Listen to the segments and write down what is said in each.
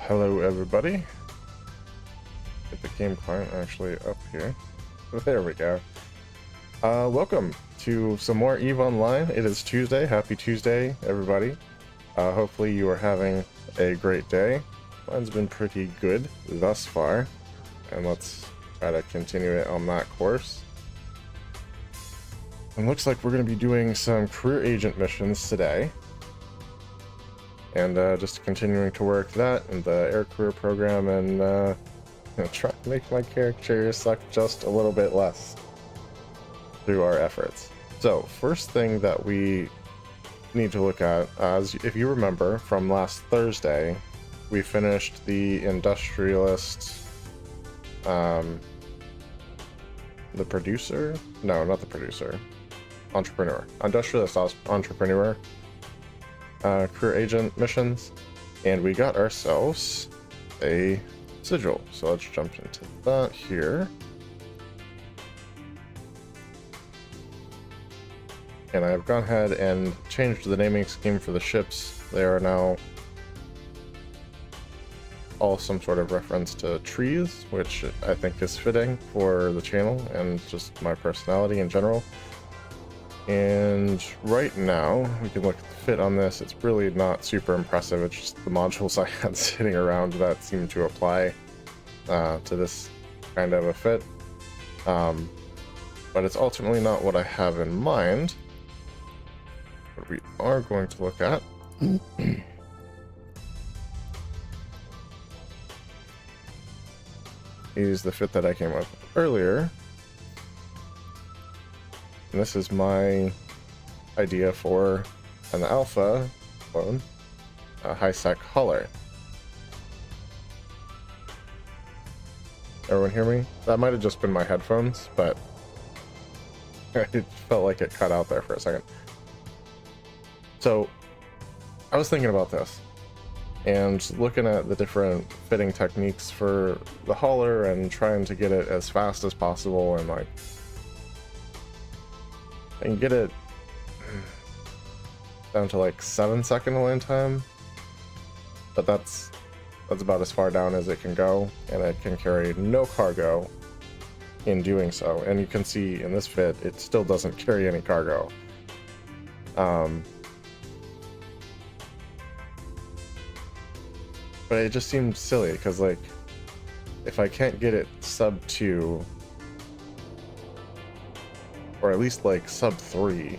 Hello everybody. Get the game client actually up here. There we go. Welcome to some more EVE Online. It is Tuesday. Happy Tuesday, everybody. Hopefully you are having a great day. Mine's been pretty good thus far. And let's try to continue it on that course. It looks like we're going to be doing some career agent missions today. And just continuing to work that in the air career program and try to make my character suck just a little bit less through our efforts. So first thing that we need to look at, if you remember from last Thursday, we finished the Industrialist, the producer? No, not the producer. Entrepreneur. Industrialist Entrepreneur. Career agent missions, and we got ourselves a sigil. So let's jump into that here. And I've gone ahead and changed the naming scheme for the ships. They are now all some sort of reference to trees, which I think is fitting for the channel and just my personality in general. And right now, we can look at the fit on this. It's really not super impressive. It's just the modules I had sitting around that seem to apply to this kind of a fit. But it's ultimately not what I have in mind. What we are going to look at is the fit that I came up with earlier. And this is my idea for an alpha clone, a high-sec hauler. Everyone hear me? That might have just been my headphones, but it felt like it cut out there for a second. So I was thinking about this and looking at the different fitting techniques for the hauler and trying to get it as fast as possible and like and get it down to like 7-second land time, but that's about as far down as it can go, and it can carry no cargo in doing so. And you can see in this fit it still doesn't carry any cargo. But it just seemed silly because like if I can't get it sub 2, or at least like sub 3.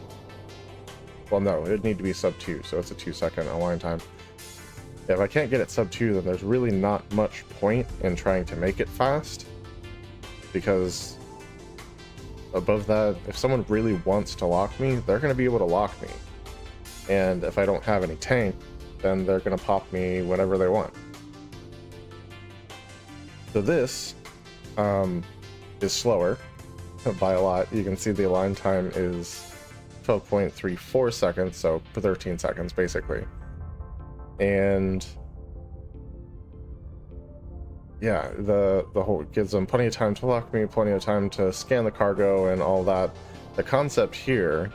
Well, no, it'd need to be sub 2, so it's a 2-second align time. If I can't get it sub 2, then there's really not much point in trying to make it fast, because above that, if someone really wants to lock me, they're going to be able to lock me. And if I don't have any tank, then they're going to pop me whenever they want. So this is slower by a lot. You can see the align time is 12.34 seconds, so 13 seconds basically. And yeah, the whole gives them plenty of time to lock me, plenty of time to scan the cargo and all that. The concept here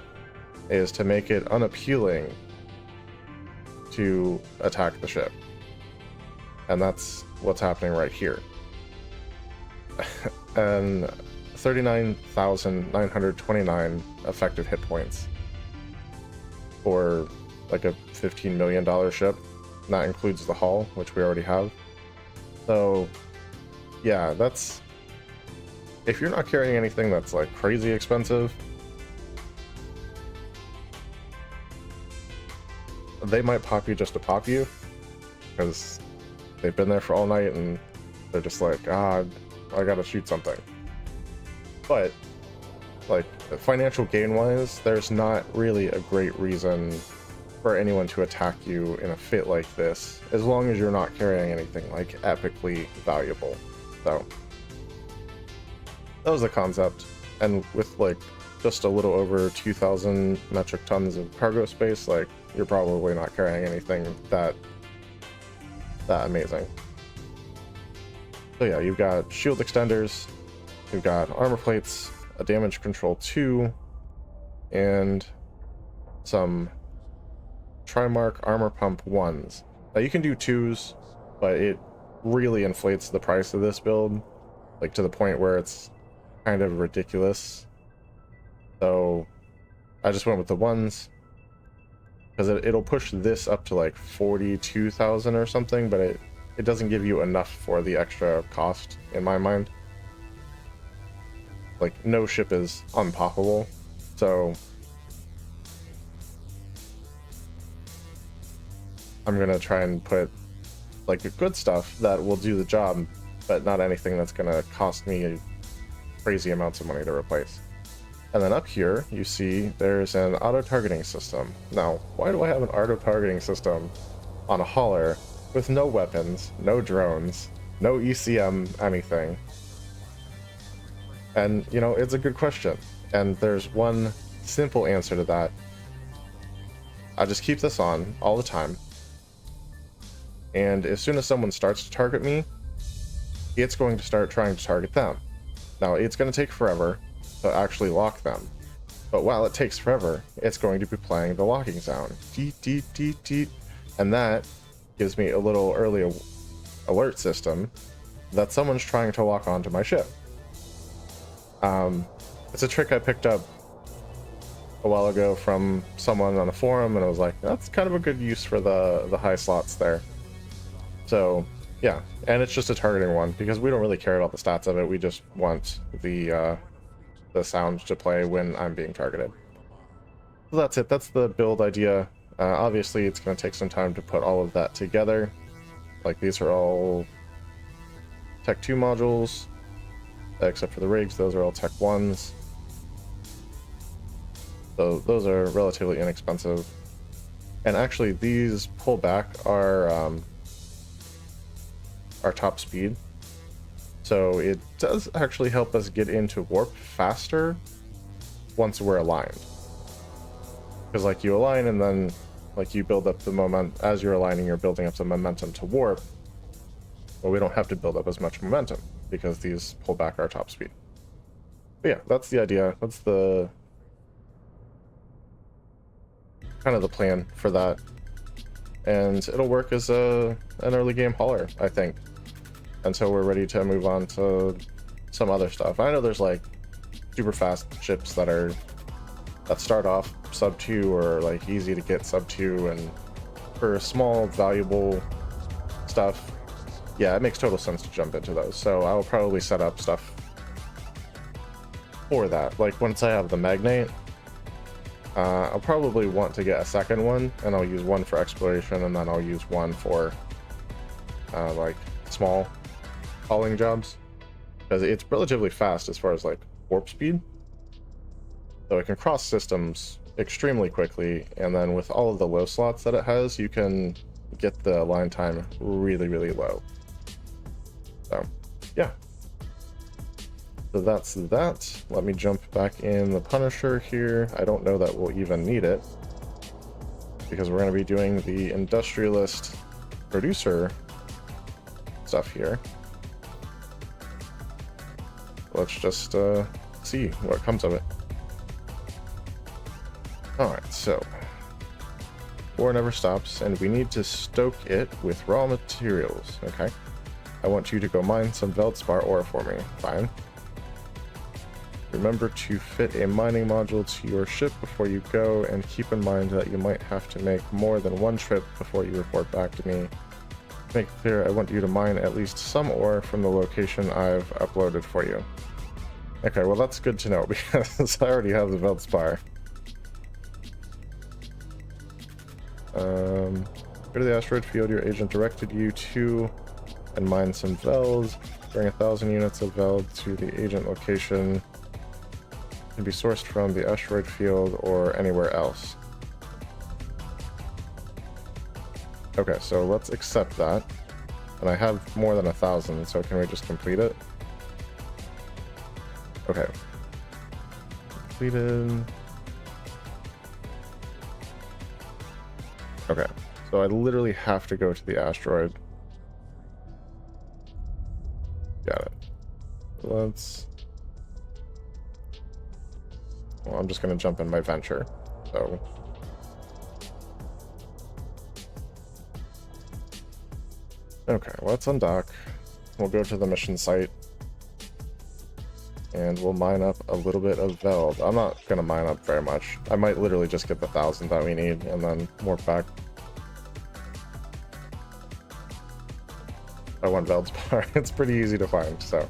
is to make it unappealing to attack the ship, and that's what's happening right here. And 39,929 effective hit points for like a $15 million ship. And that includes the hull, which we already have. So yeah, that's, if you're not carrying anything that's like crazy expensive, they might pop you just to pop you, because they've been there for all night and they're just like, I gotta shoot something. But like financial gain wise, there's not really a great reason for anyone to attack you in a fit like this, as long as you're not carrying anything like epically valuable. So that was the concept. And with like just a little over 2,000 metric tons of cargo space, like you're probably not carrying anything that amazing. So yeah, you've got shield extenders, you've got armor plates, a damage control 2, and some Trimark armor pump 1s. Now you can do 2s, but it really inflates the price of this build, like to the point where it's kind of ridiculous. So I just went with the ones because it'll push this up to like 42,000 or something, but it doesn't give you enough for the extra cost in my mind. Like, no ship is unpoppable, so I'm gonna try and put like the good stuff that will do the job, but not anything that's gonna cost me crazy amounts of money to replace. And then up here, you see there's an auto-targeting system. Now, why do I have an auto-targeting system on a hauler with no weapons, no drones, no ECM, anything? And, you know, it's a good question. And there's one simple answer to that. I just keep this on all the time. And as soon as someone starts to target me, it's going to start trying to target them. Now, it's going to take forever to actually lock them. But while it takes forever, it's going to be playing the locking sound. Deet, deet, deet, deet. And that gives me a little early alert system that someone's trying to lock onto my ship. It's a trick I picked up a while ago from someone on a forum, and I was like, that's kind of a good use for the high slots there. So yeah, and it's just a targeting one because we don't really care about the stats of it. We just want the sound to play when I'm being targeted. So that's it. That's the build idea. Obviously, it's going to take some time to put all of that together. Like, these are all Tech 2 modules, except for the rigs. Those are all Tech 1s. So those are relatively inexpensive. And actually, these pull back our top speed. So it does actually help us get into warp faster once we're aligned. Because like you align and then like you build up the moment as you're aligning, you're building up the momentum to warp. Well, we don't have to build up as much momentum because these pull back our top speed. But yeah, that's the idea. That's the kind of the plan for that. And it'll work as an early game hauler, I think, until we're ready to move on to some other stuff. I know there's like super fast ships that start off sub 2 or like easy to get sub 2, and for small valuable stuff, yeah, it makes total sense to jump into those. So I'll probably set up stuff for that. Like once I have the magnate, I'll probably want to get a second one, and I'll use one for exploration, and then I'll use one for like small hauling jobs, because it's relatively fast as far as like warp speed, so it can cross systems extremely quickly, and then with all of the low slots that it has, you can get the line time really, really low. So yeah, so that's that. Let me jump back in the Punisher here. I don't know that we'll even need it because we're going to be doing the Industrialist producer stuff here. Let's just see what comes of it. Alright, so war never stops, and we need to stoke it with raw materials. Okay, I want you to go mine some Veldspar ore for me. Fine. Remember to fit a mining module to your ship before you go, and keep in mind that you might have to make more than one trip before you report back to me. To make it clear, I want you to mine at least some ore from the location I've uploaded for you. Okay, well that's good to know because I already have the Veldspar. Go to the asteroid field your agent directed you to and mine some Veld. Bring 1,000 units of Veld to the agent location. It can be sourced from the asteroid field or anywhere else. Okay, so let's accept that. And I have more than 1,000, so can we just complete it? Okay. Completed. Okay, so I literally have to go to the asteroid. Got it. Let's... Well, I'm just going to jump in my venture, so... Okay, let's undock. We'll go to the mission site. And we'll mine up a little bit of Veld. I'm not going to mine up very much. I might literally just get the 1,000 that we need and then warp back. I want Veld's bar. It's pretty easy to find, so.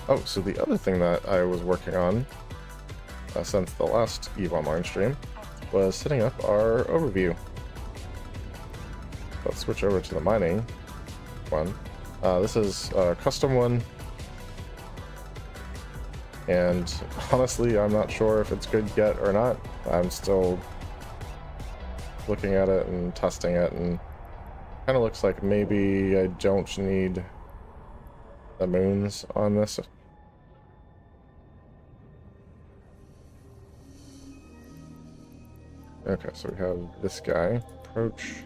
Oh, so the other thing that I was working on since the last EVE Online stream was setting up our overview. Let's switch over to the mining one. This is a custom one, and honestly, I'm not sure if it's good yet or not. I'm still looking at it and testing it, and kind of looks like maybe I don't need the moons on this. Okay, so we have this guy, approach.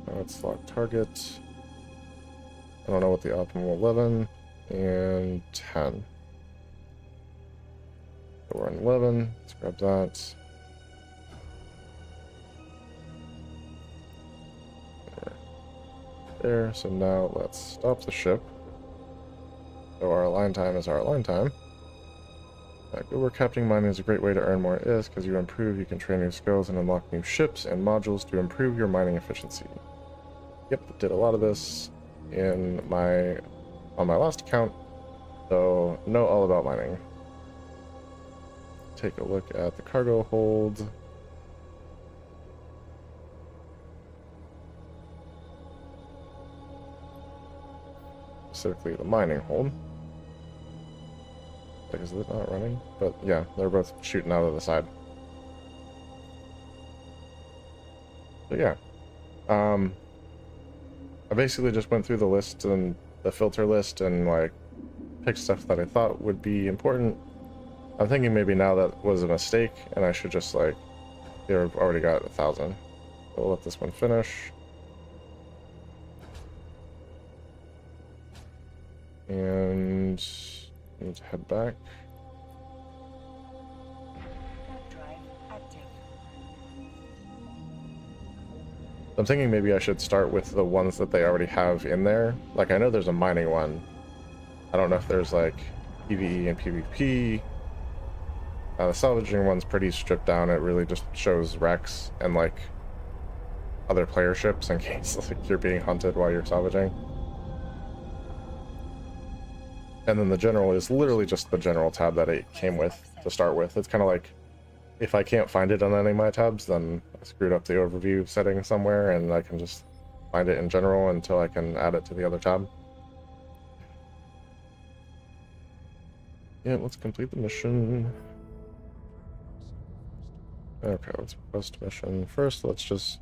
Let's lock target. I don't know what the optimal 11 and 10. So we're on 11. Let's grab that. There. So now let's stop the ship. So our align time is our align time. Goober captain mining is a great way to earn more IS because you improve, you can train new skills and unlock new ships and modules to improve your mining efficiency. Yep, did a lot of this on my last account, so know all about mining. Take a look at the cargo hold. Specifically the mining hold. Like, is it not running? But yeah, they're both shooting out of the side. So yeah. I basically just went through the list and the filter list and like picked stuff that I thought would be important. I'm thinking maybe now that was a mistake and I should just like, they've already got 1,000. So we'll let this one finish. And need to head back. I'm thinking maybe I should start with the ones that they already have in there. Like, I know there's a mining one. I don't know if there's like PvE and PvP. The salvaging one's pretty stripped down. It really just shows wrecks and like other player ships in case like you're being hunted while you're salvaging. And then the general is literally just the general tab that it came with to start with. It's kind of like, if I can't find it on any of my tabs, then I screwed up the overview setting somewhere and I can just find it in general until I can add it to the other tab. Yeah, let's complete the mission. Okay, let's post mission. First, let's just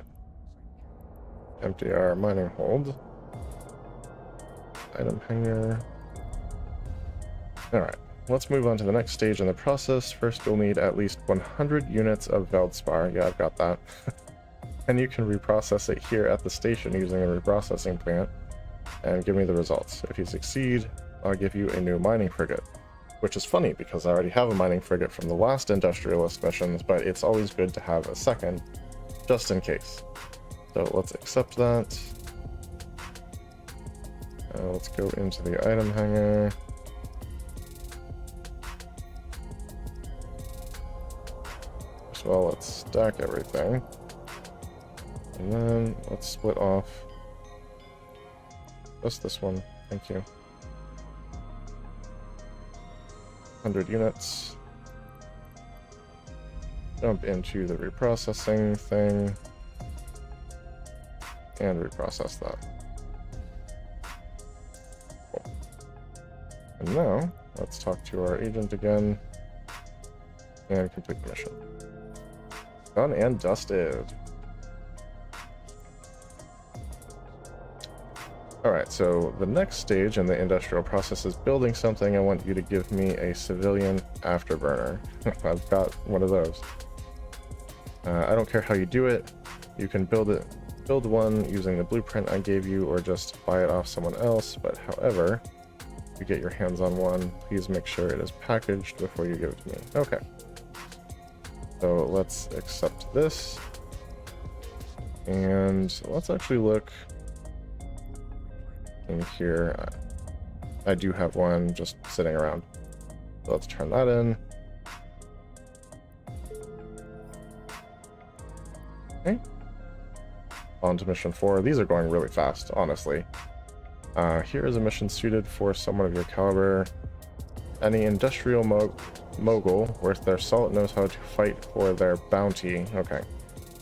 empty our mining hold. Item hanger. Alright, let's move on to the next stage in the process. First, you'll need at least 100 units of Veldspar. Yeah, I've got that. And you can reprocess it here at the station using a reprocessing plant and give me the results. If you succeed, I'll give you a new mining frigate. Which is funny because I already have a mining frigate from the last Industrialist missions, but it's always good to have a second, just in case. So let's accept that. Let's go into the item hanger. First of all, let's stack everything. And then let's split off just this one. Thank you. 100 units. Jump into the reprocessing thing and reprocess that. Cool. And now let's talk to our agent again and complete the mission. Done and dusted. Alright, so the next stage in the industrial process is building something. I want you to give me a civilian afterburner. I've got one of those. I don't care how you do it. You can build one using the blueprint I gave you or just buy it off someone else, but however, if you get your hands on one, please make sure it is packaged before you give it to me. Okay. So let's accept this. And let's actually look in here. I do have one just sitting around. So let's turn that in. Okay. On to mission 4. These are going really fast, honestly. Here is a mission suited for someone of your caliber. Any industrial mogul worth their salt knows how to fight for their bounty. Okay.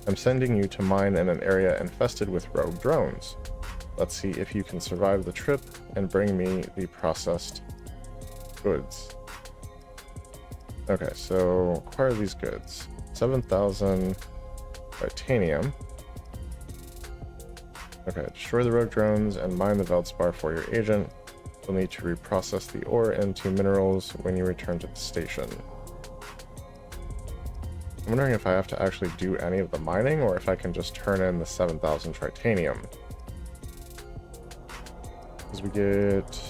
I'm sending you to mine in an area infested with rogue drones. Let's see if you can survive the trip and bring me the processed goods. Okay, so acquire these goods. 7,000 titanium. Okay, destroy the rogue drones and mine the Veldspar for your agent. You'll need to reprocess the ore into minerals when you return to the station. I'm wondering if I have to actually do any of the mining or if I can just turn in the 7,000 titanium. Because we get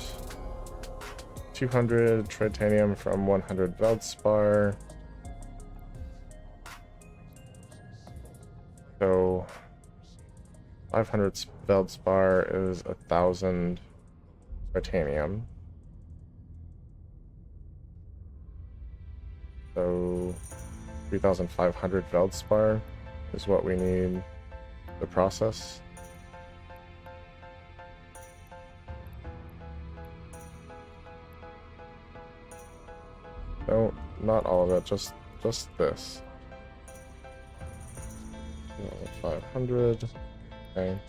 200 titanium from 100 Veldspar. So 500 Veldspar is 1,000 titanium. So 3,500 Veldspar is what we need to process. No, not all of it, just this. 500. Okay.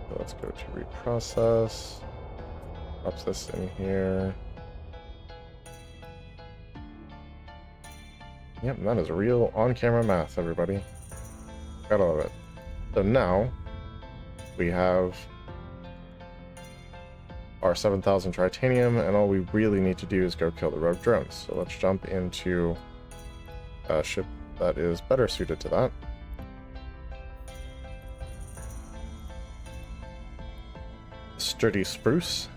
So let's go to reprocess. Drop this in here. Yep, that is real on-camera math, everybody. Gotta love it. So now we have our 7,000 titanium, and all we really need to do is go kill the rogue drones. So let's jump into a ship that is better suited to that. Sturdy Spruce,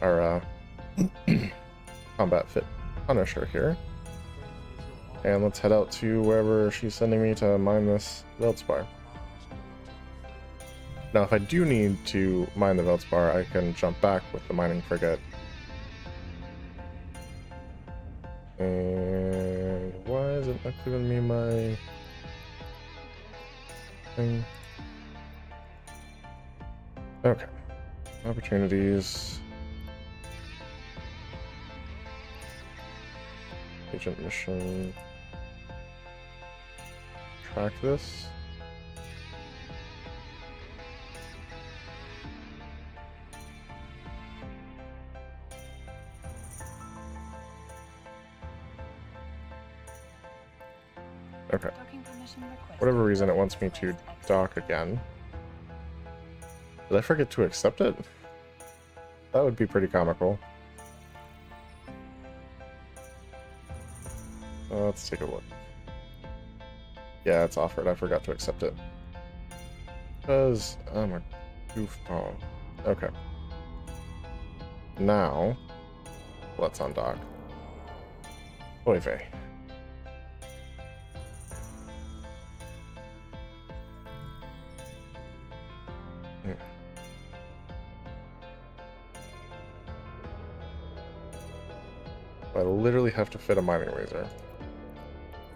our combat fit Punisher here. And let's head out to wherever she's sending me to mine this Veldspar. Now, if I do need to mine the Veldspar, I can jump back with the mining frigate. And why is it not giving me my thing? Okay. Opportunities. Agent mission. Track this. Okay. Whatever reason it wants me to dock again. Did I forget to accept it? That would be pretty comical. Let's take a look. Yeah, it's offered. I forgot to accept it. Because I'm a goofball. Okay. Now, let's undock. Oy vey. I literally have to fit a mining laser.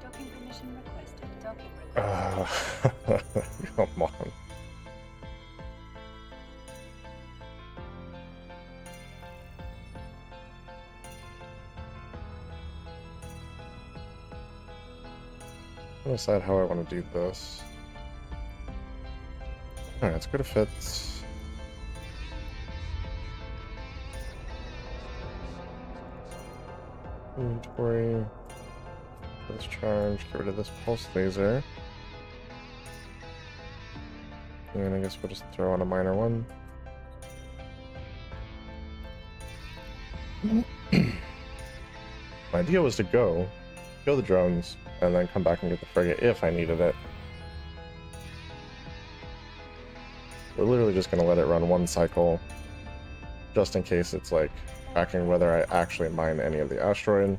Docking permission requested. Docking requested. Come on. I'll decide how I want to do this. Alright, let's go to fits. Inventory. Discharge. Get rid of this pulse laser. And I guess we'll just throw on a minor one. My idea was to go, kill the drones, and then come back and get the frigate if I needed it. We're literally just going to let it run one cycle, just in case it's like tracking whether I actually mine any of the asteroid.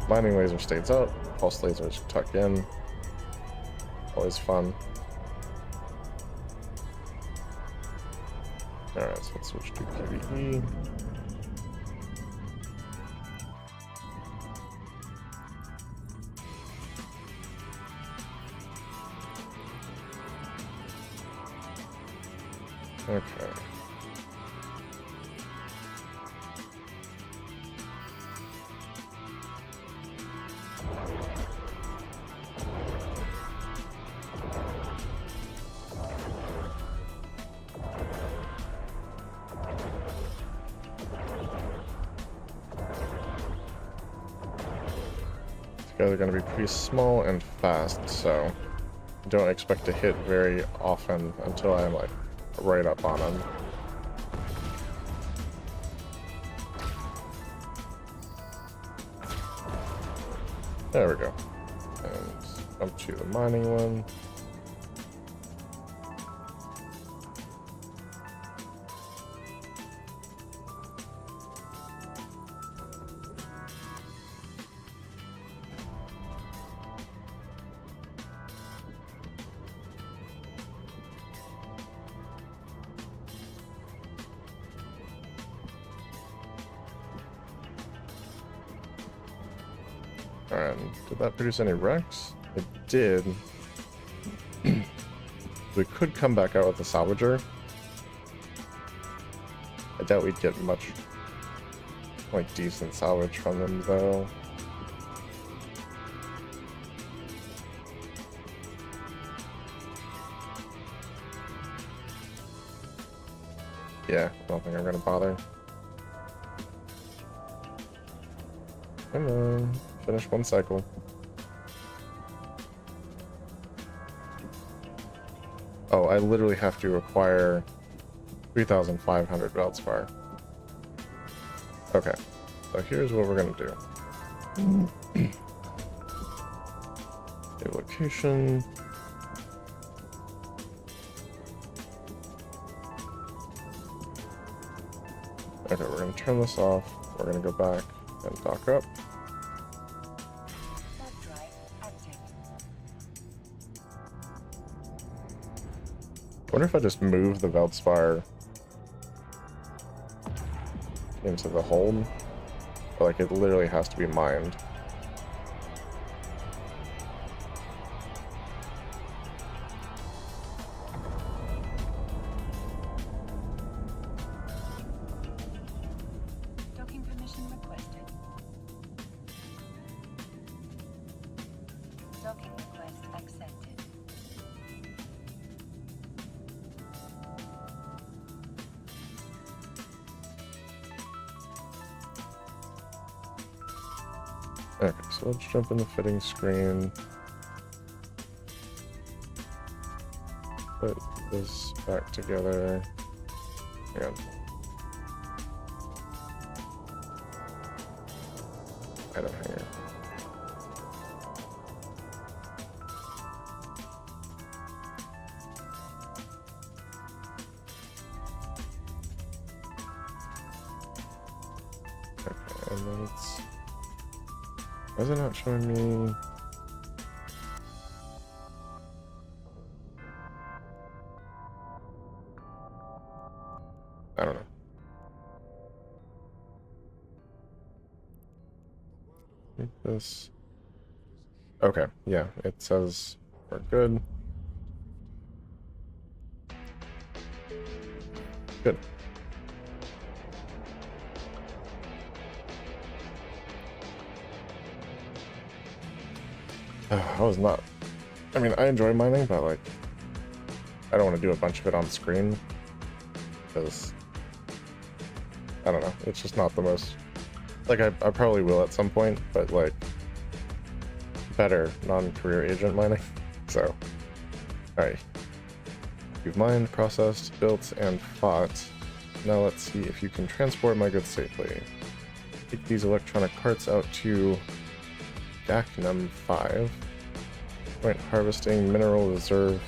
Mining laser stays up, pulse lasers tuck in. Always fun. Alright, so let's switch to PvE. Okay. These guys are going to be pretty small and fast, so don't expect to hit very often until I'm like right up on them. There we go. And up to the mining one. Alright, did that produce any wrecks? It did. We could come back out with the salvager. I doubt we'd get much, like, decent salvage from them, though. Yeah, I don't think I'm gonna bother. Come on. Finish one cycle. Oh, I literally have to acquire 3,500 Veldspar. Okay, so here's what we're gonna do. A location. Okay, we're gonna turn this off. We're gonna go back and dock up. I wonder if I just move the Veldspar into the hold. Or, like, it literally has to be mined. Docking permission requested. Docking request accepted. Okay, so let's jump in the fitting screen. Put this back together. Hang on. Item hanger. Okay, and then it's... Why is it not showing me? I don't know. Make this. Okay, yeah, it says we're good. Good. I was not. I mean, I enjoy mining, but like, I don't want to do a bunch of it on screen because I don't know. It's just not the most. Like, I probably will at some point, but like, better non-career agent mining. So, all right, you've mined, processed, built, and fought. Now let's see if you can transport my goods safely. Take these electronic parts out to Gacnum 5. Point harvesting mineral reserve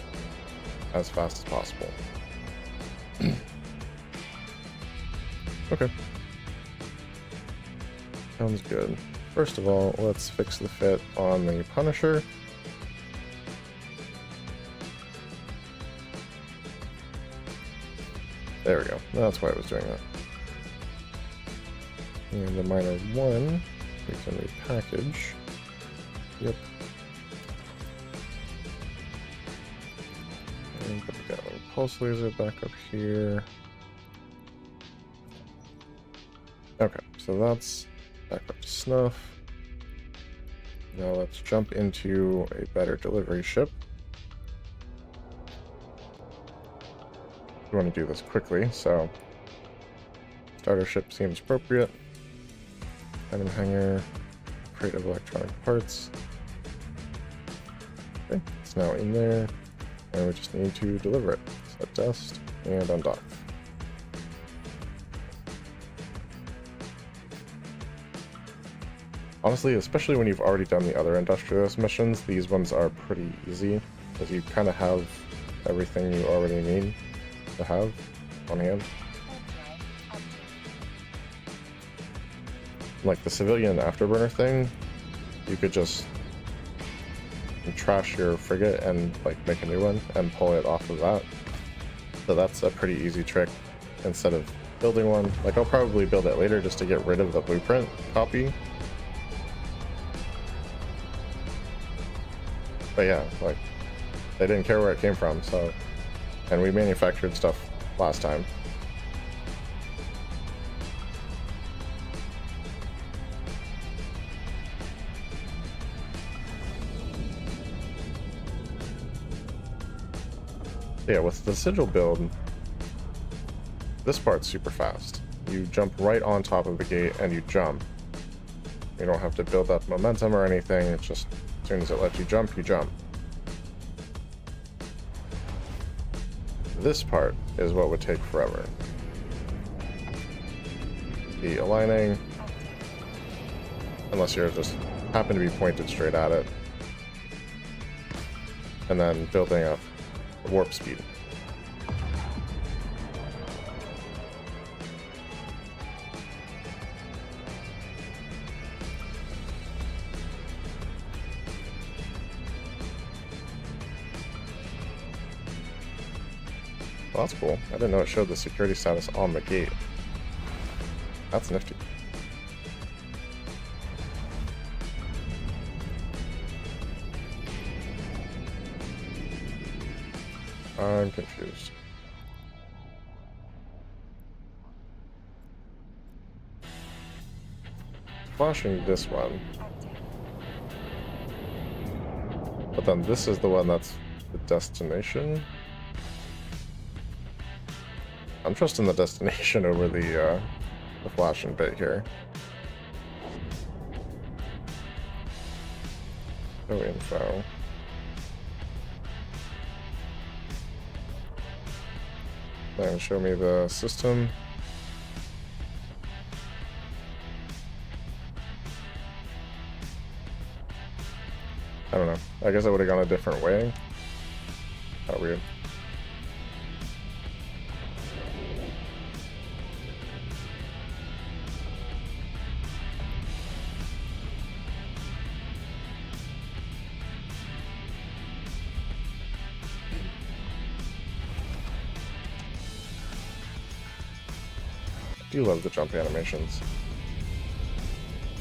as fast as possible. Okay. Sounds good. First of all, let's fix the fit on the Punisher. There we go. That's why I was doing that. And the minor one, we can repackage. Yep. And put the pulse laser back up here. Okay, so that's back up to snuff. Now let's jump into a better delivery ship. We want to do this quickly, so starter ship seems appropriate. Item hanger, crate of electronic parts. Okay, it's now in there, and we just need to deliver it. Set test and undock. Honestly, especially when you've already done the other Industrialist missions, these ones are pretty easy, because you kind of have everything you already need to have on hand. Like the civilian afterburner thing, you could just trash your frigate and like make a new one and pull it off of that. So that's a pretty easy trick instead of building one. Like I'll probably build it later just to get rid of the blueprint copy. But yeah, like they didn't care where it came from, so, and we manufactured stuff last time. Yeah, with the sigil build, this part's super fast. You jump right on top of the gate and you jump. You don't have to build up momentum or anything, it's just as soon as it lets you jump, you jump. This part is what would take forever. The aligning, unless you're just happen to be pointed straight at it, and then building up warp speed. Well, that's cool. I didn't know it showed the security status on the gate. That's nifty. I'm confused. Flashing this one. But then this is the one that's the destination. I'm trusting the destination over the flashing bit here. No info. Then show me the system. I don't know. I guess I would have gone a different way. How weird. I do love the jump animations.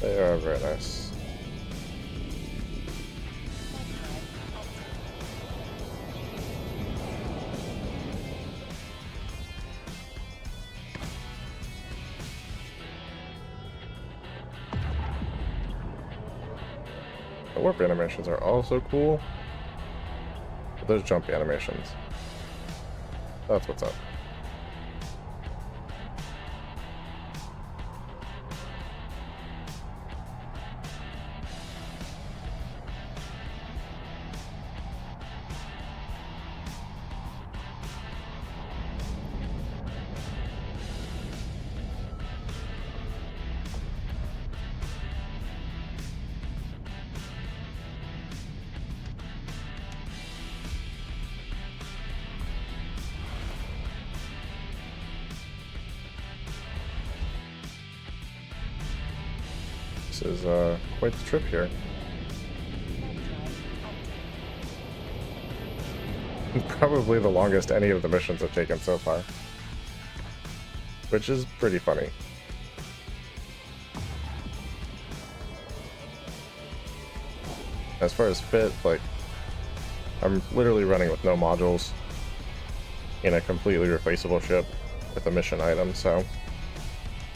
They are very nice. The warp animations are also cool. But those jump animations. That's what's up. This is quite the trip here. Probably the longest any of the missions have taken so far, which is pretty funny. As far as fit, like, I'm literally running with no modules in a completely replaceable ship with a mission item, so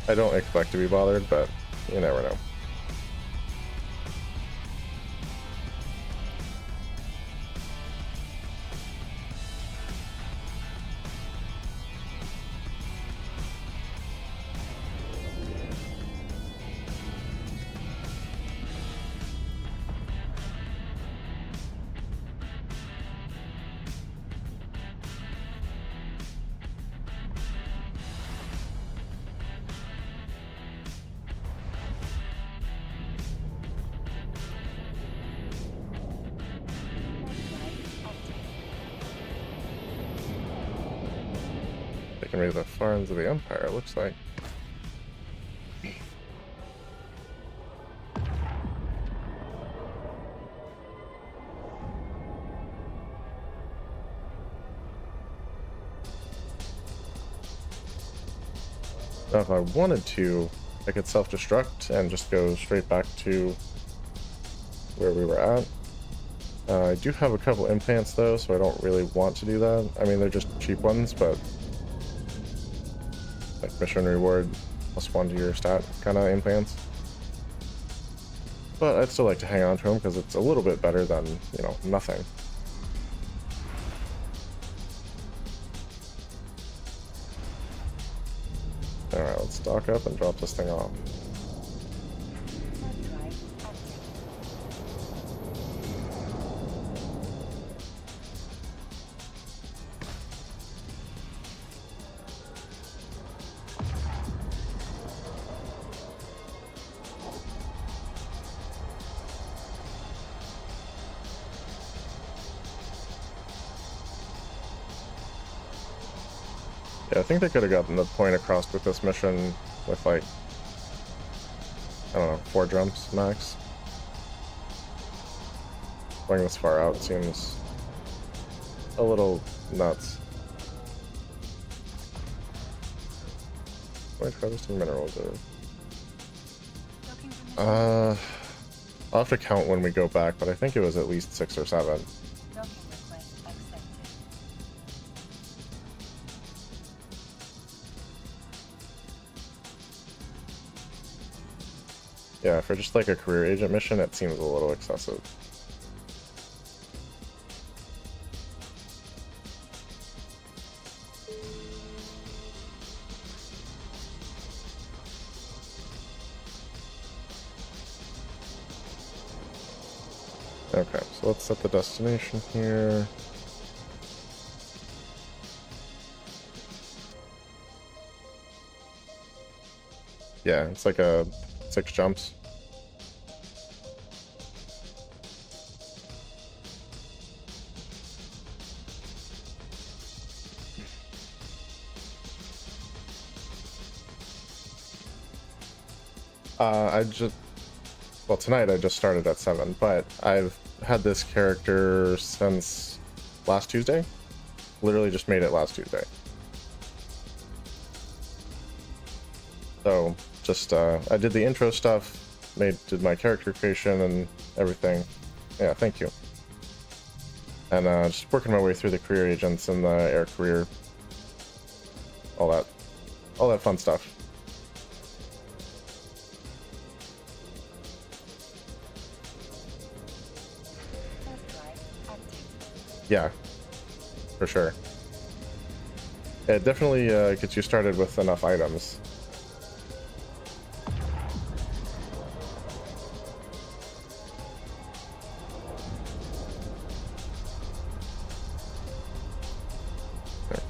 I don't expect to be bothered, but you never know. Taking me to the far ends of the Empire, it looks like. Now, if I wanted to, I could self-destruct and just go straight back to where we were at. I do have a couple implants though, so I don't really want to do that. I mean, they're just cheap ones, but like mission reward +1 to your stat kind of implants. But I'd still like to hang on to them because it's a little bit better than, you know, nothing. Alright, let's dock up and drop this thing off. Yeah, I think they could have gotten the point across with this mission with, like, I don't know, 4 jumps max. Going this far out seems a little nuts. Wait, harvesting minerals are... I'll have to count when we go back, but I think it was at least 6 or 7. Docking request accepted. Yeah, for just like a career agent mission, it seems a little excessive. Okay, so let's set the destination here. Yeah, it's like a 6 jumps. Well, tonight I just started at 7, but I've had this character since last Tuesday. Literally just made it last Tuesday. So, just, I did the intro stuff, did my character creation and everything. Yeah, thank you. And, just working my way through the career agents and the air career. All that fun stuff. Yeah, for sure. It definitely gets you started with enough items. Okay,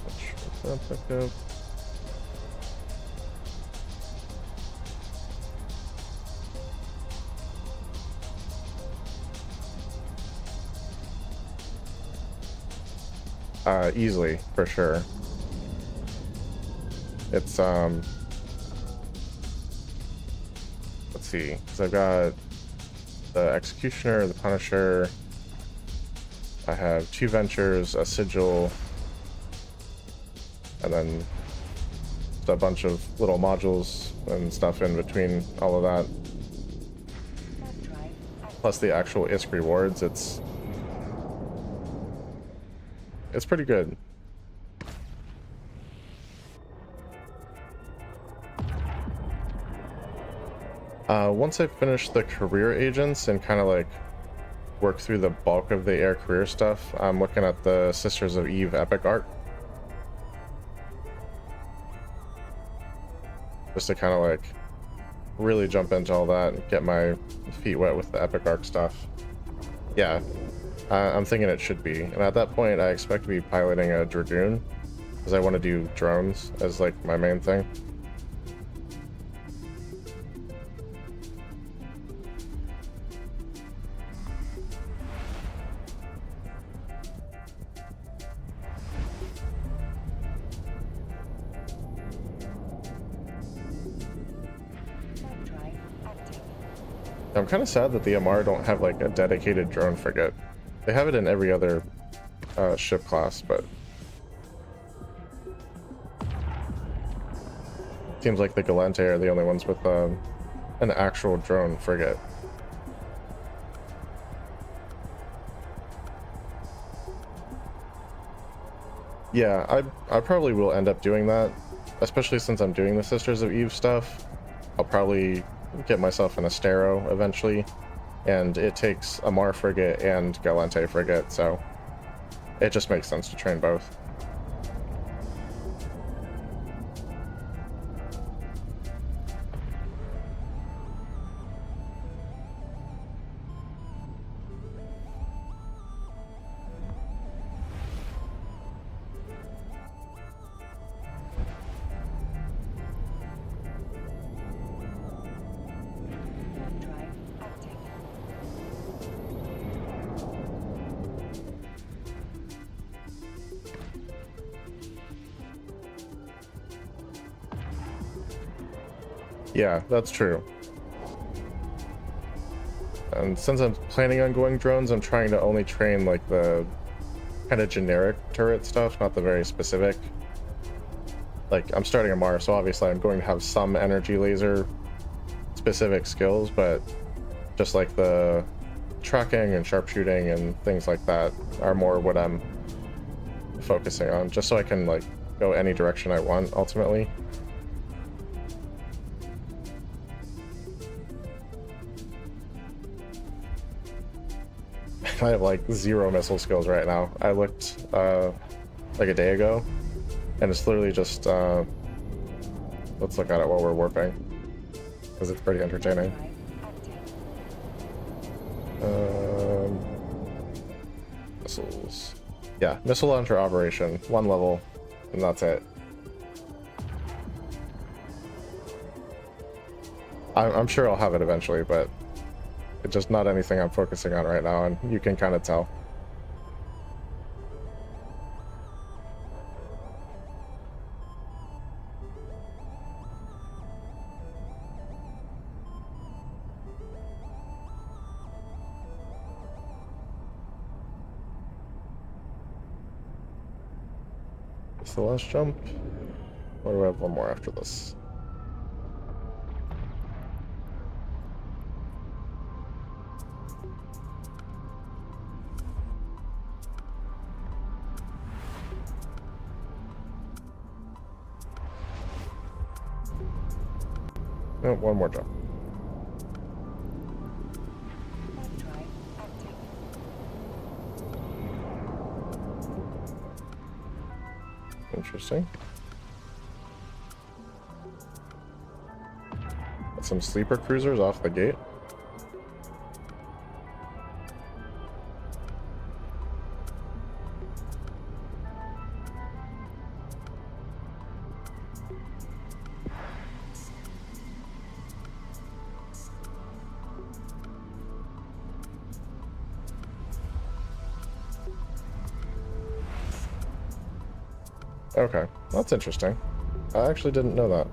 let's shut that back up. Easily, for sure. It's let's see, because I've got the Executioner, the Punisher. I have 2 Ventures, a Sigil, and then just a bunch of little modules and stuff in between all of that. Plus the actual ISK rewards, it's pretty good. Once I finish the career agents and kind of like work through the bulk of the air career stuff, I'm looking at the Sisters of Eve epic arc. Just to kind of like really jump into all that and get my feet wet with the epic arc stuff. Yeah, I'm thinking it should be. And at that point, I expect to be piloting a Dragoon, because I want to do drones as like my main thing. I'm kind of sad that the MR don't have like a dedicated drone frigate. They have it in every other ship class, but seems like the Galente are the only ones with an actual drone frigate. Yeah, I probably will end up doing that, especially since I'm doing the Sisters of Eve stuff. I'll probably get myself an Astero eventually, and it takes a Mar frigate and Galente frigate, so it just makes sense to train both. Yeah, that's true. And since I'm planning on going drones, I'm trying to only train like the kind of generic turret stuff, not the very specific. Like, I'm starting a Mars, so obviously I'm going to have some energy laser specific skills, but just like the tracking and sharpshooting and things like that are more what I'm focusing on, just so I can like go any direction I want ultimately. I have like 0 missile skills right now. I looked like a day ago, and it's literally just let's look at it while we're warping, because it's pretty entertaining. Missiles. Yeah, missile launcher operation, 1 level, and that's it. I'm sure I'll have it eventually, but it's just not anything I'm focusing on right now, and you can kind of tell. It's the last jump. Or do I have one more after this? No, one more jump. Interesting. Got some sleeper cruisers off the gate. Okay, that's interesting. I actually didn't know that.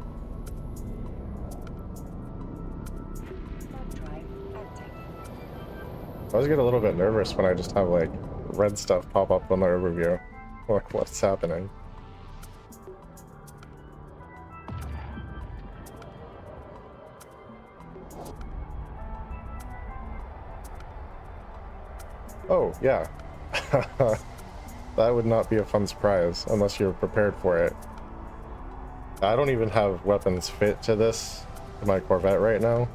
I always get a little bit nervous when I just have like red stuff pop up on the overview. Like, what's happening? Oh, yeah. That would not be a fun surprise unless you're prepared for it. I don't even have weapons fit to this, to my Corvette right now,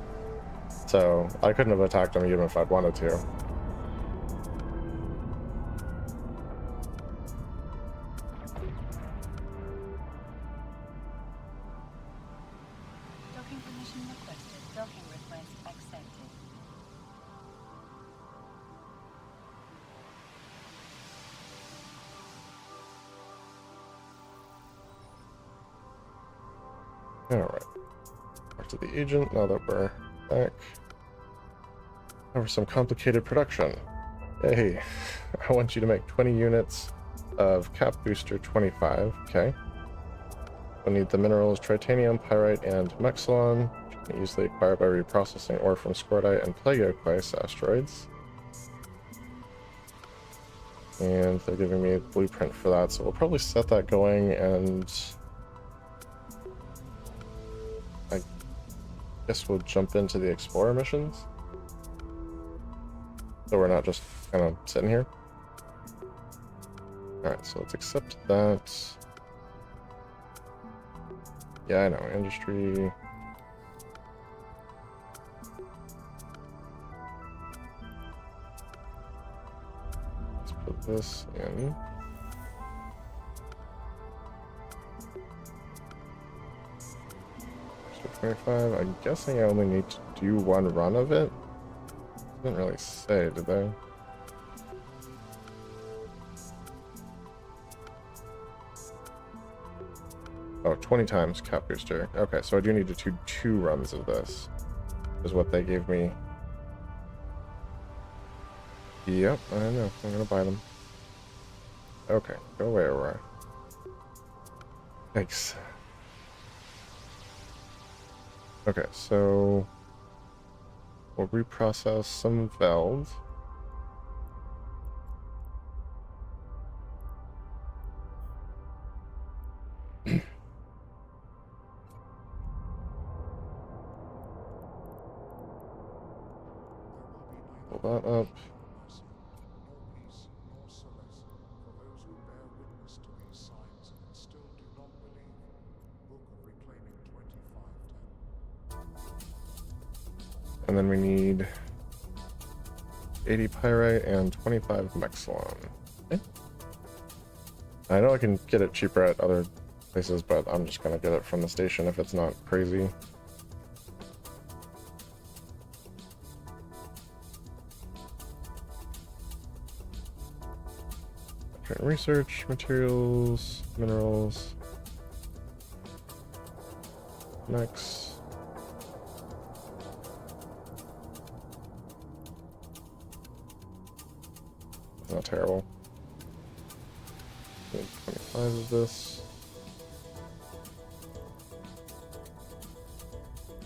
so I couldn't have attacked him even if I'd wanted to. Docking permission requested. Docking request accepted. Alright. Back to the agent now that we're back. Now for some complicated production. Hey, I want you to make 20 units of cap booster 25. Okay. We'll need the minerals titanium, pyrite, and mexilon, which you can easily acquire by reprocessing ore from scordite and plagioclase asteroids. And they're giving me a blueprint for that, so we'll probably set that going, and I guess we'll jump into the explorer missions. So we're not just kind of sitting here. Alright, so let's accept that. Yeah, I know, industry. Let's put this in. 25. I'm guessing I only need to do one run of it. Didn't really say, did they? Oh, 20 times cap booster. Okay, so I do need to do 2 runs of this, is what they gave me. Yep, I know. I'm gonna buy them. Okay, go away, Aurora. Thanks. Okay, so we'll reprocess some veld. Pull that up. And then we need 80 pyrite and 25 mexilon. Okay. I know I can get it cheaper at other places, but I'm just gonna get it from the station if it's not crazy. Okay, research, materials, minerals. Next. Not terrible. 25 of this.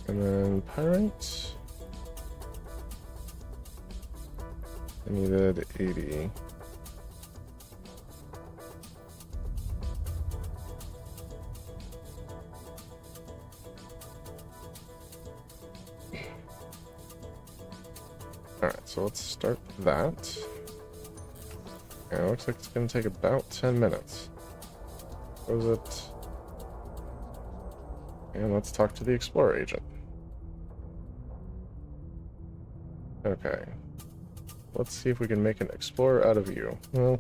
And then pyrite. I needed 80. Alright, so let's start that. And it looks like it's going to take about 10 minutes. Close it. And let's talk to the Explorer agent. Okay. Let's see if we can make an Explorer out of you. Well,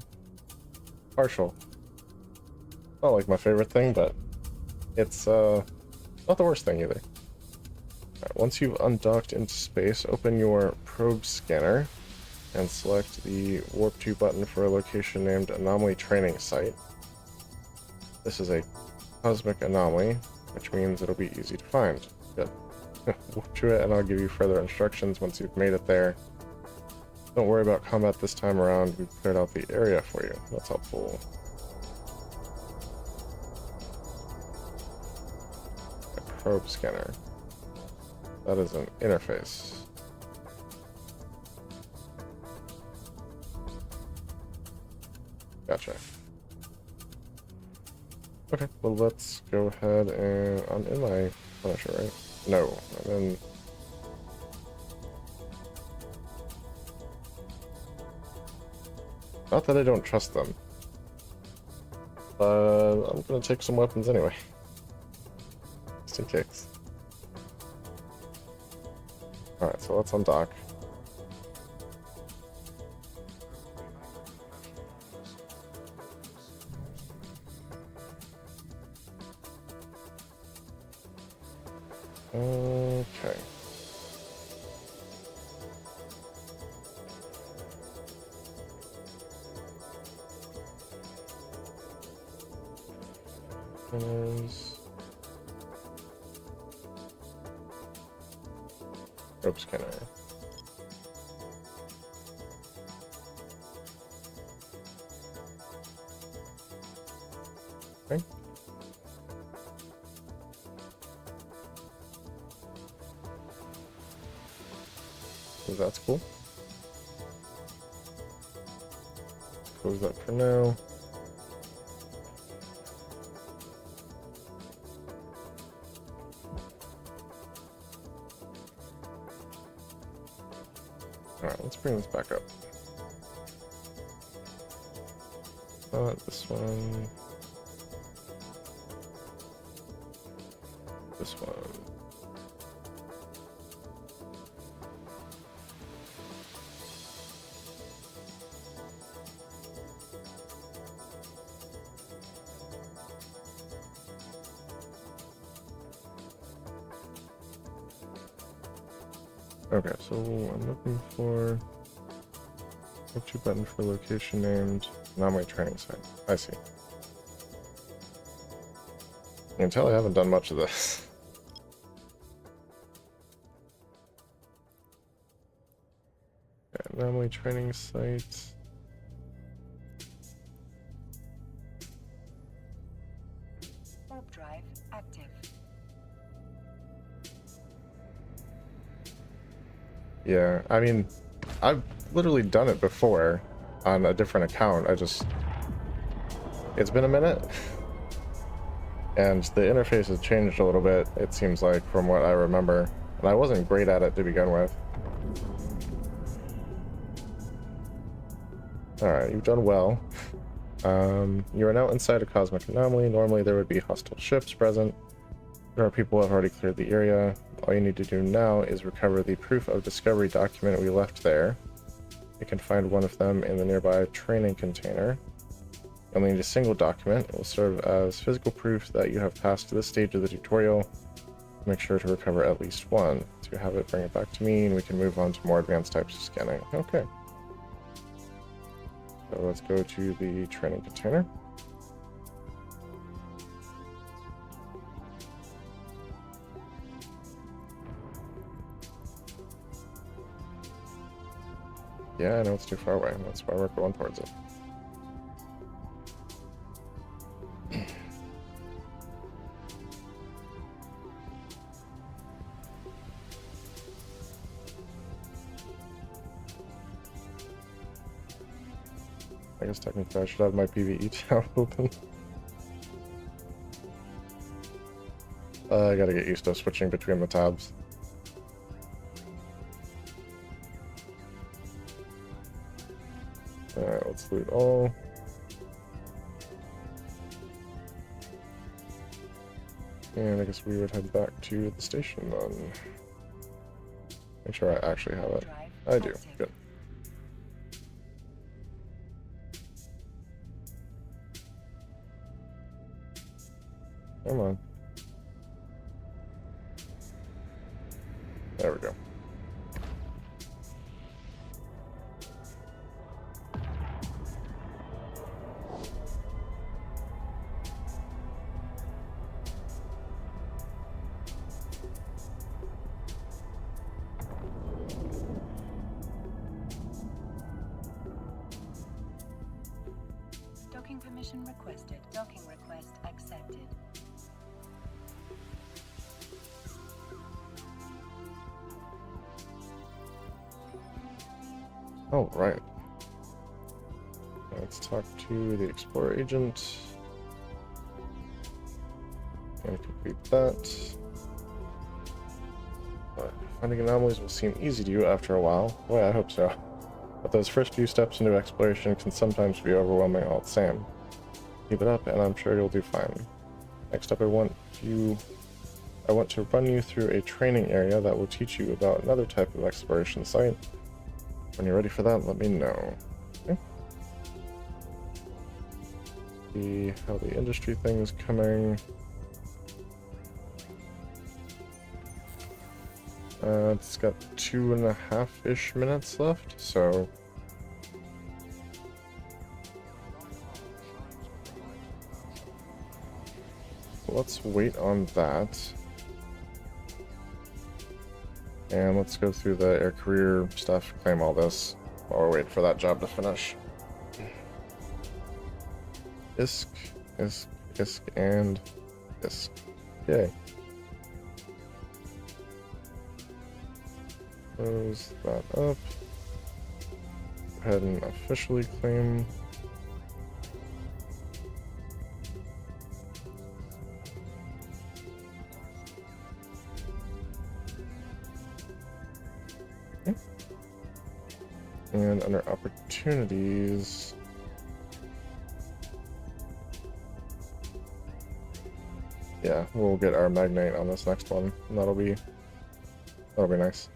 partial. Not like my favorite thing, but it's not the worst thing either. Alright, once you've undocked into space, open your probe scanner and select the Warp 2 button for a location named Anomaly Training Site. This is a cosmic anomaly, which means it'll be easy to find. Good. Warp to it and I'll give you further instructions once you've made it there. Don't worry about combat this time around, we've cleared out the area for you. That's helpful. A probe scanner. That is an interface. Gotcha. Okay, well let's go ahead and I'm in my Punisher, right? No, I'm in. Not that I don't trust them, but I'm gonna take some weapons anyway, just in case. All right, so let's undock. Okay. There's... Oops, can I? Okay. So that's cool. Close that for now. Alright, let's bring this back up. This one. This one. Okay, so I'm looking for F2 button for location named, not my training site. I see. You can tell I haven't done much of this. Okay, anomaly training site. Warp drive active. Yeah, I mean, I've literally done it before on a different account. It's been a minute. And the interface has changed a little bit, it seems like, from what I remember. And I wasn't great at it to begin with. Alright, you've done well. You are now inside a cosmic anomaly. Normally there would be hostile ships present. There are people who have already cleared the area. All you need to do now is recover the proof of discovery document we left there. You can find one of them in the nearby training container. You only need a single document. It will serve as physical proof that you have passed to this stage of the tutorial. Make sure to recover at least one. To have it, bring it back to me, and we can move on to more advanced types of scanning. Okay. So let's go to the training container. Yeah, I know it's too far away. That's why we're going towards it. I guess technically I should have my PvE tab open. I gotta get used to switching between the tabs. Alright, let's loot all. And I guess we would head back to the station then. Make sure I actually have it. I do. Good. Come on. There we go. Docking permission requested. Docking request accepted. Oh, right. let's talk to the Explorer agent. And complete that. Finding anomalies will seem easy to you after a while. Boy, I hope so. But those first few steps into exploration can sometimes be overwhelming all the same. Keep it up, and I'm sure you'll do fine. Next up, I want to run you through a training area that will teach you about another type of exploration site. When you're ready for that, let me know. Okay. See how the industry thing's coming. It's got 2.5-ish minutes left, so let's wait on that. And let's go through the air career stuff, claim all this, while we're waiting for that job to finish. ISK, ISK, ISK, and ISK. Yay. Close that up. Go ahead and officially claim. Okay. And under opportunities, yeah, we'll get our magnate on this next one, and that'll be nice.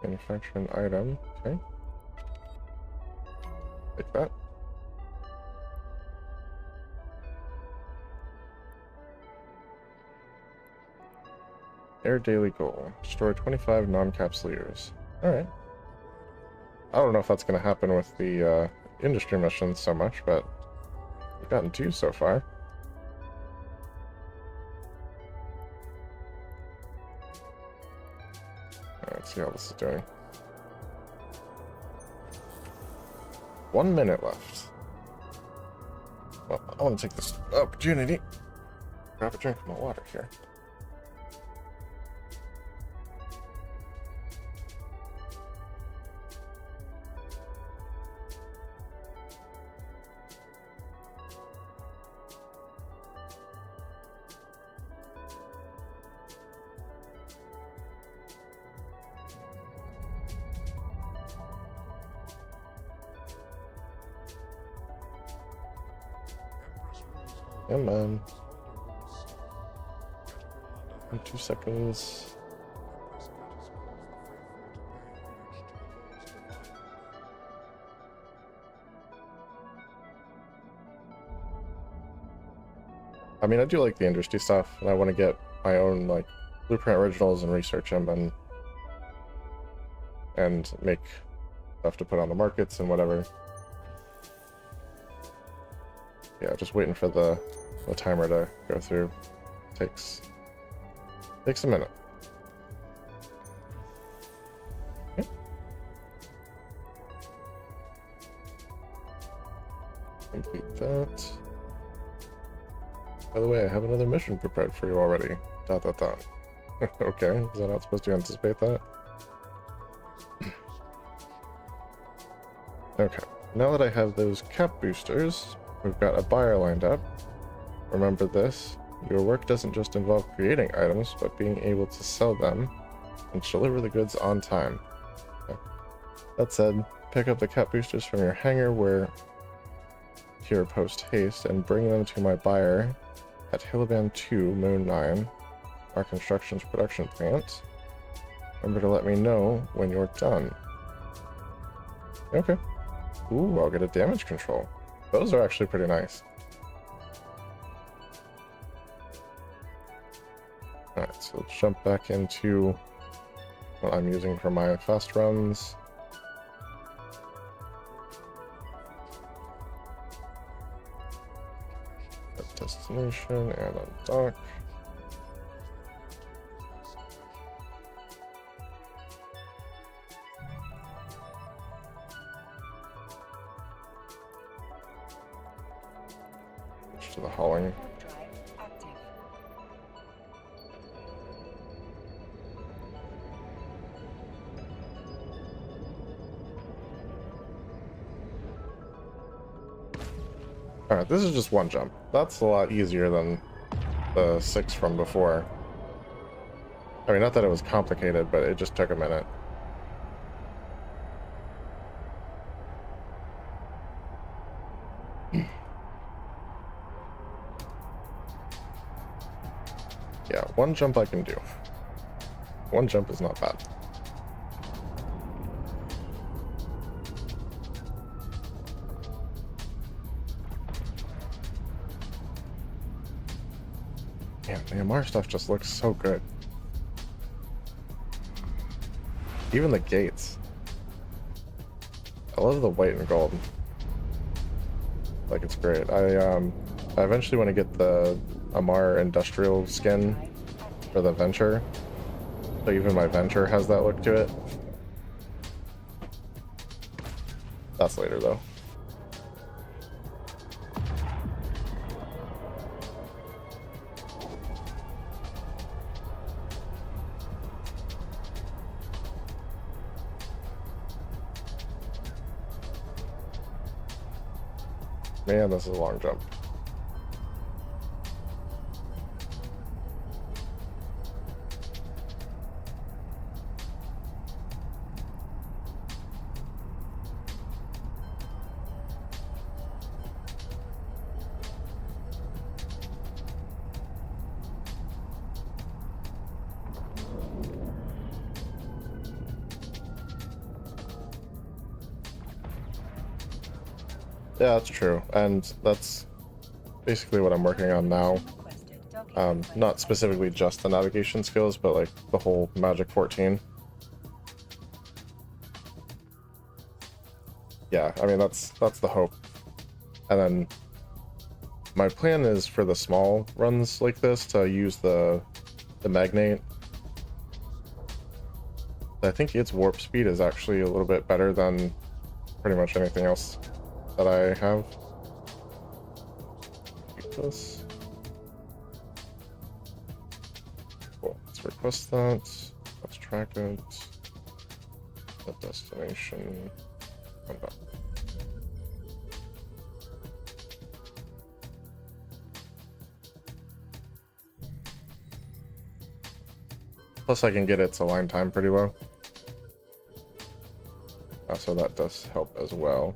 Manufacture an item, okay. Take that. Air daily goal. Destroy 25 non-capsuleers. Alright. I don't know if that's going to happen with the industry missions so much, but we've gotten 2 so far. Let's see how this is doing. 1 minute left. Well, I want to take this opportunity. Grab a drink of my water here. Come on. 2 seconds. I mean, I do like the industry stuff, and I want to get my own, like, Blueprint Originals and Research Engine and make stuff to put on the markets and whatever. Yeah, just waiting for the timer to go through. Takes a minute. Okay. Complete that. By the way, I have another mission prepared for you already. ... Okay, was I not supposed to anticipate that? Okay, now that I have those cap boosters, we've got a buyer lined up. Remember this, your work doesn't just involve creating items, but being able to sell them and deliver the goods on time. Okay. That said, pick up the cap boosters from your hangar here post haste and bring them to my buyer at Hillaband 2, Moon 9, our construction's production plant. Remember to let me know when you're done. Okay. Ooh, I'll get a damage control. Those are actually pretty nice. Alright, so let's jump back into what I'm using for my fast runs. At destination and undock. To the hauling. Drive active. Alright, this is just one jump. That's a lot easier than the 6 from before. I mean, not that it was complicated, but it just took a minute. Yeah, one jump I can do. One jump is not bad. Man, the MR stuff just looks so good. Even the gates. I love the white and gold. Like, it's great. I eventually want to get the Amar industrial skin for the Venture. So even my Venture has that look to it. That's later though. Man, this is a long jump. Yeah, that's true, and that's basically what I'm working on now. Not specifically just the navigation skills, but like the whole Magic 14. Yeah, I mean that's the hope. And then my plan is for the small runs like this to use the magnate. I think its warp speed is actually a little bit better than pretty much anything else that I have. Keep this. Cool. Let's request that. Let's track it. The destination. Come back. Plus I can get its align time pretty low. So that does help as well.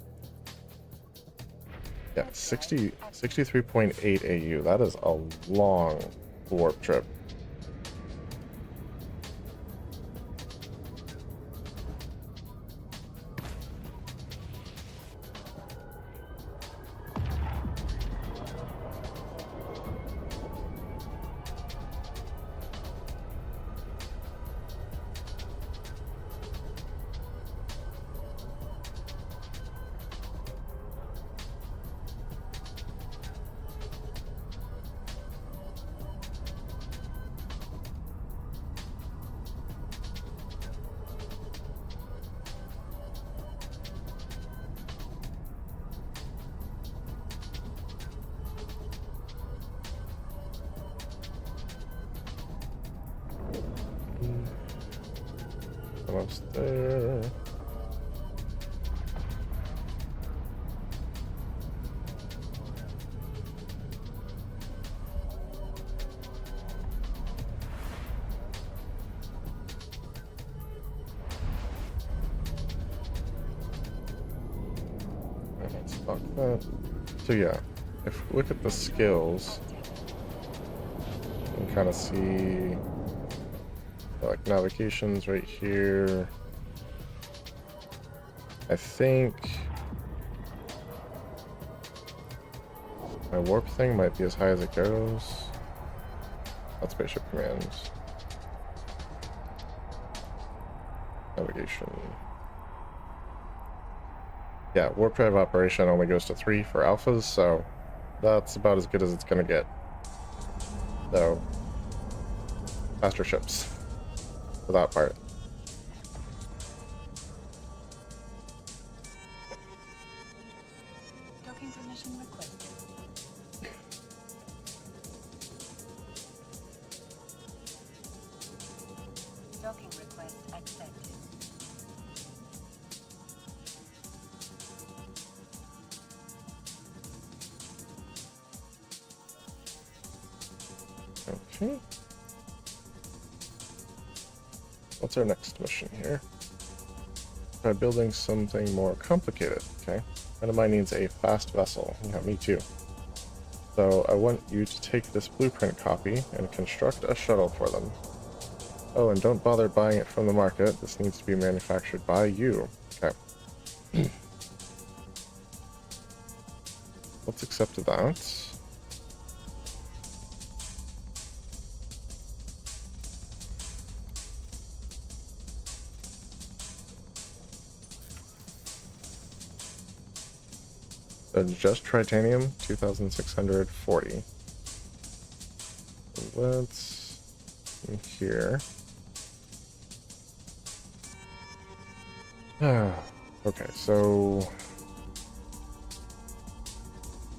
Yeah, 63.8 AU. That is a long warp trip. Almost there. And let's lock that. So yeah, if we look at the skills, you can kind of see like navigations right here. I think my warp thing might be as high as it goes. That's spaceship commands. Navigation. Yeah, warp drive operation only goes to 3 for alphas, so that's about as good as it's gonna get. So, faster ships for that part. Docking permission requested. Docking request accepted. Okay. What's our next mission here? Try building something more complicated. Okay. Friend of mine needs a fast vessel. Yeah, me too. So I want you to take this blueprint copy and construct a shuttle for them. Oh, and don't bother buying it from the market. This needs to be manufactured by you. Okay. Let's accept that. Just titanium, 2,640. Let's in here. Okay, so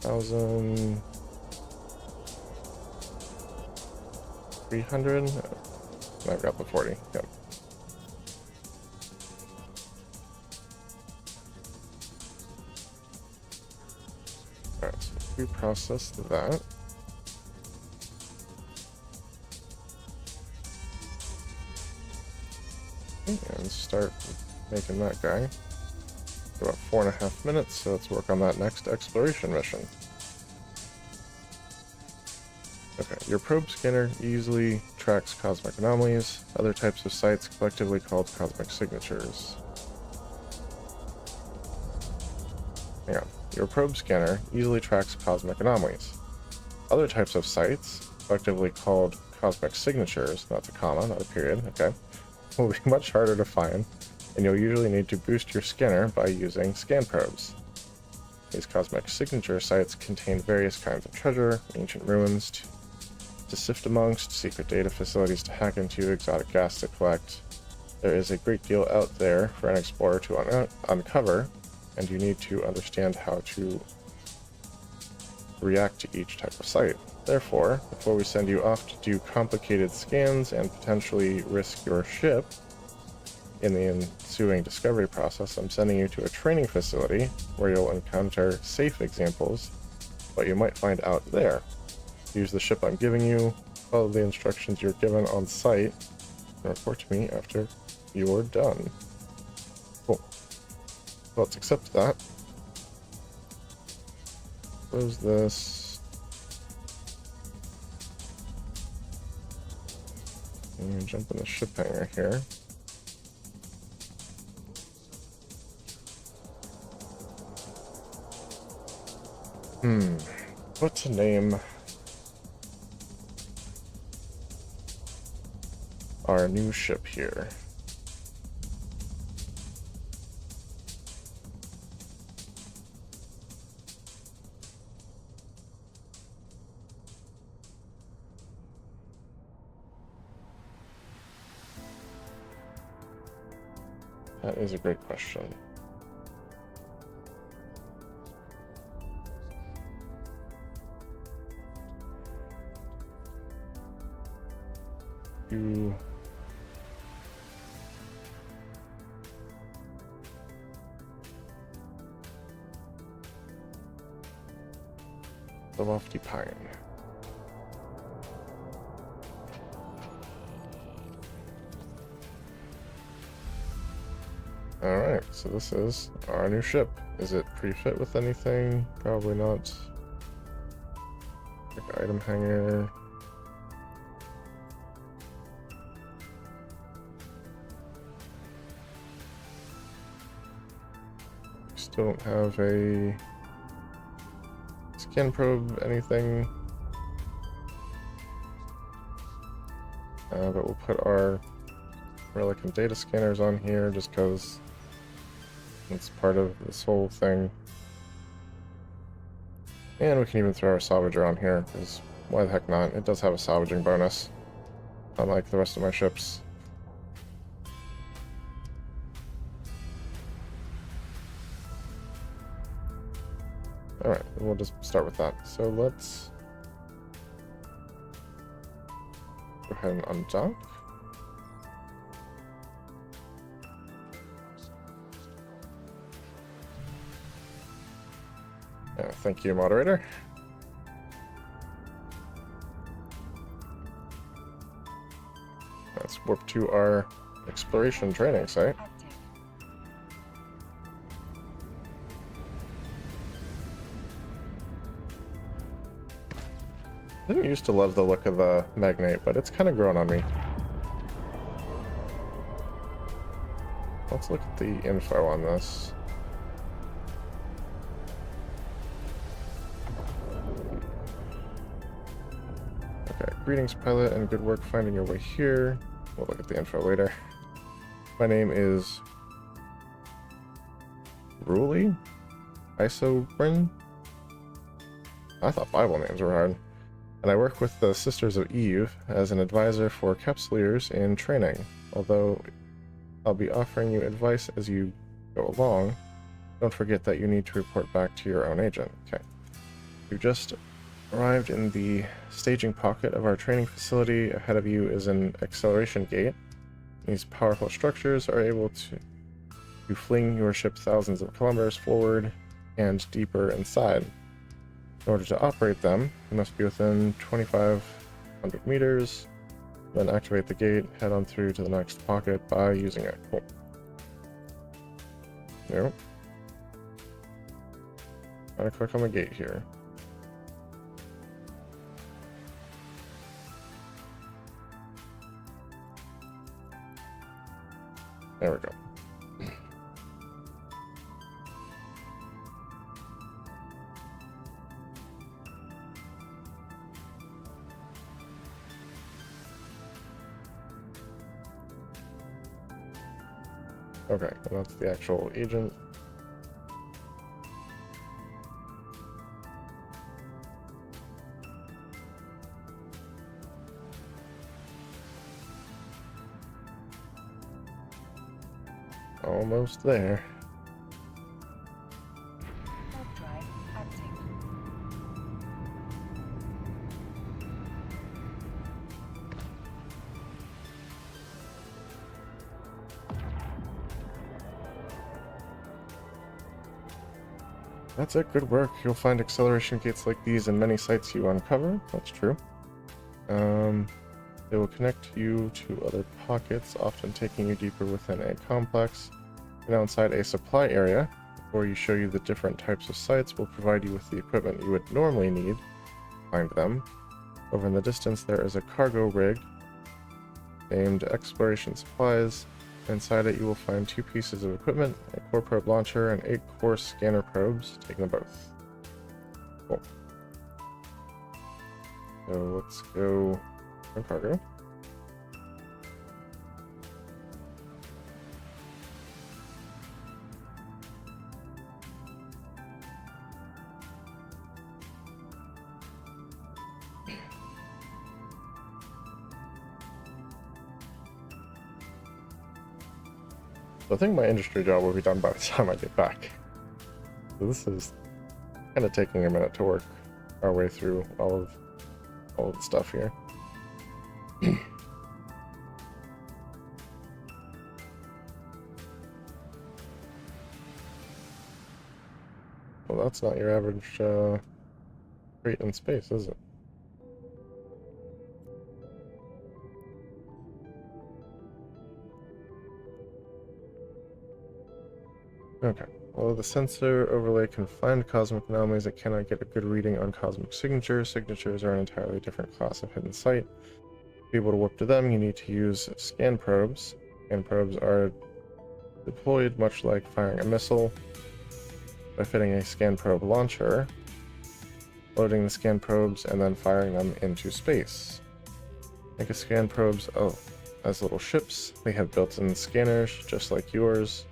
1,300. I've got the 40. Yep. Alright, so we process that. And start making that guy. About 4.5 minutes, so let's work on that next exploration mission. Okay, your probe scanner easily tracks cosmic anomalies, other types of sites collectively called cosmic signatures. Hang on. Your probe scanner easily tracks cosmic anomalies. Other types of sites, collectively called cosmic signatures, not a comma, not a period, okay, will be much harder to find, and you'll usually need to boost your scanner by using scan probes. These cosmic signature sites contain various kinds of treasure, ancient ruins to sift amongst, secret data facilities to hack into, exotic gas to collect. There is a great deal out there for an explorer to uncover, and you need to understand how to react to each type of site. Therefore, before we send you off to do complicated scans and potentially risk your ship in the ensuing discovery process, I'm sending you to a training facility where you'll encounter safe examples of what you might find out there. Use the ship I'm giving you, follow the instructions you're given on site, and report to me after you're done. Cool. Let's accept that. Close this. And jump in the ship hangar here. What to name our new ship here? That is a great question. The Lofty Pine. Alright, so this is our new ship. Is it pre-fit with anything? Probably not. Like item hanger. Still don't have a scan probe, anything. But we'll put our relic and data scanners on here just because it's part of this whole thing. And we can even throw our salvager on here, because why the heck not? It does have a salvaging bonus, unlike the rest of my ships. Alright, we'll just start with that. So let's go ahead and undock. Thank you, moderator. warp to our exploration training site. Active. I didn't used to love the look of the Magnate, but it's kind of grown on me. Let's look at the info on this. Okay, greetings pilot and good work finding your way here. We'll look at the info later. My name is Ruli Isobrin. I thought Bible names were hard. And I work with the Sisters of Eve as an advisor for Capsuleers in training. Although I'll be offering you advice as you go along, don't forget that you need to report back to your own agent. Okay. You just arrived in the staging pocket of our training facility. Ahead of you is an acceleration gate. These powerful structures are able to fling your ship thousands of kilometers forward and deeper inside. In order to operate them, you must be within 2,500 meters, then activate the gate, head on through to the next pocket by using it. Cool. Nope. Gotta click on the gate here. There we go. Okay, and that's the actual agent. Almost there. Warp drive active. That's it, good work. You'll find acceleration gates like these in many sites you uncover. That's true. They will connect you to other pockets, often taking you deeper within a complex. You're now inside a supply area, where you show you the different types of sites. Will provide you with the equipment you would normally need. Find them. Over in the distance there is a cargo rig named Exploration Supplies. Inside it you will find 2 pieces of equipment, a core probe launcher and 8 core scanner probes. Take them both. Cool. So let's go on cargo. So I think my industry job will be done by the time I get back. So this is kind of taking a minute to work our way through all of the stuff here. Well, that's not your average rate in space, is it? Okay. Although the sensor overlay can find cosmic anomalies, it cannot get a good reading on cosmic signatures. Signatures are an entirely different class of hidden sight. To be able to warp to them, you need to use scan probes. Scan probes are deployed much like firing a missile by fitting a scan probe launcher, loading the scan probes, and then firing them into space. Think of scan probes as little ships. They have built-in scanners, just like yours.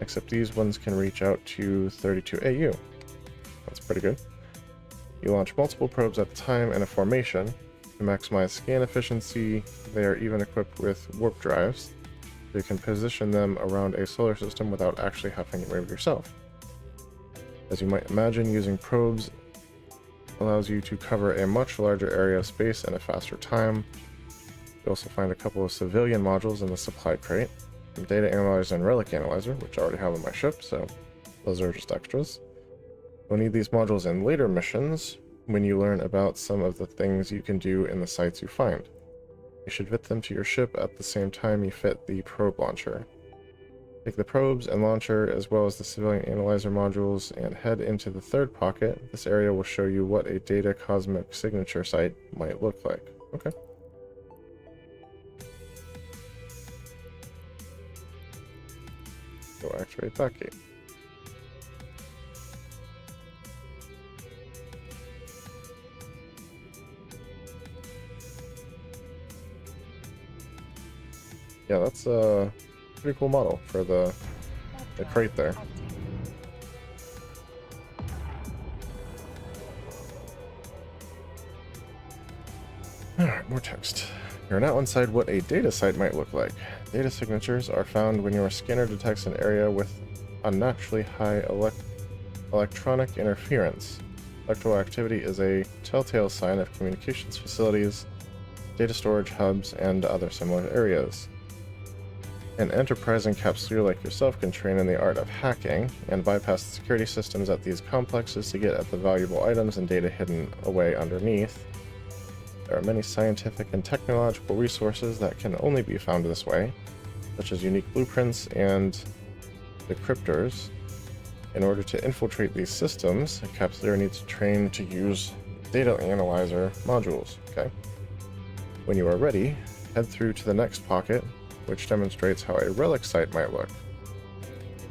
Except these ones can reach out to 32 AU. That's pretty good. You launch multiple probes at a time in a formation. To maximize scan efficiency, they are even equipped with warp drives. You can position them around a solar system without actually having to move yourself. As you might imagine, using probes allows you to cover a much larger area of space in a faster time. You also find a couple of civilian modules in the supply crate. Data analyzer and relic analyzer, which I already have on my ship, so those are just extras. You'll need these modules in later missions when you learn about some of the things you can do in the sites you find. You should fit them to your ship at the same time you fit the probe launcher. Take the probes and launcher as well as the civilian analyzer modules and head into the third pocket. This area will show you what a data cosmic signature site might look like. Okay. Go activate that gate. Yeah, that's a pretty cool model for the crate there. Alright, more text. You're now inside what a data site might look like. Data signatures are found when your scanner detects an area with unnaturally high electronic interference. Electrical activity is a telltale sign of communications facilities, data storage hubs, and other similar areas. An enterprising capsuleer like yourself can train in the art of hacking and bypass the security systems at these complexes to get at the valuable items and data hidden away underneath. There are many scientific and technological resources that can only be found this way, such as unique blueprints and decryptors. In order to infiltrate these systems, a capsuleer needs to train to use data analyzer modules. Okay. When you are ready, head through to the next pocket, which demonstrates how a relic site might look.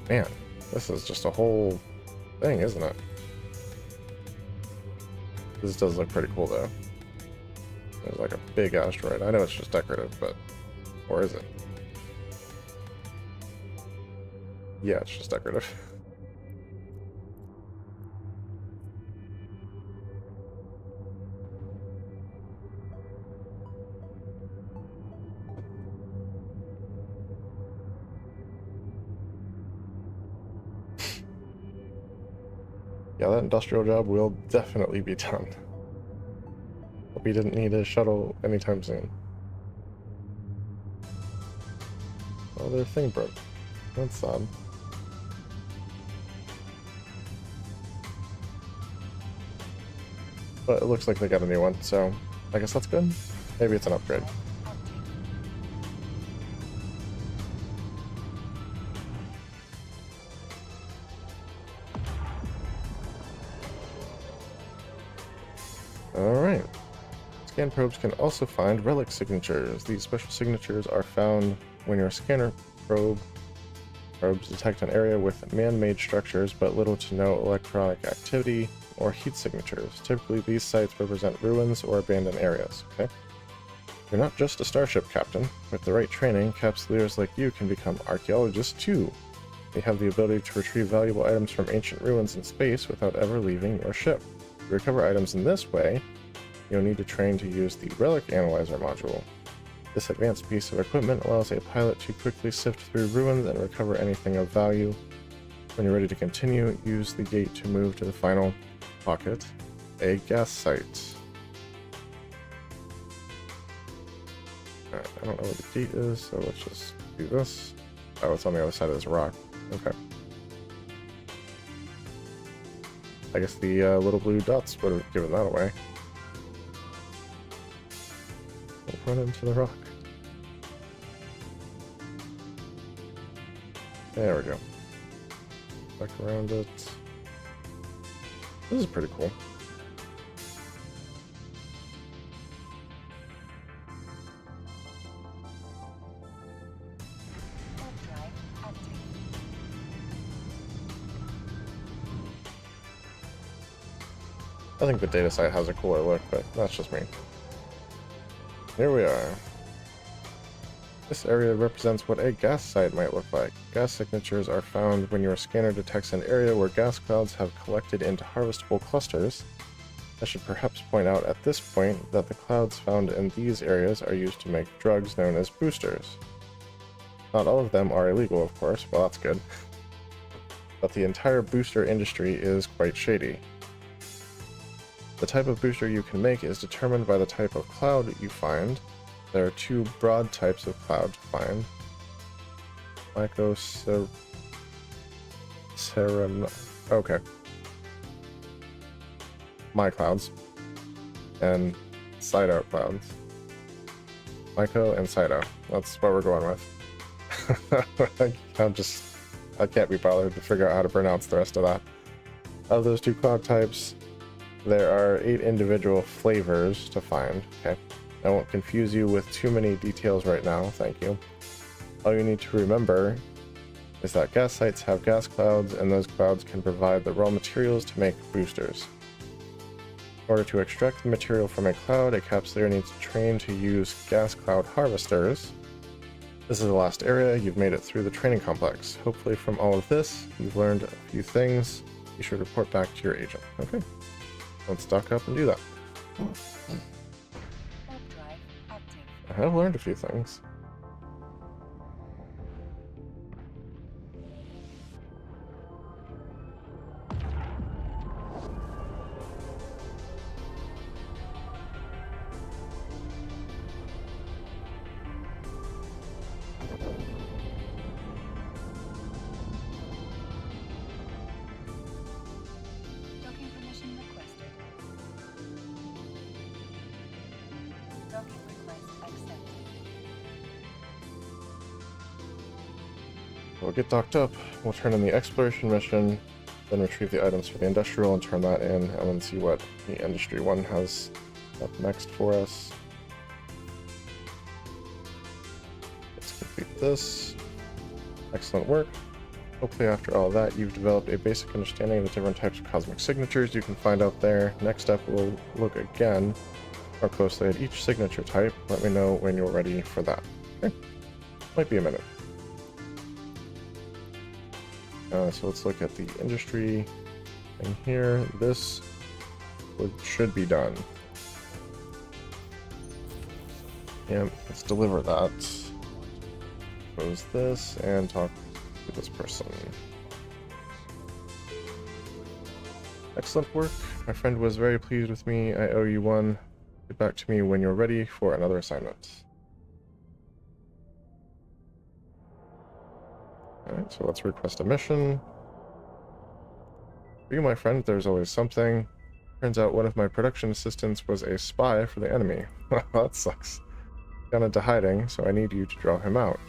Man, this is just a whole thing, isn't it? This does look pretty cool, though. There's like a big asteroid. I know it's just decorative, but... or is it? Yeah, it's just decorative. Yeah, that industrial job will definitely be done. Hope we didn't need a shuttle anytime soon. Oh, their thing broke. That's sad. But it looks like they got a new one, so I guess that's good. Maybe it's an upgrade. Alright. Scan probes can also find relic signatures. These special signatures are found when your scanner probes detect an area with man-made structures but little to no electronic activity or heat signatures. Typically, these sites represent ruins or abandoned areas. Okay? You're not just a starship captain. With the right training, capsuleers like you can become archaeologists too. They have the ability to retrieve valuable items from ancient ruins in space without ever leaving your ship. To recover items in this way, you'll need to train to use the Relic Analyzer module. This advanced piece of equipment allows a pilot to quickly sift through ruins and recover anything of value. When you're ready to continue, use the gate to move to the final pocket, a gas site. Alright, I don't know where the gate is, so let's just do this. Oh, it's on the other side of this rock. Okay. I guess the little blue dots would have given that away. We'll run into the rock. There we go. Back around it. This is pretty cool. I think the data site has a cooler look, but that's just me. Here we are. This area represents what a gas site might look like. Gas signatures are found when your scanner detects an area where gas clouds have collected into harvestable clusters. I should perhaps point out at this point that the clouds found in these areas are used to make drugs known as boosters. Not all of them are illegal, of course, well that's good. But the entire booster industry is quite shady. The type of booster you can make is determined by the type of cloud you find. There are two broad types of cloud to find. Okay. My clouds. And side-out clouds. Maiko and Saito. That's what we're going with. I can't be bothered to figure out how to pronounce the rest of that. Of those two cloud types, there are 8 individual flavors to find. Okay, I won't confuse you with too many details right now, thank you. All you need to remember is that gas sites have gas clouds, and those clouds can provide the raw materials to make boosters. In order to extract the material from a cloud, a capsuleer needs to train to use gas cloud harvesters. This is the last area. You've made it through the training complex. Hopefully from all of this, you've learned a few things. You should report back to your agent. Okay, let's dock up and do that. Warp drive active. I have learned a few things. Docking permission requested. Docking request accepted. We'll get docked up, we'll turn in the exploration mission, then retrieve the items for the industrial and turn that in, and then see what the industry one has up next for us. Let's complete this. Excellent work. Hopefully after all that, you've developed a basic understanding of the different types of cosmic signatures you can find out there. Next up, we'll look again more closely at each signature type. Let me know when you're ready for that. Okay. Might be a minute. So let's look at the industry thing here. This should be done. Yeah, let's deliver that. Close this and talk to this person. Excellent work. My friend was very pleased with me. I owe you one. Get back to me when you're ready for another assignment. Alright, so let's request a mission. For you, my friend, there's always something. Turns out one of my production assistants was a spy for the enemy. That sucks. Gone into hiding, so I need you to draw him out.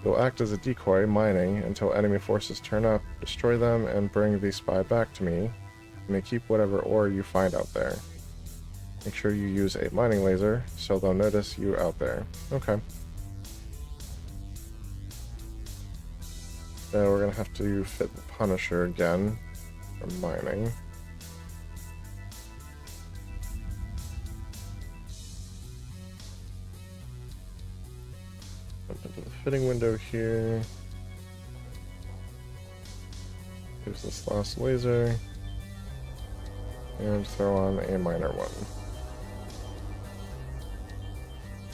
You'll act as a decoy, mining, until enemy forces turn up, destroy them, and bring the spy back to me. You may keep whatever ore you find out there. Make sure you use a mining laser, so they'll notice you out there. Okay. So we're gonna have to fit the Punisher again for mining. Jump into the fitting window here. Use this last laser. And throw on a minor one.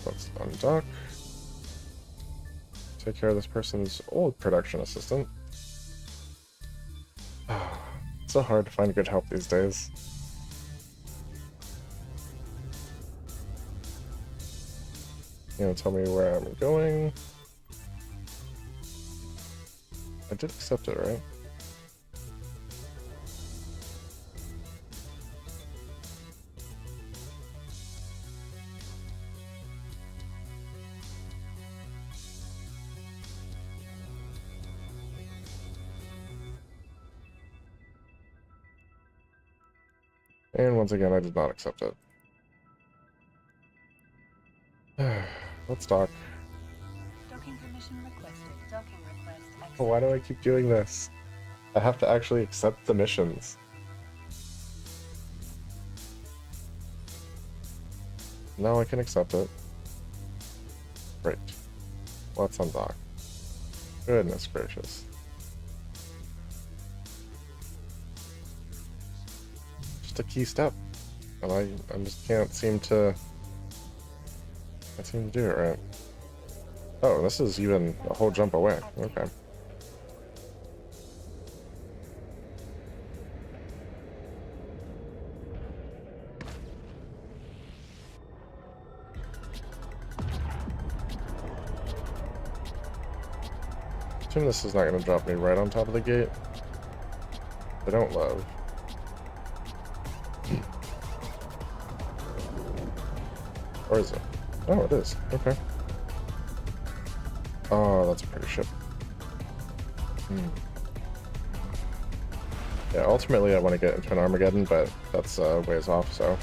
Let's undock. Take care of this person's old production assistant. It's so hard to find good help these days. You know, tell me where I'm going. I did accept it, right? And once again, I did not accept it. Let's dock. Docking permission requested. Docking request accepted. Oh, why do I keep doing this? I have to actually accept the missions. Now I can accept it. Great. Let's undock. Goodness gracious. Just a key step. And I just can't seem to do it right. Oh, this is even a whole jump away. Okay. Assume this is not going to drop me right on top of the gate. I don't love. Or is it? Oh, it is. Okay. Oh, that's a pretty ship. Yeah, ultimately I want to get into an Armageddon, but that's ways off, so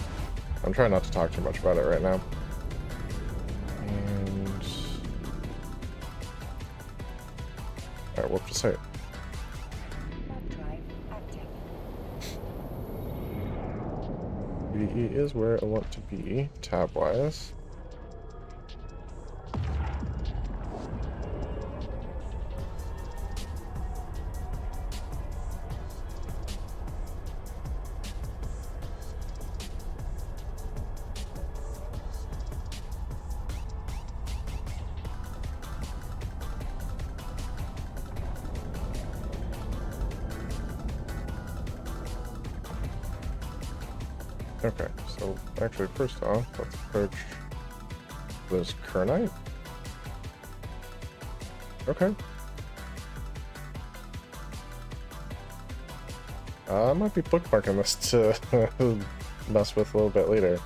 I'm trying not to talk too much about it right now. And... Alright, we'll just say it. Drive active. BE is where I want to be, tab-wise. Okay, so actually first off, let's approach this Kernite. Okay. I might be bookmarking this to mess with a little bit later.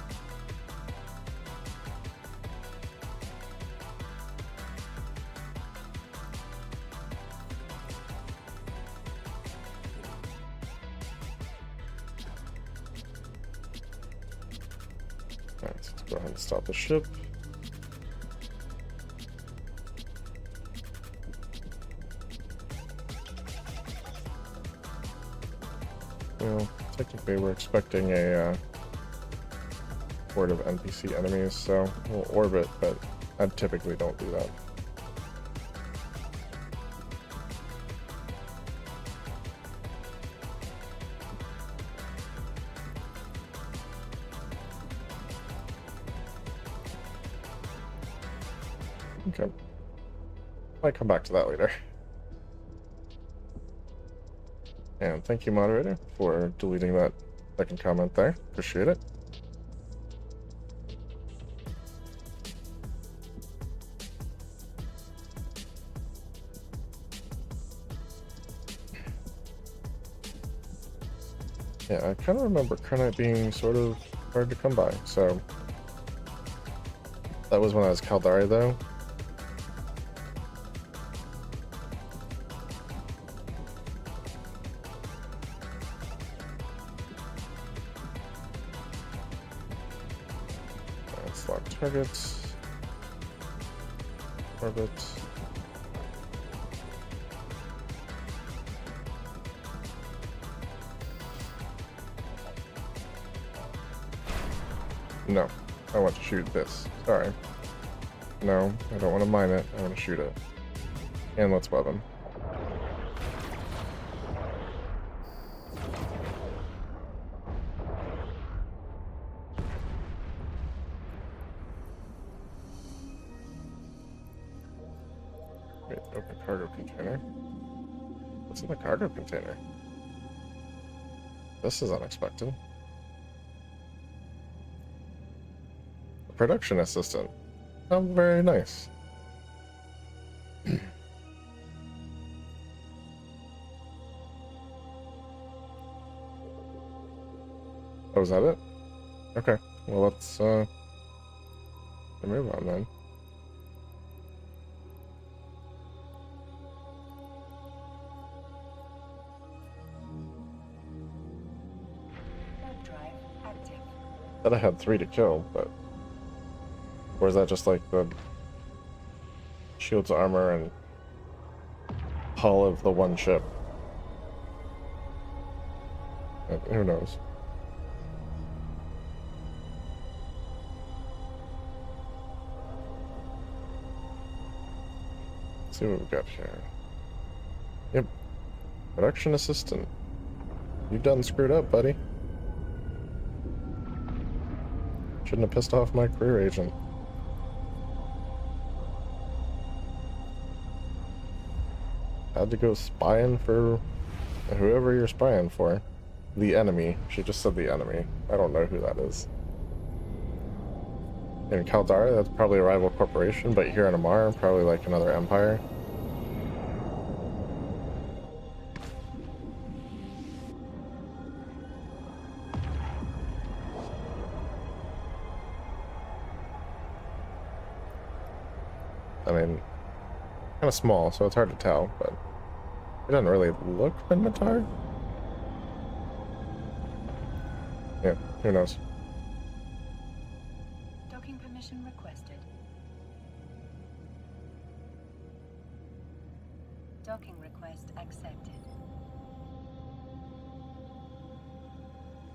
Alright, so let's go ahead and stop the ship. Well, technically we're expecting a horde of NPC enemies, so we'll orbit, but I typically don't do that. Okay. Might come back to that later. And thank you, moderator, for deleting that second comment there. Appreciate it. Yeah, I kind of remember Kernite being sort of hard to come by, so... That was when I was Caldari, though. Select targets. Orbit. No, I want to shoot this. Sorry. No, I don't want to mine it. I want to shoot it. And let's web him. Wait, open cargo container. What's in the cargo container? This is unexpected. A production assistant. Oh, very nice. Oh, is that it? Okay. Well, let's move on then. Drive active. Thought I had 3 to kill, but... Or is that just like the shields, armor, and hull of the one ship? Who knows? Let's see what we've got here. Yep. Production assistant. You done screwed up, buddy. Shouldn't have pissed off my career agent. Had to go spying for whoever you're spying for. The enemy. She just said the enemy. I don't know who that is. In Caldari, that's probably a rival corporation, but here in Amar, probably like another empire. I mean, kind of small, so it's hard to tell, but it doesn't really look Minmatar. Yeah, who knows? Docking permission requested. Docking request accepted.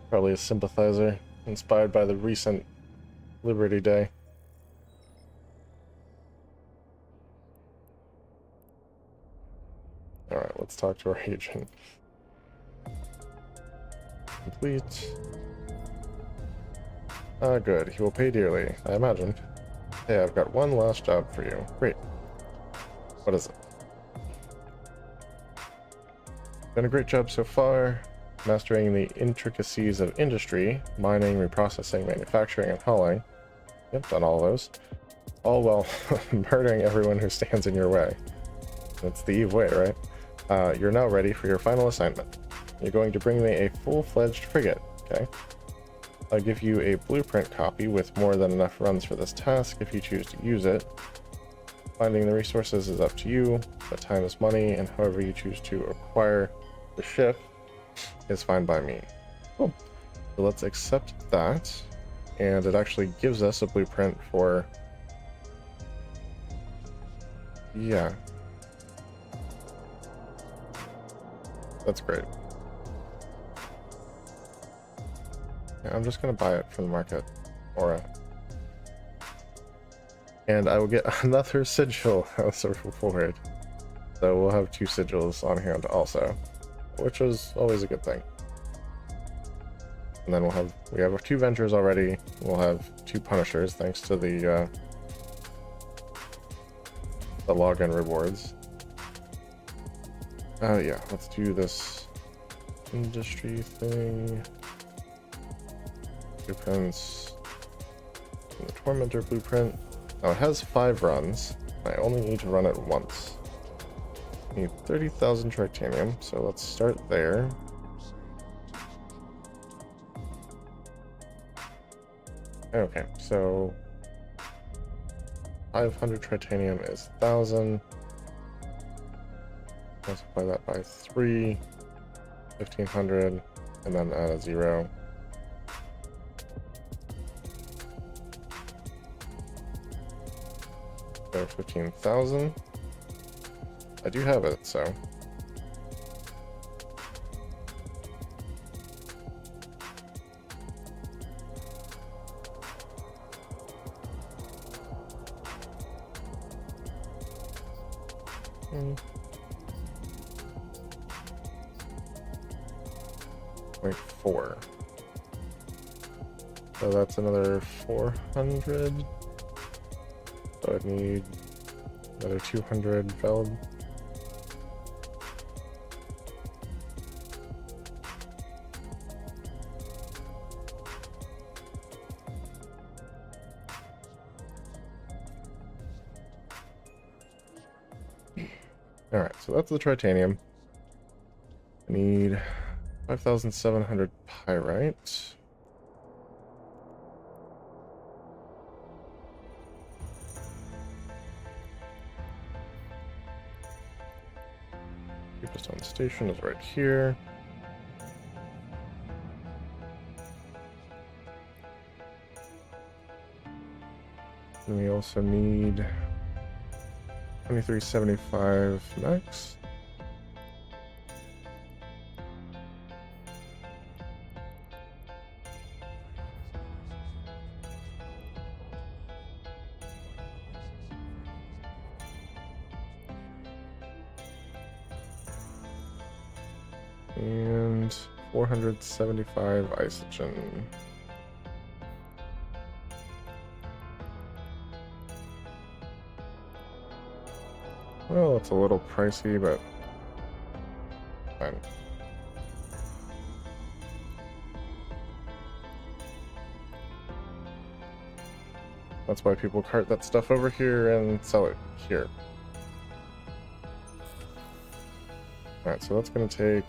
Probably a sympathizer, inspired by the recent Liberty Day. Alright, let's talk to our agent. Complete. Ah, good. He will pay dearly, I imagine. Hey, I've got one last job for you. Great. What is it? Done a great job so far, mastering the intricacies of industry, mining, reprocessing, manufacturing, and hauling. Yep, done all those. All while murdering everyone who stands in your way. That's the Eve way, right? You're now ready for your final assignment. You're going to bring me a full-fledged frigate, okay? I'll give you a blueprint copy with more than enough runs for this task if you choose to use it. Finding the resources is up to you, but time is money, and however you choose to acquire the ship is fine by me. Cool. So let's accept that, and it actually gives us a blueprint for... Yeah. That's great. Yeah, I'm just gonna buy it from the market. Aura. And I will get another sigil as a reward. So we'll have 2 sigils on hand also, which is always a good thing. And then we have 2 ventures already. We'll have 2 punishers thanks to the login rewards. Yeah, let's do this industry thing. Blueprints. The Tormentor blueprint. Now it has 5 runs. I only need to run it once. I need 30,000 tritanium, so let's start there. Okay, so 500 tritanium is 1,000. Multiply that by 3, 1,500, and then add a 0. So 15,000. I do have it, so. Hmm. 0.4. So that's another 400. So I'd need another 200 veld. Alright, so that's the tritanium. I need 5,700 pyrite. Cheapest on station is right here. And we also need 2375 max. And 475 isogen. Well, it's a little pricey, but fine. That's why people cart that stuff over here and sell it here. Alright, so that's going to take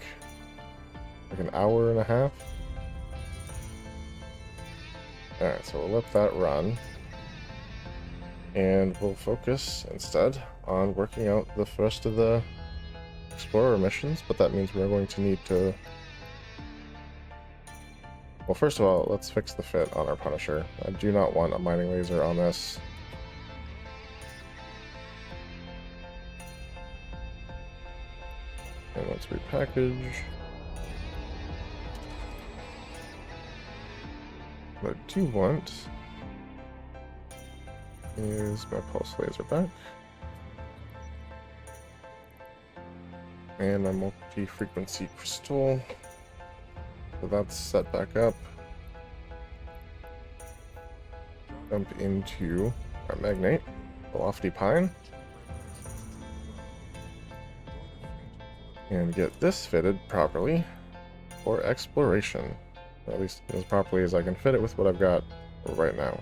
like an hour and a half. Alright, so we'll let that run. And we'll focus instead on working out the first of the Explorer missions, but that means we're going to need to... Well, first of all, let's fix the fit on our Punisher. I do not want a mining laser on this. And let's repackage. What I do want is my pulse laser back. And my multi-frequency crystal. So that's set back up. Jump into our magnate, the lofty pine. And get this fitted properly for exploration. Or at least as properly as I can fit it with what I've got right now.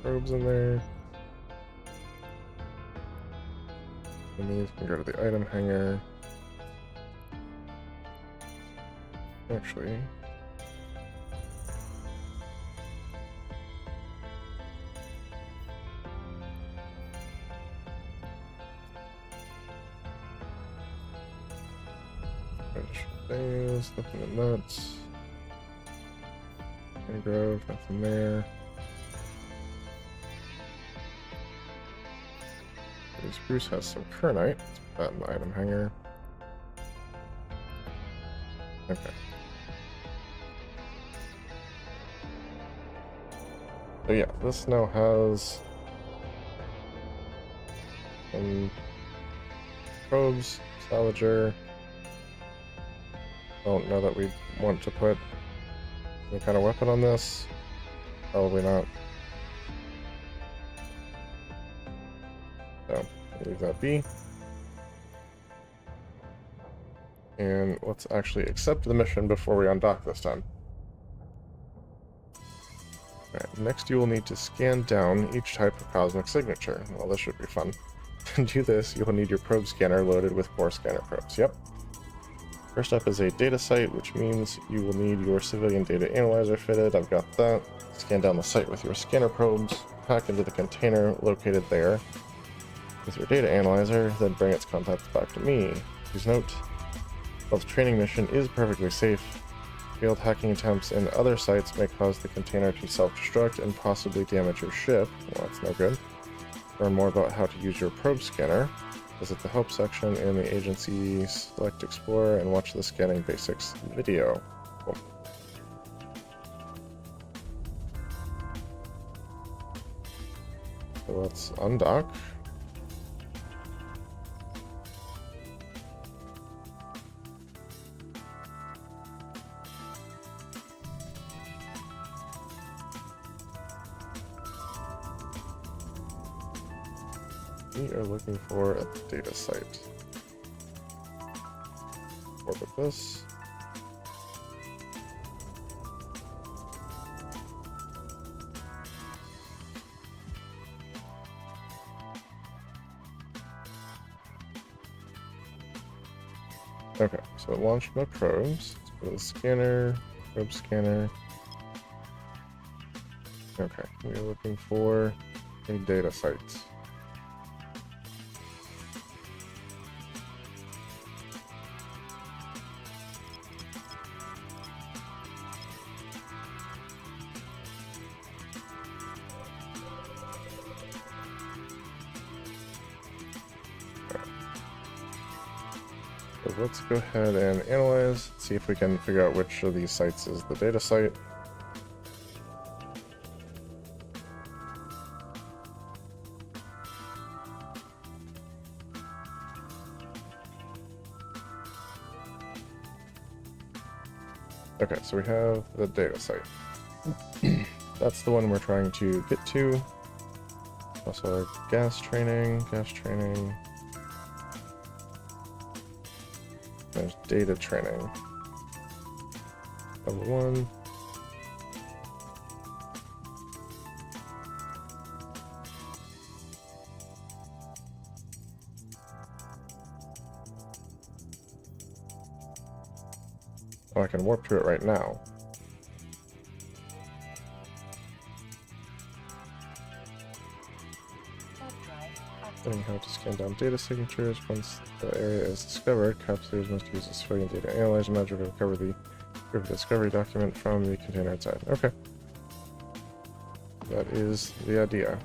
Probes in there. And these can go to the item hanger. Actually, things, nothing in nuts. Mangrove, nothing there. Spruce has some kernite. Let's put that in the item hanger. Okay. So yeah, this now has some probes, salvager. Don't know that we want to put any kind of weapon on this. Probably not. So, leave that be. And let's actually accept the mission before we undock this time. Alright, next you will need to scan down each type of cosmic signature. Well, this should be fun. To do this, you'll need your probe scanner loaded with 4 scanner probes. Yep. First up is a data site, which means you will need your civilian data analyzer fitted. I've got that. Scan down the site with your scanner probes, pack into the container located there with your data analyzer, then bring its contents back to me. Please note, while the training mission is perfectly safe, failed hacking attempts in other sites may cause the container to self-destruct and possibly damage your ship. Well, that's no good. Learn more about how to use your probe scanner. Visit the help section in the agency, select Explorer, and watch the Scanning Basics video. Cool. So let's undock. We are looking for a data site. Orbit this. Okay, so it launched my probes. Let's go to the scanner, probe scanner. Okay, we are looking for a data site. So let's go ahead and analyze, see if we can figure out which of these sites is the data site. Okay, so we have the data site. That's the one we're trying to get to. Also gas training. There's data training. Level 1. Oh, I can warp to it right now. Warp drive active. Learning how to scan down data signatures. Once the area is discovered, capsuleers must use a civilian data analyzer module to recover the proof of discovery document from the container inside. Okay. That is the idea.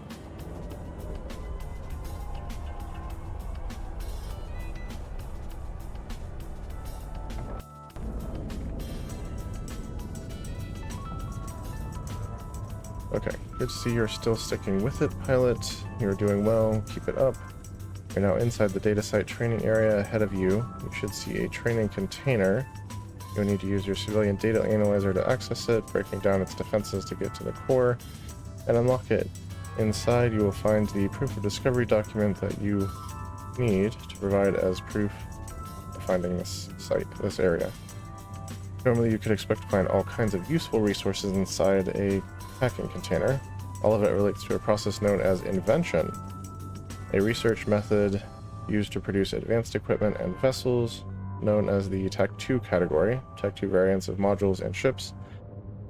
Okay, good to see you're still sticking with it, pilot. You're doing well. Keep it up. You're now inside the data site training area. Ahead of you, you should see a training container. You'll need to use your civilian data analyzer to access it, breaking down its defenses to get to the core and unlock it. Inside, you will find the proof of discovery document that you need to provide as proof of finding this site, this area. Normally, you could expect to find all kinds of useful resources inside a packing container. All of it relates to a process known as invention, a research method used to produce advanced equipment and vessels, known as the Tech 2 category. Tech 2 variants of modules and ships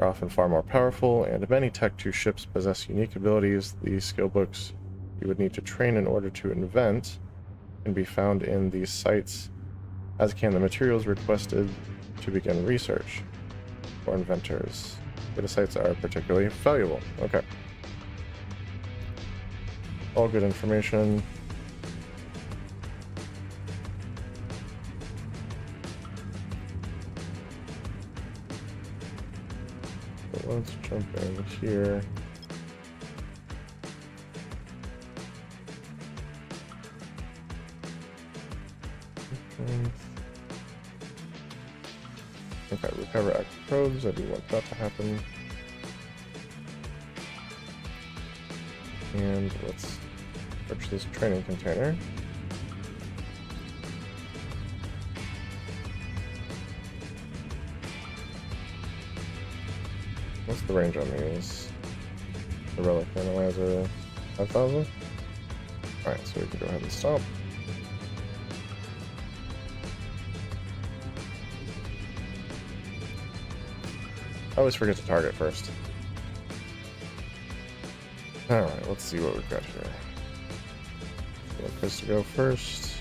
are often far more powerful, and many Tech 2 ships possess unique abilities. The skill books you would need to train in order to invent can be found in these sites, as can the materials requested to begin research for inventors. Data sites are particularly valuable. Okay. All good information. So let's jump in here. Okay, recover active probes. I do want that to happen. And let's search this training container. What's the range on these? The relic analyzer, 5,000? Alright, so we can go ahead and stop. I always forget to target first. Alright, let's see what we've got here. What place to go first?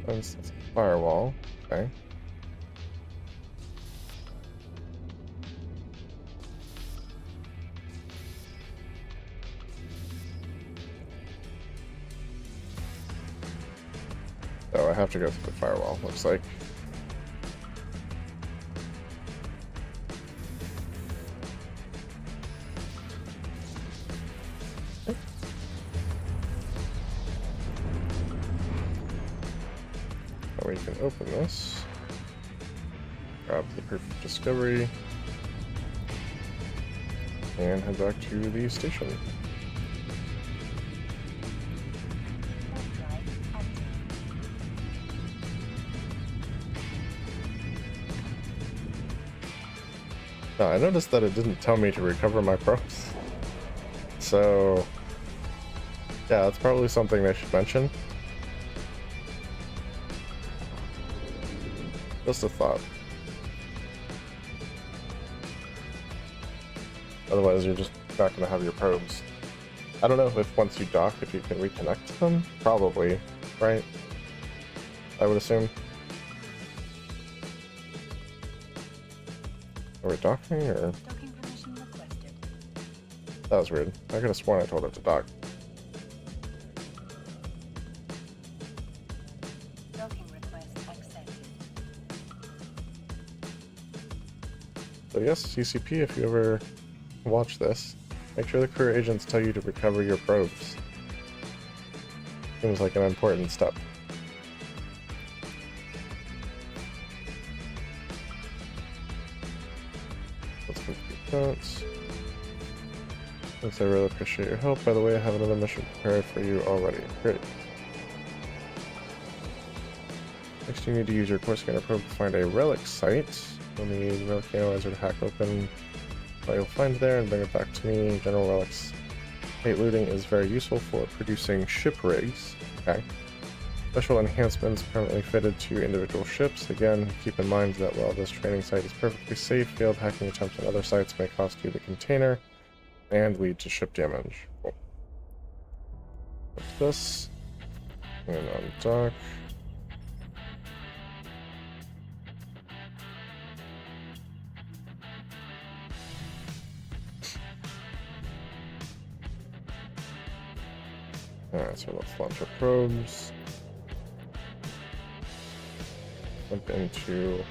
That's a firewall. Okay. Oh, I have to go through the firewall, looks like. Oh, we can open this. Grab the proof of discovery. And head back to the station. Warp drive active. Now, I noticed that it didn't tell me to recover my probes. So, yeah, that's probably something they should mention. Just a thought. Otherwise, you're just not going to have your probes. I don't know if once you dock, if you can reconnect them. Probably, right? I would assume. Are we docking, or? Docking permission requested. That was weird. I could have sworn I told it to dock. Docking request accepted. So yes, CCP, if you ever watch this, make sure the career agents tell you to recover your probes. Seems like an important step. Let's complete that. Thanks, I really appreciate your help. By the way, I have another mission prepared for you already. Great. Next, you need to use your core scanner probe to find a relic site. You'll need relic analyzer to hack open identify you'll find there and bring it back to me. General relics. Plate looting is very useful for producing ship rigs. Okay. Special enhancements permanently fitted to individual ships. Again, keep in mind that while this training site is perfectly safe, failed hacking attempts on other sites may cost you the container and lead to ship damage. Cool. What's this? And on dock. Alright, so let's launch our probes. Jump into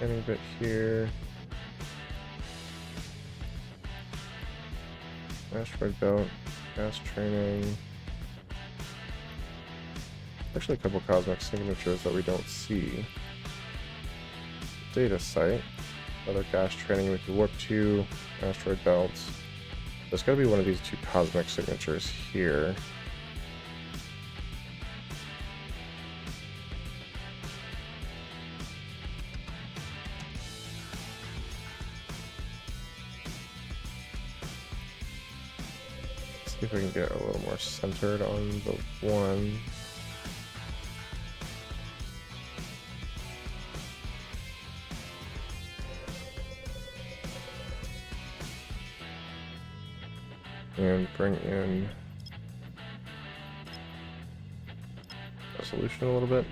any bit here. Asteroid belt, gas training. Actually, a couple cosmic signatures that we don't see. Data site. Another gas training we can warp to. Asteroid belts. There's got to be one of these two cosmic signatures here. Let's see if we can get a little more centered on the one. And bring in resolution a little bit.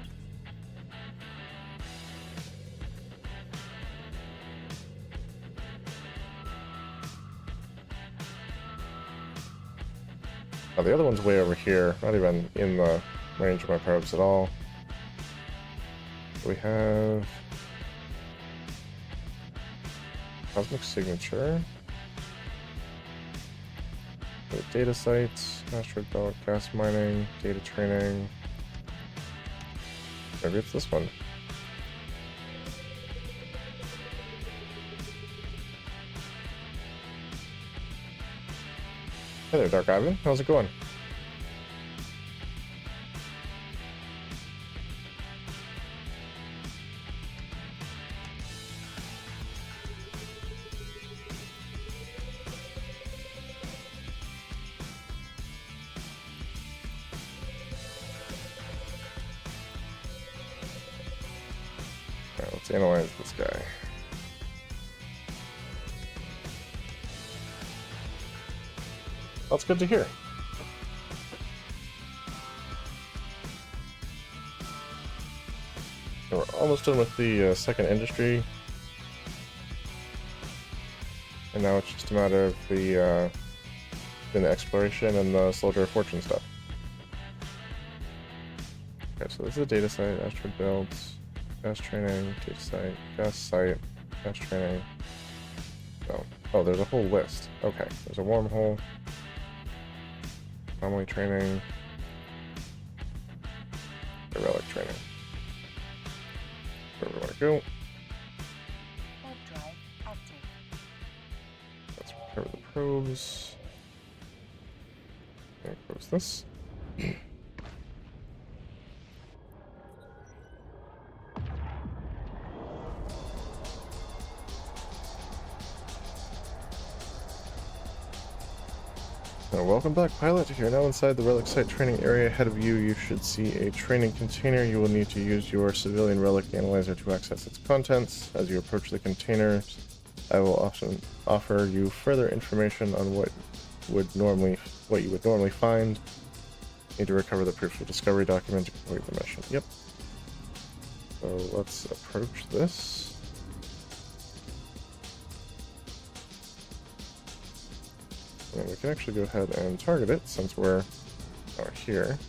Now the other one's way over here, not even in the range of my probes at all. We have cosmic signature. Data sites, asteroid belt, gas mining, data training. Maybe it's this one. Hey there, Dark Ivan. How's it going? Let's analyze this guy. That's good to hear. And we're almost done with the second industry. And now it's just a matter of the exploration and the Soldier of Fortune stuff. Okay, so this is a data site, asteroid belts. Gas training, data site, gas training. Oh, there's a whole list. Okay, there's a wormhole. Anomaly training. The relic training. Where we want to go. Warp drive active. Let's recover the probes. And close this. Welcome back, pilot. If you're now inside the relic site training area ahead of you, you should see a training container. You will need to use your civilian relic analyzer to access its contents. As you approach the container, I will often offer you further information on what you would normally find. Need to recover the proof of discovery document to complete the mission. Yep. So let's approach this. And we can actually go ahead and target it since we're out here.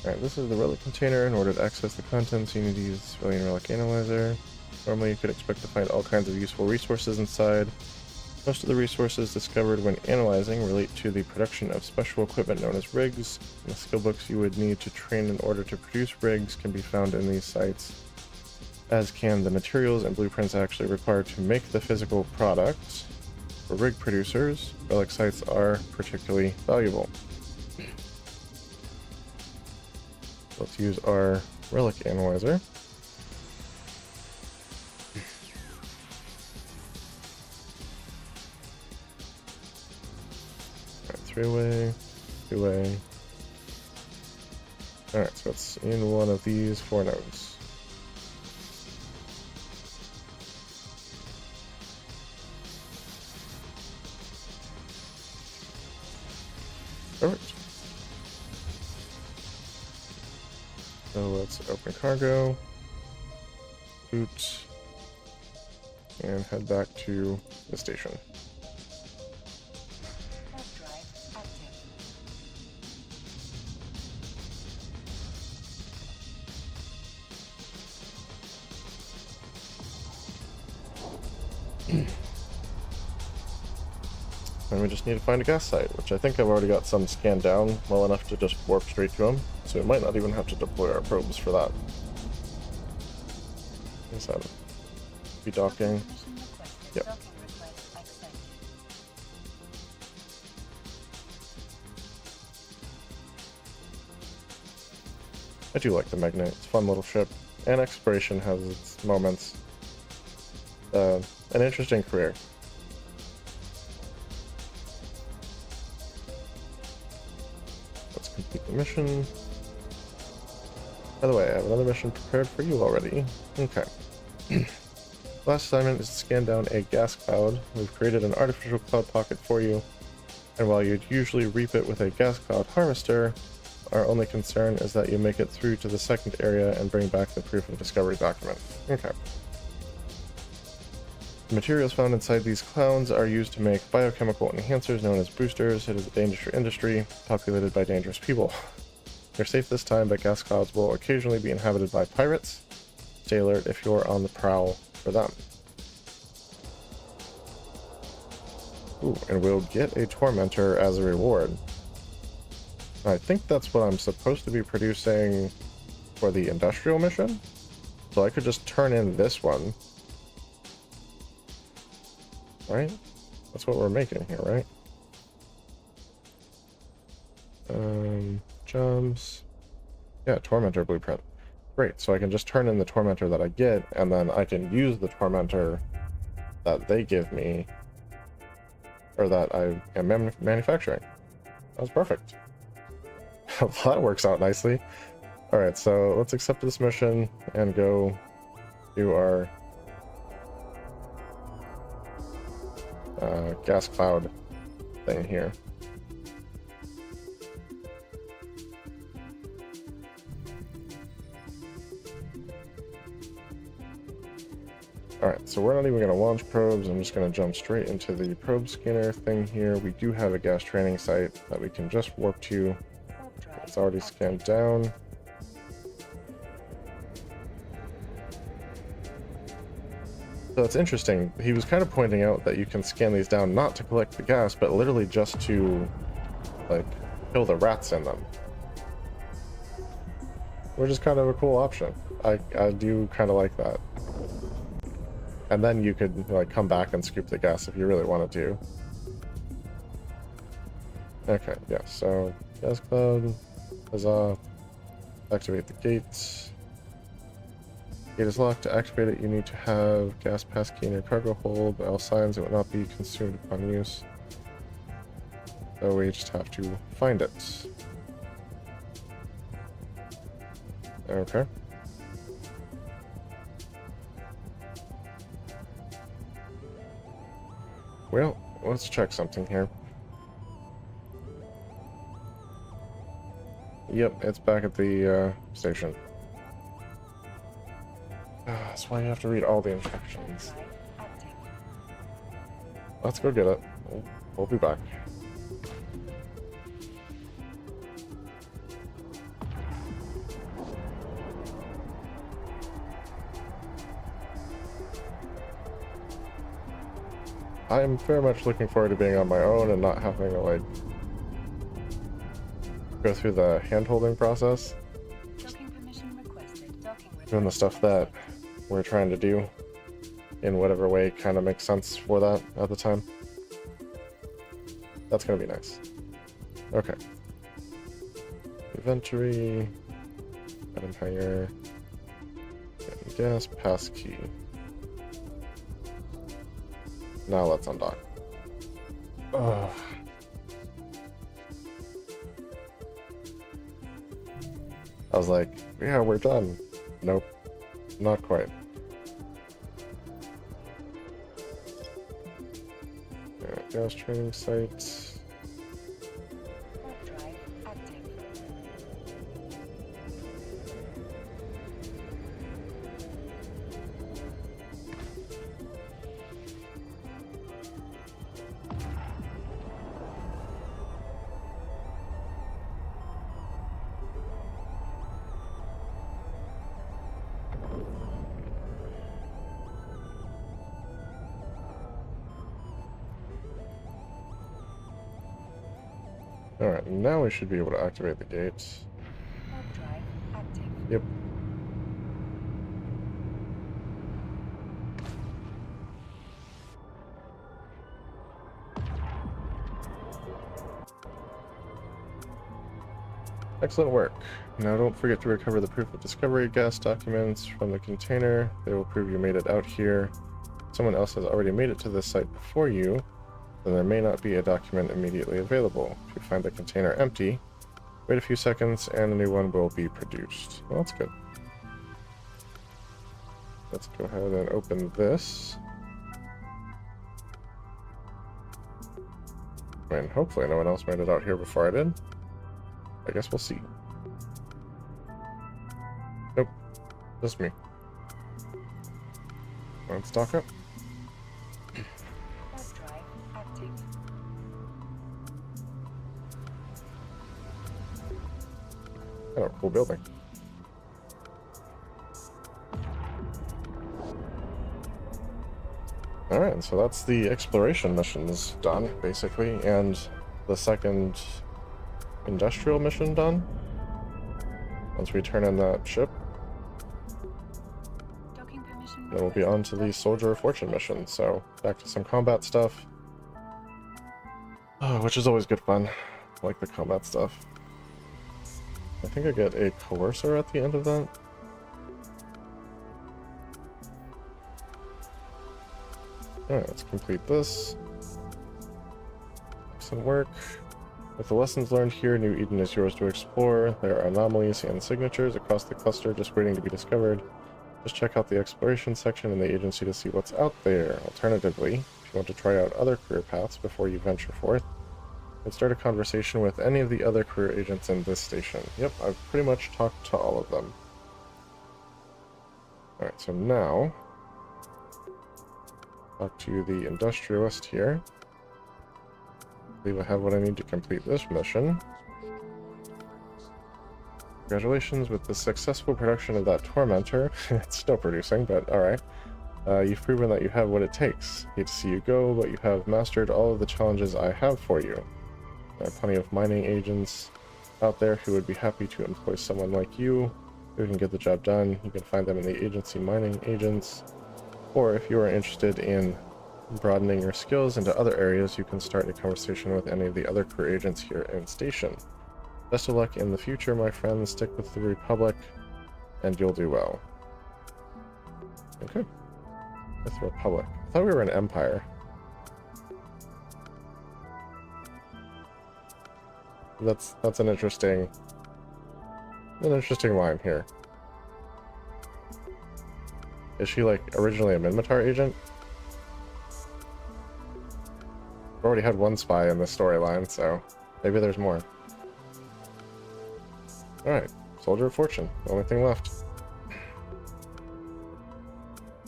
Alright, this is the relic container. In order to access the contents, you need to use the civilian relic analyzer. Normally you could expect to find all kinds of useful resources inside. Most of the resources discovered when analyzing relate to the production of special equipment known as rigs. The skill books you would need to train in order to produce rigs can be found in these sites, as can the materials and blueprints actually required to make the physical product. For rig producers, relic sites are particularly valuable. Let's use our relic analyzer. Alright, 3-way, 2-way. Alright, so it's in one of these 4 nodes. Perfect. So let's open cargo, boot, and head back to the station. Warp drive active. And we just need to find a gas site, which I think I've already got some scanned down well enough to just warp straight to them, so we might not even have to deploy our probes for that. Is that be docking? Mission requested. Yep. Docking request accepted. I do like the Magnet. It's a fun little ship, and exploration has its moments. An interesting career. Let's complete the mission. By the way, I have another mission prepared for you already. Okay. Last assignment is to scan down a gas cloud. We've created an artificial cloud pocket for you, and while you'd usually reap it with a gas cloud harvester, our only concern is that you make it through to the second area and bring back the proof of discovery document. Okay. The materials found inside these clouds are used to make biochemical enhancers known as boosters. It is a dangerous industry, populated by dangerous people. You're safe this time, but gas clouds will occasionally be inhabited by pirates. Stay alert if you're on the prowl for them. Ooh, and we'll get a tormentor as a reward. I think that's what I'm supposed to be producing for the industrial mission. So I could just turn in this one. Right? That's what we're making here, right? Jumps. Yeah, Tormentor blueprint. Great, so I can just turn in the Tormentor that I get, and then I can use the Tormentor that they give me, or that I am manufacturing. That was perfect. Well, that works out nicely. Alright, so let's accept this mission and go do our gas cloud thing here. Alright, so we're not even going to launch probes. I'm just going to jump straight into the probe scanner thing here. We do have a gas training site that we can just warp to. Warp drive It's already active. scanned down. So it's interesting. He was kind of pointing out that you can scan these down not to collect the gas, but literally just to, like, kill the rats in them. Which is kind of a cool option. I do kind of like that. And then you could, like, come back and scoop the gas if you really wanted to. Okay, yeah, so gas cloud, huzzah. Activate the gates. Gate is locked. To activate it, you need to have gas pass key in your cargo hold. By all signs, it will not be consumed upon use. So we just have to find it. Okay. Well, let's check something here. Yep, it's back at the station. That's why you have to read all the instructions. Drive active. Let's go get it. We'll be back. I'm very much looking forward to being on my own and not having to, like, go through the hand-holding process. Docking permission requested. Docking Doing the stuff that we're trying to do in whatever way kind of makes sense for that at the time. That's gonna be nice. Okay. Inventory, item hanger, gas, pass key. Now let's undock. Ugh. I was like, yeah, we're done. Nope, not quite. Yeah, gas training site. Warp drive active. Alright, now we should be able to activate the gates. Warp drive active. Yep. Excellent work. Now don't forget to recover the proof of discovery gas documents from the container. They will prove you made it out here. Someone else has already made it to this site before you, then there may not be a document immediately available. If you find the container empty, wait a few seconds and a new one will be produced. Well, that's good. Let's go ahead and open this. I mean, hopefully no one else made it out here before I did. I guess we'll see. Nope, just me. Let's dock up. Warp drive active. Oh, cool building. Alright, so that's the exploration missions done, basically, and the second industrial mission done. Once we turn in that ship, Docking permission then we'll be on to the Soldier of Fortune mission, so back to some combat stuff. Oh, which is always good fun. I like the combat stuff. I think I get a coercer at the end of that. Alright, let's complete this. Excellent work. With the lessons learned here, New Eden is yours to explore. There are anomalies and signatures across the cluster just waiting to be discovered. Just check out the exploration section in the agency to see what's out there. Alternatively, if you want to try out other career paths before you venture forth, you can start a conversation with any of the other career agents in this station. Yep, I've pretty much talked to all of them. Alright, so now, talk to the Industrialist here. I believe I have what I need to complete this mission. Congratulations with the successful production of that Tormentor. It's still producing, but alright. You've proven that you have what it takes. Hate to see you go, but you have mastered all of the challenges I have for you. There are plenty of mining agents out there who would be happy to employ someone like you who can get the job done. You can find them in the agency mining agents. Or if you are interested in broadening your skills into other areas, you can start a conversation with any of the other career agents here in station. Best of luck in the future, my friends. Stick with the Republic, and you'll do well. Okay. With the Republic. I thought we were an Empire. That's an interesting line here. Is she like originally a Minmatar agent? We've already had one spy in this storyline, so maybe there's more. Alright, Soldier of Fortune, the only thing left.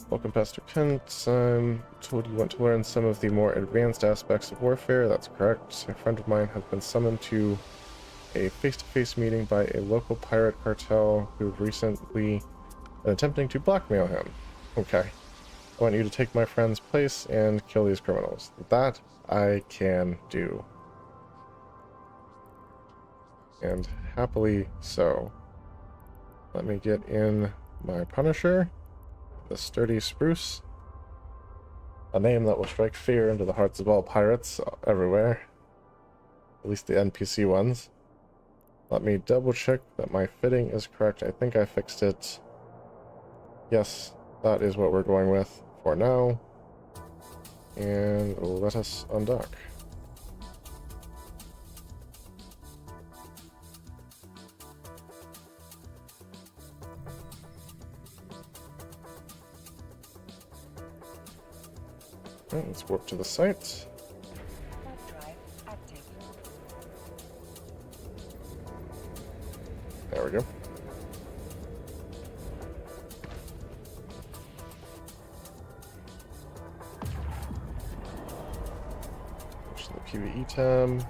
Welcome, Pastor Kent. I'm told you want to learn some of the more advanced aspects of warfare. That's correct. A friend of mine has been summoned to a face-to-face meeting by a local pirate cartel who've recently been attempting to blackmail him. Okay. I want you to take my friend's place and kill these criminals. That I can do. And happily so. Let me get in my Punisher, the sturdy spruce. A name that will strike fear into the hearts of all pirates everywhere. At least the NPC ones. Let me double check that my fitting is correct. I think I fixed it. Yes, that is what we're going with for now. And let us undock. Alright, let's warp to the site. Warp drive active. There we go. Push the PvE tab.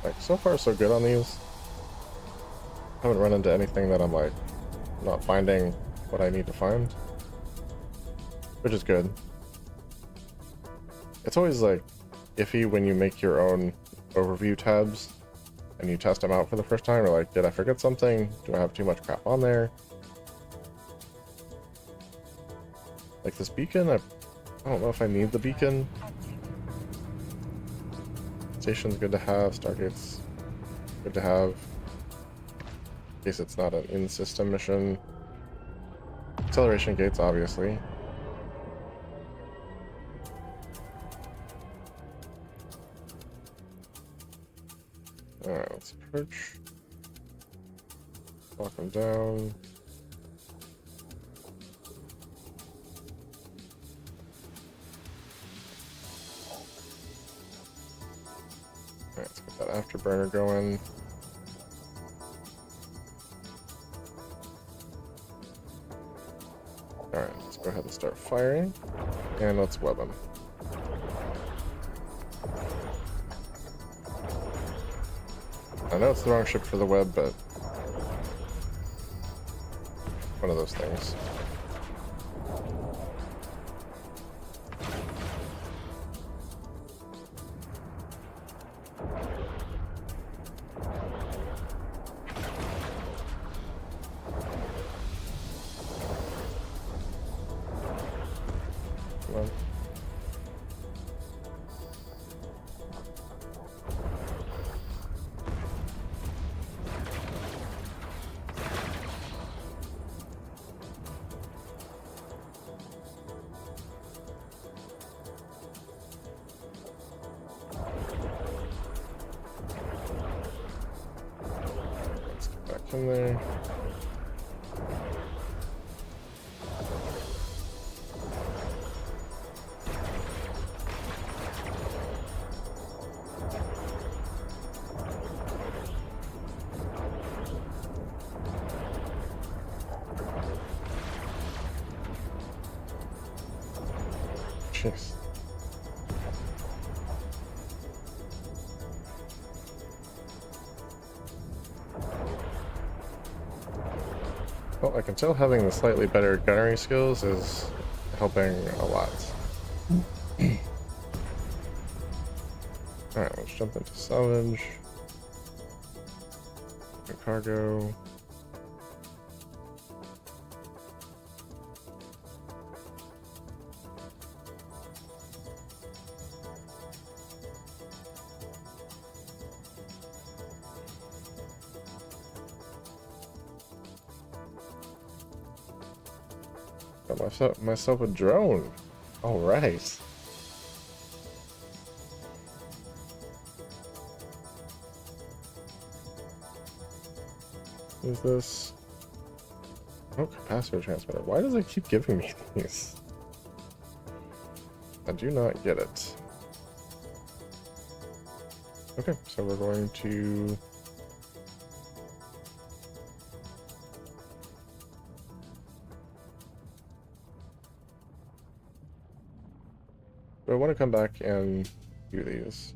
Like, so far so good on these. Haven't run into anything that I'm like not finding what I need to find, which is good. It's always like iffy when you make your own overview tabs and you test them out for the first time. Or like, did I forget something? Do I have too much crap on there? Like this beacon, I don't know if I need the beacon. Station's good to have. Stargate's good to have. In case it's not an in-system mission. Acceleration gates, obviously. Alright, let's approach. Lock them down. Alright, let's get that afterburner going. Alright, let's go ahead and start firing. And let's web them. I know it's the wrong ship for the web, but one of those things. Come on. Let's get back in there. Jeez. Well, I can tell having the slightly better gunnery skills is helping a lot. Alright, let's jump into salvage. And cargo. Got myself a drone. All right. What is this? Oh, capacitor transmitter. Why does it keep giving me these? I do not get it. Okay, so we're going to... I want to come back and do these.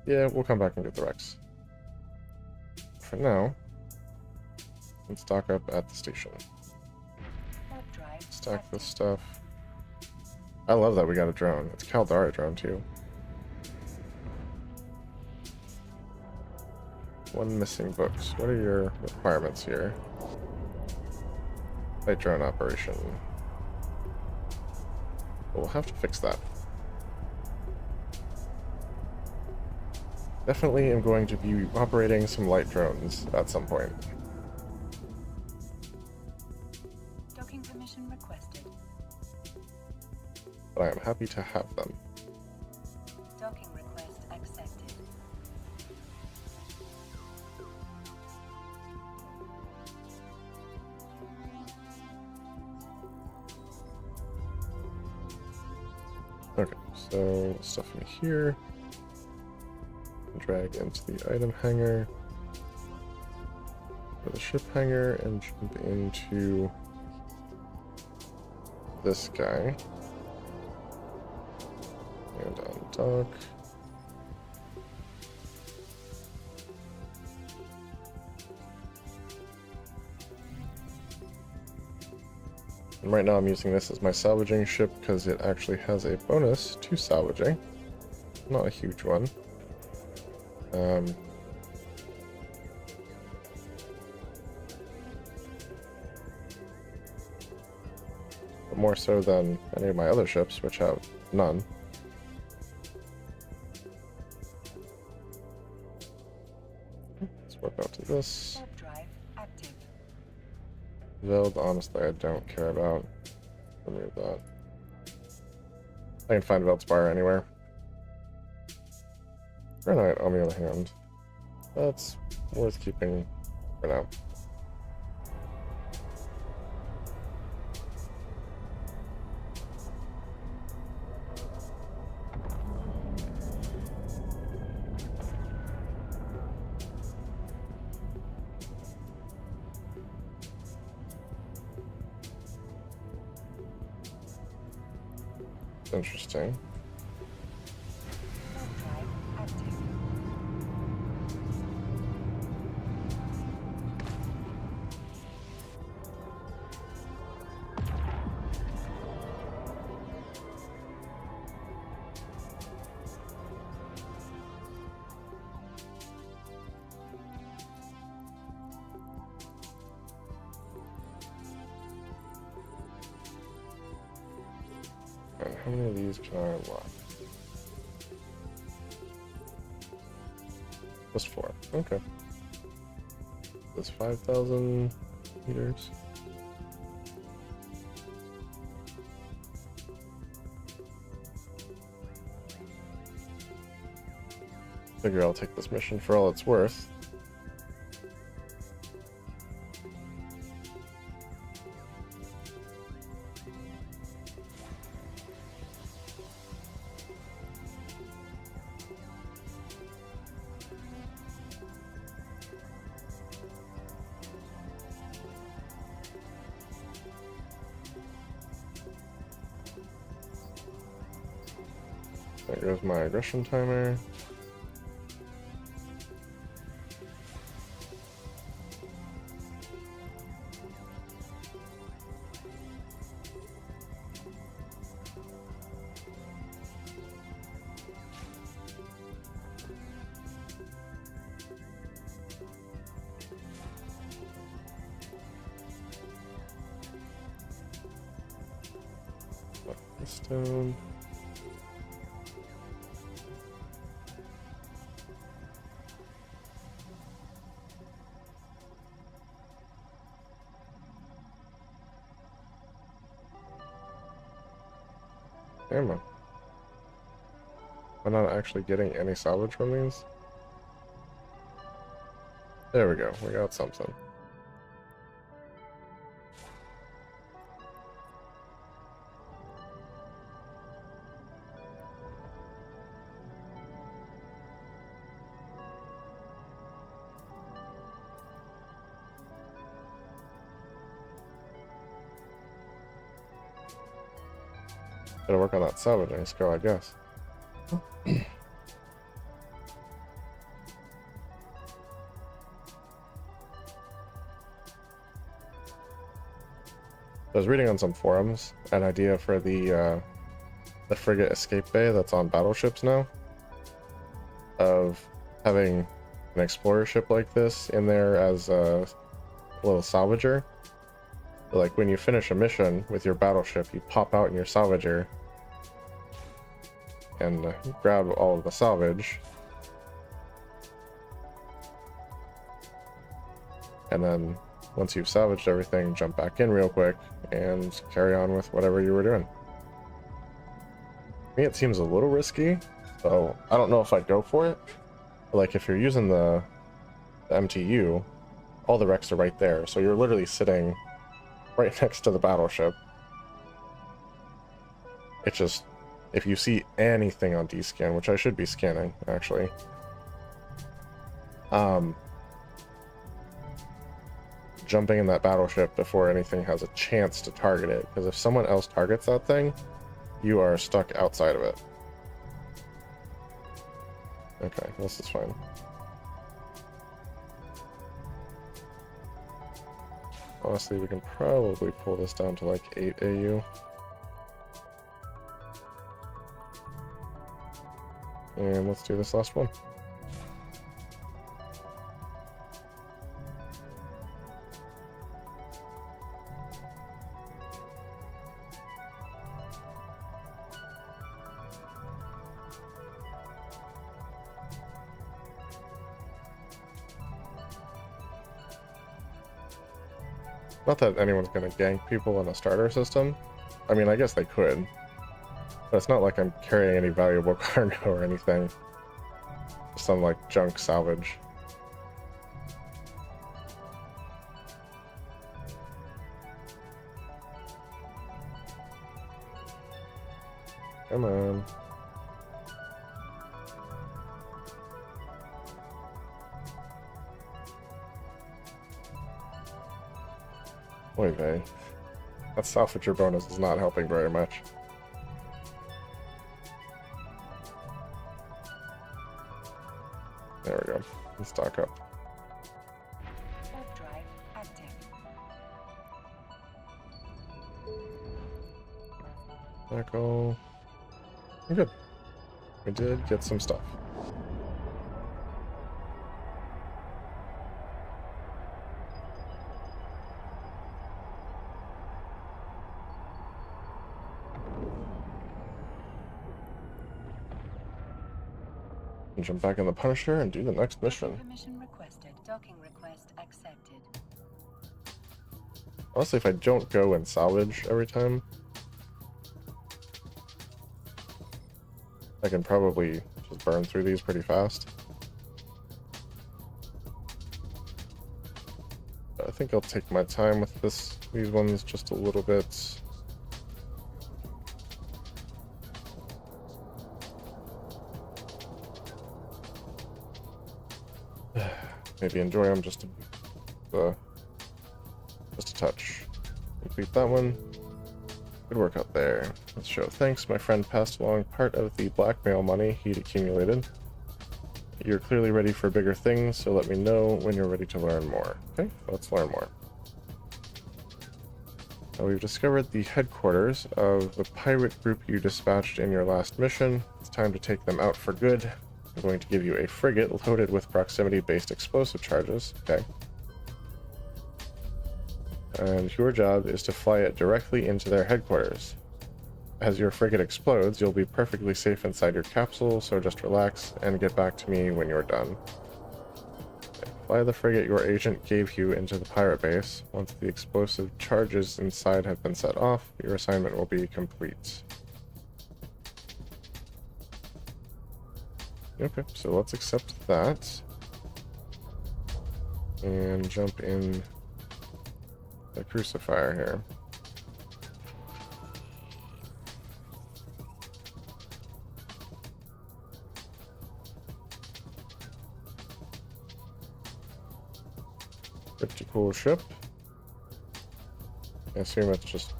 Yeah, we'll come back and get the Rex. For now, let's stock up at the station. Warp drive Stack active. this stuff. I love that we got a drone. It's a Caldari drone too. One missing books. What are your requirements here? Light drone operation. We'll have to fix that. Definitely am going to be operating some light drones at some point. Docking permission requested. But I am happy to have them. Docking request accepted. Okay, so stuff in here. Drag into the item hangar. Go to the ship hangar and jump into this guy. And undock. And right now I'm using this as my salvaging ship because it actually has a bonus to salvaging. Not a huge one. But more so than any of my other ships, which have none. Let's work out to this. Warp drive active. Veld, honestly, I don't care about. Remove that. I can find Veldspire anywhere. Granite, on the other hand, that's worth keeping for now. Interesting. Warp drive active. And how many of these can I unlock? Just 4. Okay. That's 5,000 meters. Figure I'll take this mission for all it's worth. There goes my aggression timer. Lock this down. Damn it. I'm not actually getting any salvage from these. There we go. We got something. Gotta work on that salvaging skill, I guess. I was reading on some forums an idea for the frigate escape bay that's on battleships now, of having an explorer ship like this in there as a little salvager. Like when you finish a mission with your battleship, you pop out in your salvager and grab all of the salvage, and then once you've salvaged everything, jump back in real quick and carry on with whatever you were doing. To me, it seems a little risky, so I don't know if I'd go for it. But like if you're using the MTU, all the wrecks are right there, so you're literally sitting right next to the battleship. It's just, if you see anything on D-scan, which I should be scanning actually, jumping in that battleship before anything has a chance to target it, because if someone else targets that thing, you are stuck outside of it. Okay, this is fine. Honestly, we can probably pull this down to like 8 AU. And let's do this last one. Not that anyone's gonna gank people in a starter system. I mean, I guess they could. But it's not like I'm carrying any valuable cargo or anything. Just some, like, junk salvage. Come on. Oy vey. That salvager bonus is not helping very much. There we go. Let's stock up. Warp drive active. Echo. Good. We did get some stuff. And jump back in the Punisher and do the next mission. Permission requested. Docking request accepted. Honestly, if I don't go and salvage every time, I can probably just burn through these pretty fast. But I think I'll take my time with these ones just a little bit. Maybe enjoy them just a touch. Complete that one. Good work out there. Let's show thanks. My friend passed along part of the blackmail money he'd accumulated. You're clearly ready for bigger things, so let me know when you're ready to learn more. Okay, let's learn more. Now we've discovered the headquarters of the pirate group you dispatched in your last mission. It's time to take them out for good. I'm going to give you a frigate loaded with proximity-based explosive charges. Okay. And your job is to fly it directly into their headquarters. As your frigate explodes, you'll be perfectly safe inside your capsule, so just relax and get back to me when you're done. Okay. Fly the frigate your agent gave you into the pirate base. Once the explosive charges inside have been set off, your assignment will be complete. Okay, so let's accept that. And jump in the crucifier here. Pretty cool ship. I assume it's just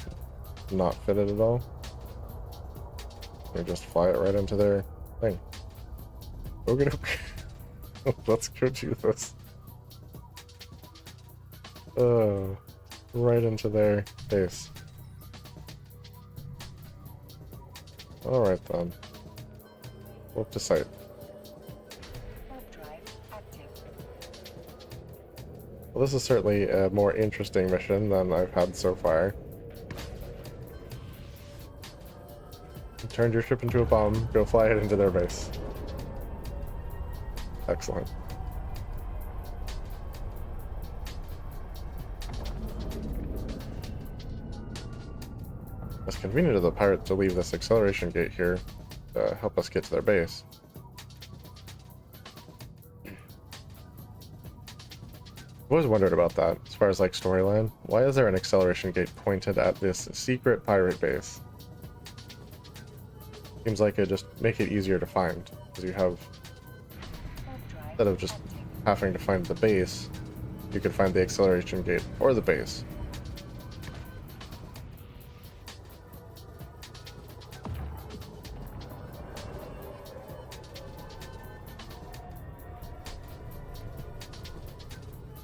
not fitted at all. They just fly it right into their thing. Okay. Let's go do this. Right into their base. Alright then. Warp to site. Warp drive active. Well, this is certainly a more interesting mission than I've had so far. You turned your ship into a bomb, go fly it into their base. Excellent. It's convenient of the pirate to leave this acceleration gate here to help us get to their base. I've always wondered about that, as far as like storyline. Why is there an acceleration gate pointed at this secret pirate base? Seems like it just make it easier to find, because you have, instead of just having to find the base, you could find the acceleration gate or the base.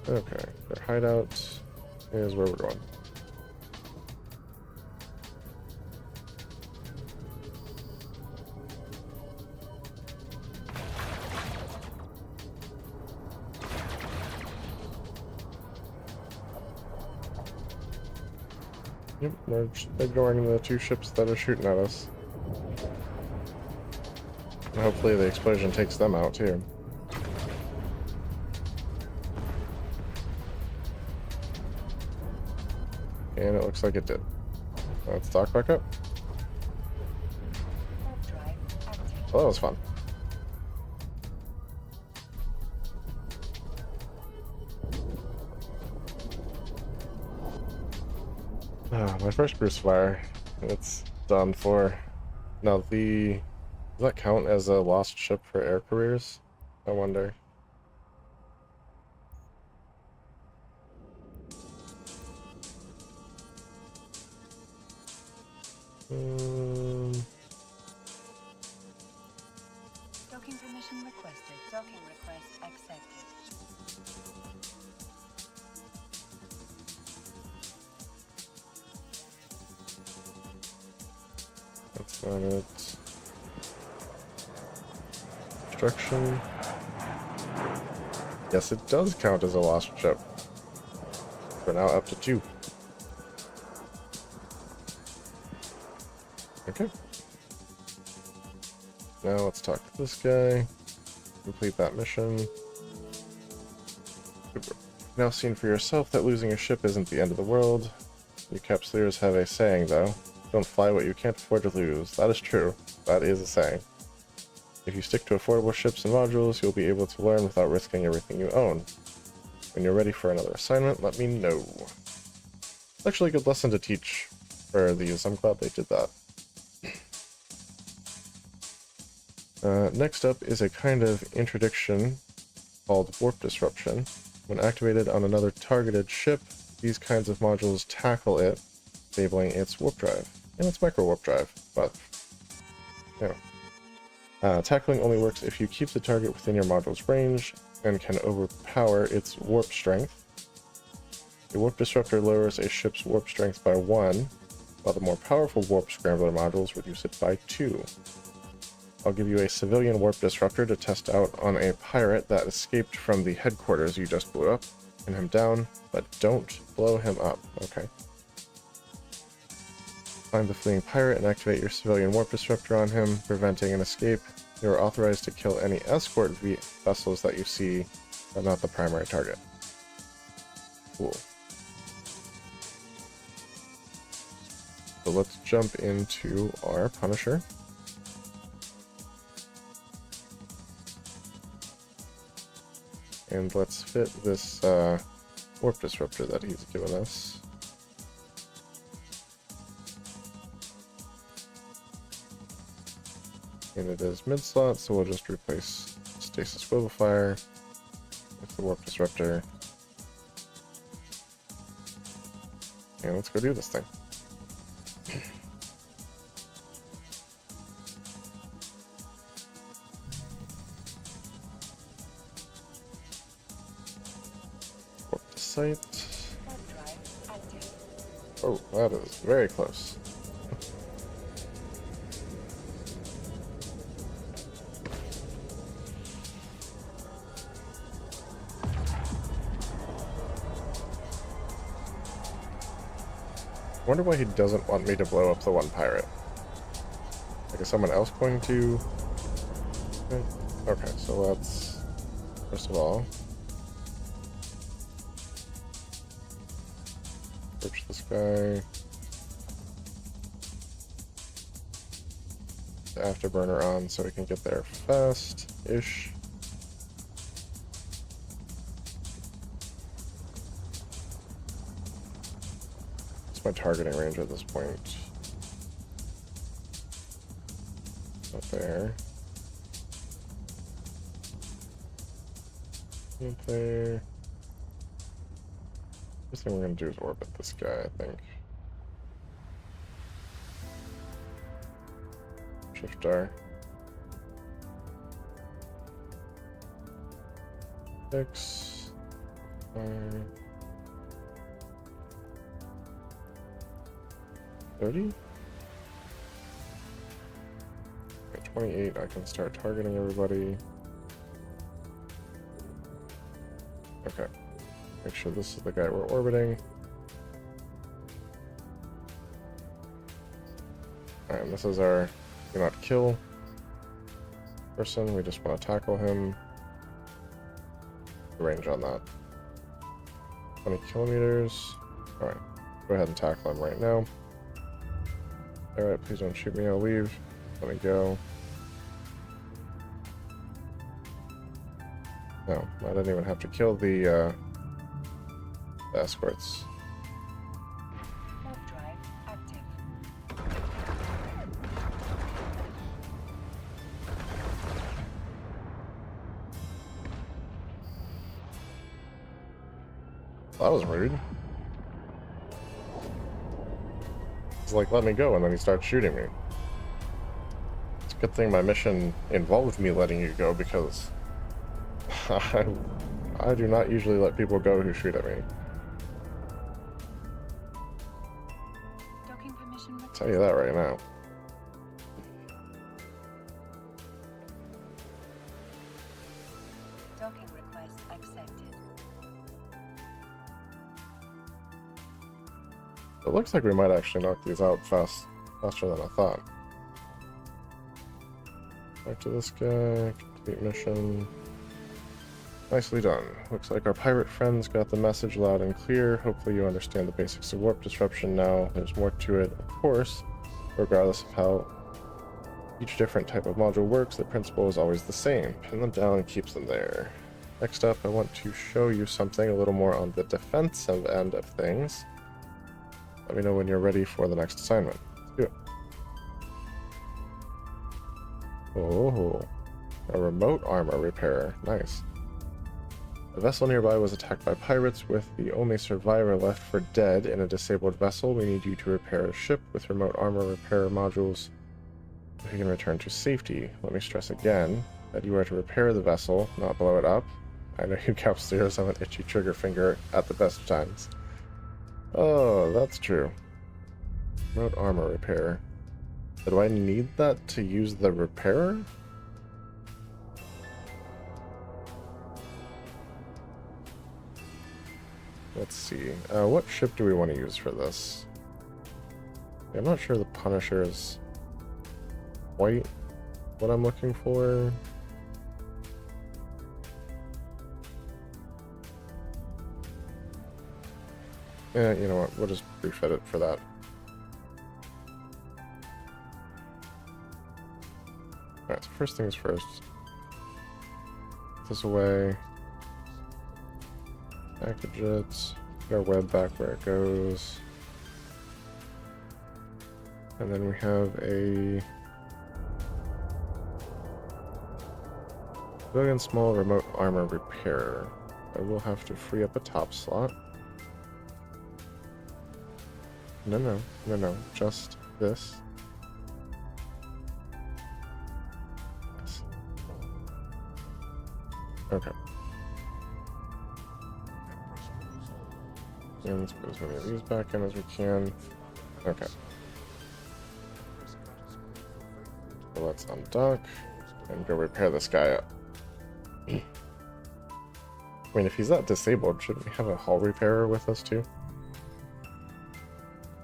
Okay, their hideout is where we're going. Yep, we're just ignoring the two ships that are shooting at us. And hopefully the explosion takes them out too. And it looks like it did. Let's dock back up. Warp drive active. Well, that was fun. My first Bruce Fire. It's done for. Now does that count as a lost ship for air careers? I wonder. Docking permission requested. Docking request accepted. That's not it. Construction. Yes, it does count as a lost ship. We're now up to 2. Okay. Now let's talk to this guy. Complete that mission. You've now seen for yourself that losing a ship isn't the end of the world. You Capsuleers have a saying, though. Don't fly what you can't afford to lose. That is true. That is a saying. If you stick to affordable ships and modules, you'll be able to learn without risking everything you own. When you're ready for another assignment, let me know. It's actually a good lesson to teach for these. I'm glad they did that. Next up is a kind of interdiction called Warp Disruption. When activated on another targeted ship, these kinds of modules tackle it, disabling its warp drive. And its micro warp drive, but, you know. Tackling only works if you keep the target within your module's range and can overpower its warp strength. A warp disruptor lowers a ship's warp strength by 1, while the more powerful warp scrambler modules reduce it by 2. I'll give you a civilian warp disruptor to test out on a pirate that escaped from the headquarters you just blew up. Pin him down, but don't blow him up. Okay. Find the fleeing pirate and activate your civilian warp disruptor on him, preventing an escape. You are authorized to kill any escort vessels that you see, but not the primary target. Cool. So let's jump into our Punisher. And let's fit this warp disruptor that he's given us. And it is mid-slot, so we'll just replace Stasis Wobblifier with the warp disruptor. And let's go do this thing. Site. Oh, that is very close. wonder why he doesn't want me to blow up the one pirate. Like, is someone else going to... Okay, so let's... First of all... search this guy. The afterburner on so we can get there fast-ish. What's my targeting range at this point? Not there. Not there. First thing we're going to do is orbit this guy, I think. Shift R. 6. 5. 30? Okay, 28, I can start targeting everybody. Okay. Make sure this is the guy we're orbiting. Alright, this is our do not kill person. We just want to tackle him. Range on that. 20 kilometers. Alright, go ahead and tackle him right now. Alright, please don't shoot me, I'll leave. Let me go. No, I didn't even have to kill the escorts. Warp drive active. That was rude. He's like, let me go, and then he starts shooting me. It's a good thing my mission involved me letting you go, because I do not usually let people go who shoot at me. Docking permission I'll tell you that right now. Docking request accepted. It looks like we might actually knock these out faster than I thought. Back to this guy, complete mission. Nicely done. Looks like our pirate friends got the message loud and clear. Hopefully you understand the basics of warp disruption now. There's more to it, of course. Regardless of how each different type of module works, the principle is always the same. Pin them down and keeps them there. Next up, I want to show you something a little more on the defensive end of things. Let me know when you're ready for the next assignment. Let's do it. Oh, a remote armor repairer. Nice. A vessel nearby was attacked by pirates, with the only survivor left for dead in a disabled vessel. We need you to repair a ship with remote armor repair modules so we can return to safety. Let me stress again that you are to repair the vessel, not blow it up. I know you Cap Steers have an itchy trigger finger at the best of times. Oh, that's true. Remote armor repair. Do I need that to use the repairer? Let's see. What ship do we want to use for this? I'm not sure the Punisher is quite what I'm looking for. Yeah, you know what? We'll just refit it for that. Alright, so first things first. Put this away. Package it. Put our web back where it goes. And then we have a civilian small remote armor repair. I will have to free up a top slot. No, just this. Yes. Okay. And let's put as many of these back in as we can. Okay. So let's undock and go repair this guy up. I mean, if he's not disabled, shouldn't we have a hull repairer with us too?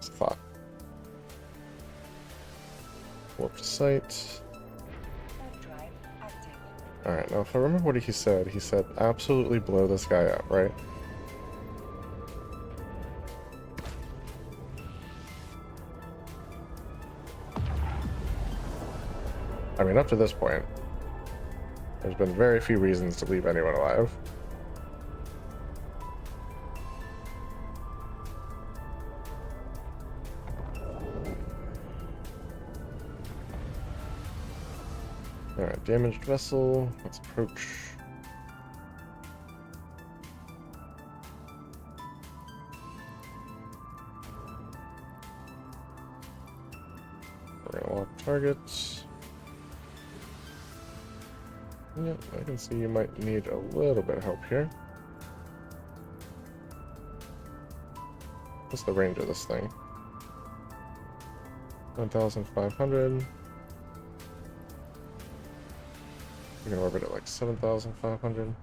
Just a thought. Warp to site. Warp drive active. Alright, now if I remember what he said absolutely blow this guy up, right? I mean, up to this point, there's been very few reasons to leave anyone alive. Alright, damaged vessel. Let's approach. We're gonna lock targets. Yep, I can see you might need a little bit of help here. What's the range of this thing? 1,500. We can orbit at like 7,500.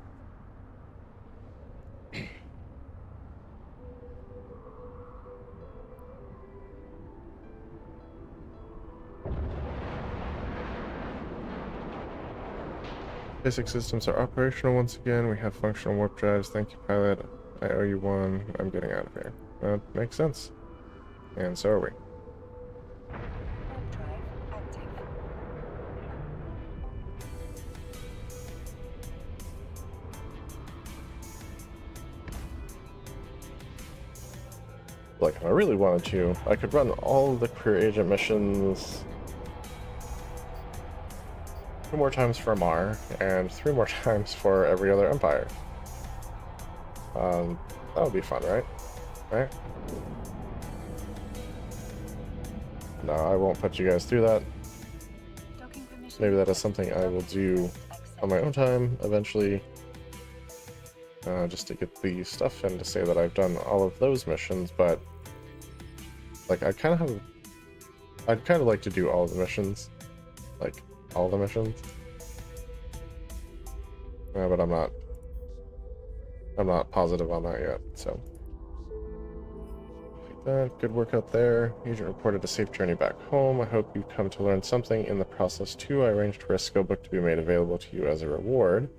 Basic systems are operational once again. We have functional warp drives. Thank you, pilot. I owe you one. I'm getting out of here. That makes sense. And so are we. Warp drive active. Like, if I really wanted to, I could run all of the career agent missions 2 more times for Mar, and 3 more times for every other empire. That would be fun, right? Right? No, I won't put you guys through that. Docking permission Maybe that is requested. something I will do on my own time, eventually. Just to get the stuff and to say that I've done all of those missions, but like I'd kind of like to do all of the missions, like all the missions. But I'm not positive on that yet. So good work out there. Agent reported a safe journey back home. I hope you come to learn something in the process too. I arranged for a skill book to be made available to you as a reward.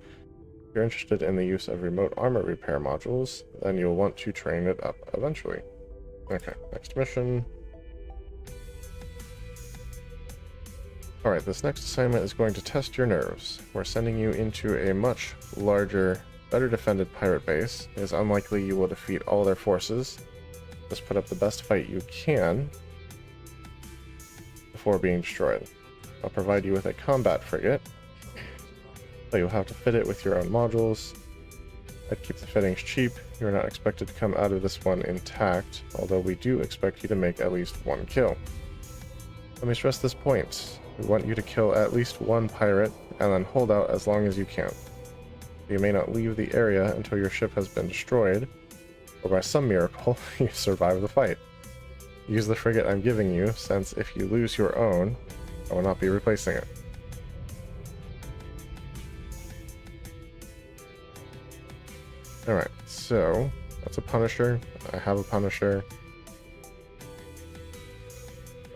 If you're interested in the use of remote armor repair modules, then you'll want to train it up eventually. Okay, next mission. Alright, this next assignment is going to test your nerves. We're sending you into a much larger, better defended pirate base. It is unlikely you will defeat all their forces. Just put up the best fight you can before being destroyed. I'll provide you with a combat frigate, but you'll have to fit it with your own modules. I'd keep the fittings cheap. You're not expected to come out of this one intact, although we do expect you to make at least 1 kill. Let me stress this point. We want you to kill at least 1 pirate, and then hold out as long as you can. You may not leave the area until your ship has been destroyed, or by some miracle, you survive the fight. Use the frigate I'm giving you, since if you lose your own, I will not be replacing it. Alright, so that's a Punisher. I have a Punisher.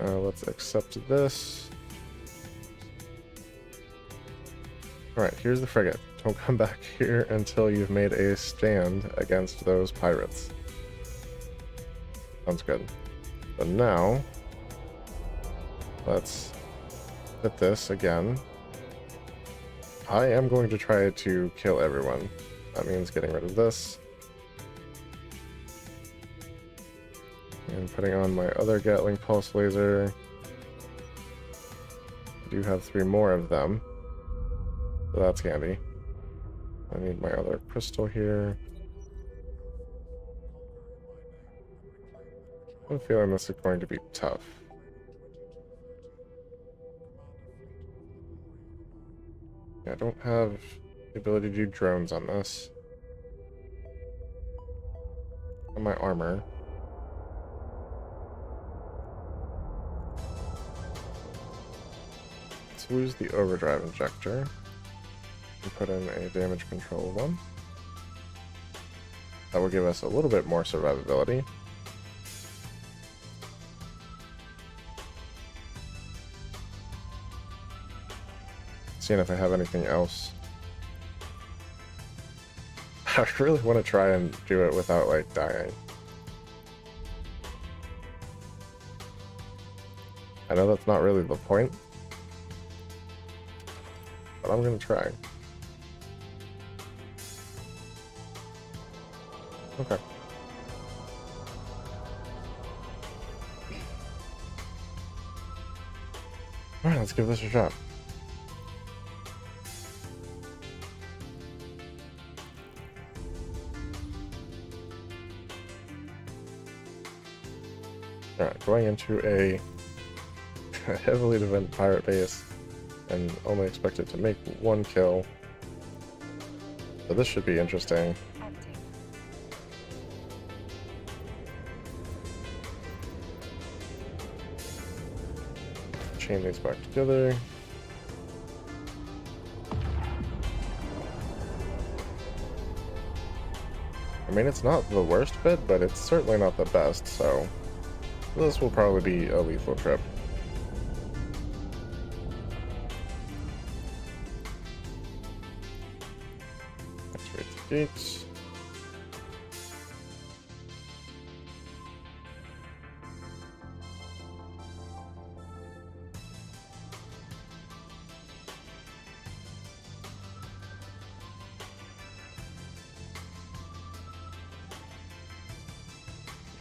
Let's accept this. Alright, here's the frigate. Don't come back here until you've made a stand against those pirates. Sounds good. But now, let's hit this again. I am going to try to kill everyone. That means getting rid of this. And putting on my other Gatling Pulse Laser. I do have 3 more of them. So that's handy. I need my other crystal here. I'm feeling this is going to be tough. Yeah, I don't have the ability to do drones on this. And my armor. Let's lose the overdrive injector. And put in a damage control one. That will give us a little bit more survivability. seeing if I have anything else. I really want to try and do it without, like, dying. I know that's not really the point, but I'm gonna try. Okay. Alright, let's give this a shot. Alright, going into a heavily defended pirate base and only expected to make one kill. So this should be interesting. Active. Chain these back together. I mean, it's not the worst fit, but it's certainly not the best, so this will probably be a lethal trip. Activate the gates.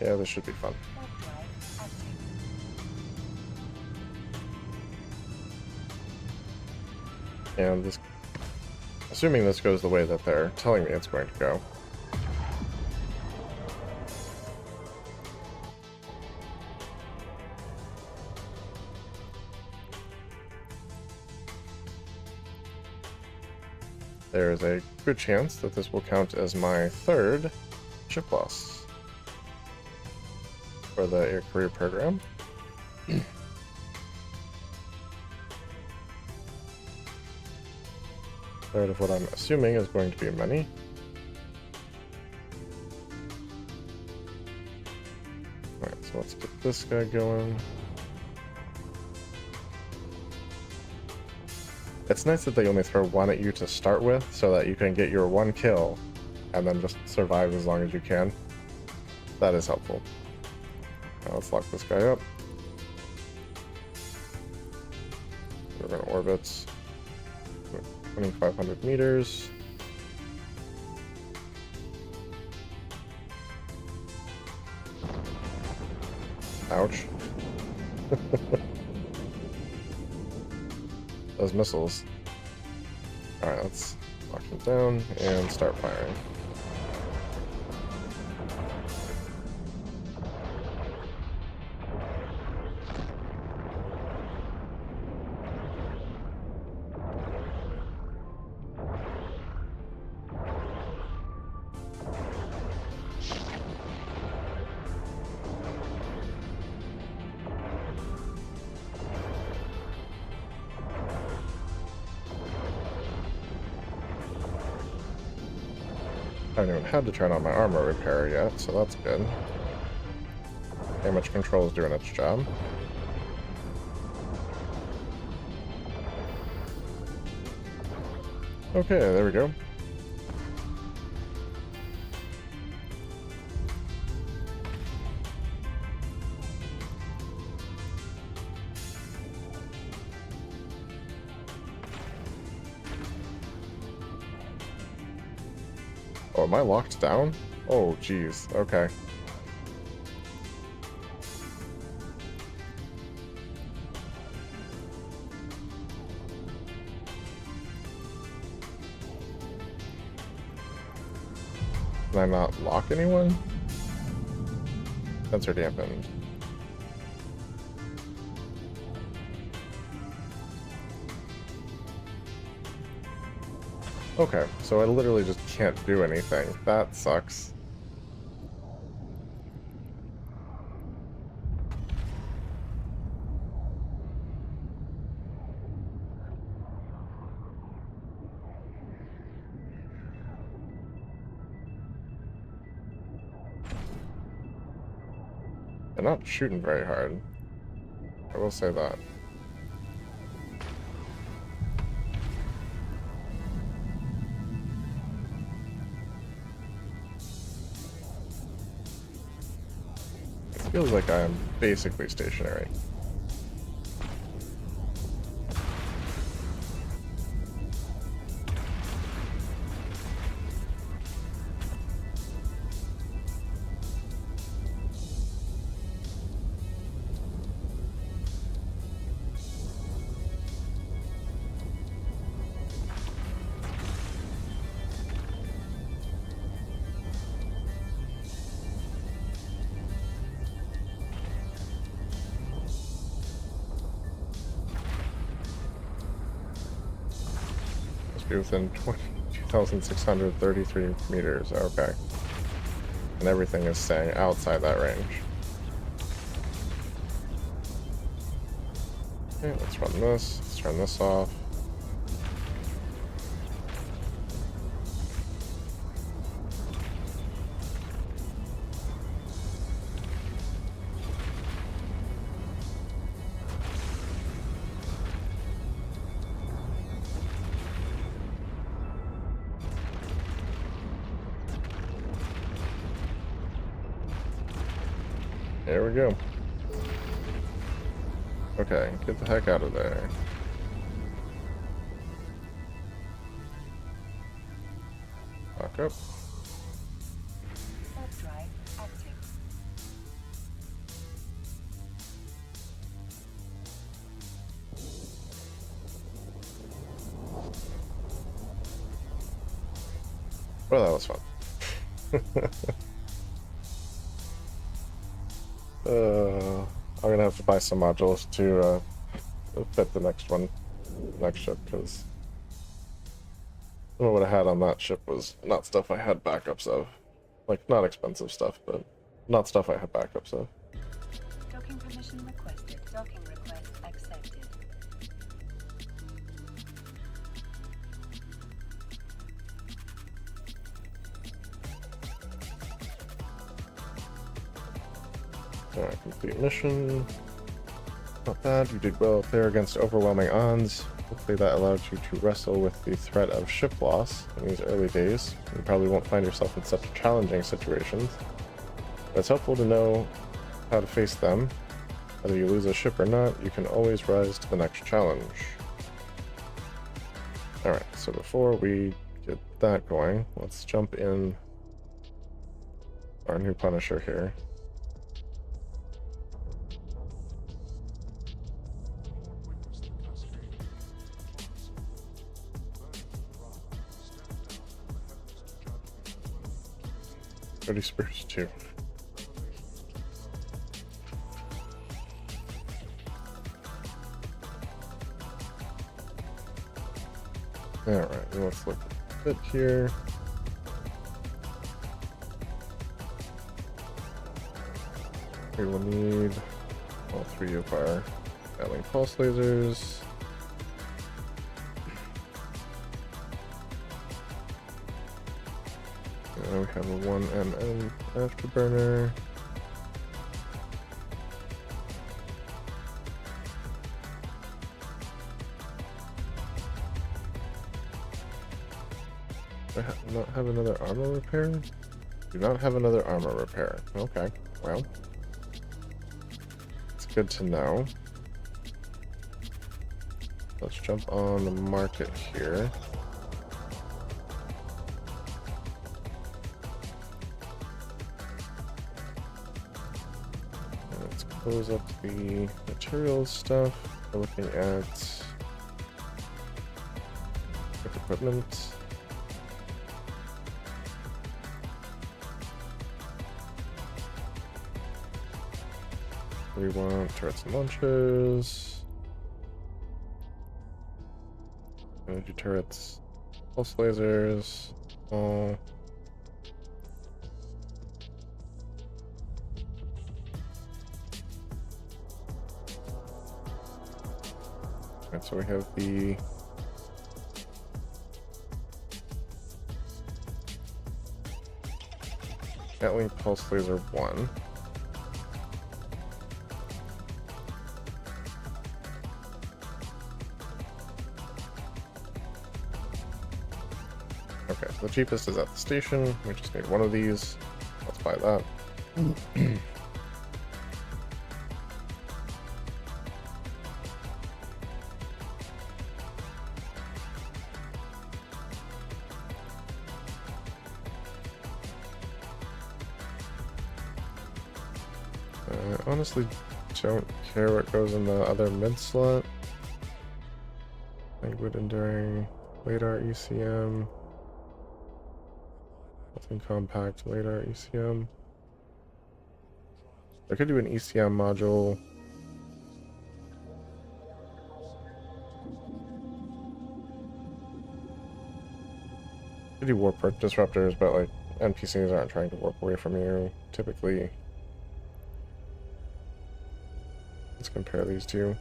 Yeah, this should be fun. Warp drive active. And this, assuming this goes the way that they're telling me it's going to go. There is a good chance that this will count as my third ship loss for the air career program. Third of what I'm assuming is going to be many. Alright, so let's get this guy going. It's nice that they only throw one at you to start with, so that you can get your one kill, and then just survive as long as you can. That is helpful. Now let's lock this guy up. We're going to orbit 2,500 meters. Ouch. Those missiles. Alright, let's lock them down and start firing. I haven't even had to turn on my armor repair yet, so that's good. Damage control is doing its job. Okay, there we go. Oh, am I locked down? Oh, geez. Okay. Can I not lock anyone? Sensor dampened. Okay, so I literally just can't do anything. That sucks. They're not shooting very hard. I will say that. Feels like I am basically stationary. Be within 22,633 meters. Okay. And everything is staying outside that range. Okay, let's run this. Let's turn this off. There we go. Okay, get the heck out of there. Back up. Warp drive active. Well, that was fun. I'm gonna have to buy some modules to fit the next ship, because what I had on that ship was not stuff I had backups of. Like, not expensive stuff, but not stuff I had backups of. Docking permission requested. Docking request accepted. Alright, complete mission. Not bad, you did well up there against overwhelming odds. Hopefully that allowed you to wrestle with the threat of ship loss in these early days. You probably won't find yourself in such challenging situations, but it's helpful to know how to face them. Whether you lose a ship or not, you can always rise to the next challenge. Alright, so before we get that going, let's jump in our new Punisher here. Pretty spruce too. Alright, let's look at the fit here. We will need all three of our Gatling pulse lasers. We have a 1mm afterburner. Do I not have another armor repair? Do not have another armor repair. Okay, well. It's good to know. Let's jump on the market here. Close up the materials stuff. We're looking at equipment. We want turrets and launchers. Energy turrets, pulse lasers, all. Alright, so we have the Gatling Pulse Laser 1. Okay, so the cheapest is at the station. We just need one of these. Let's buy that. I honestly don't care what goes in the other mid slot. Languid enduring, radar ECM. Nothing compact, radar ECM. I could do an ECM module. I could do warp disruptors, but like NPCs aren't trying to warp away from you typically. Let's compare these two.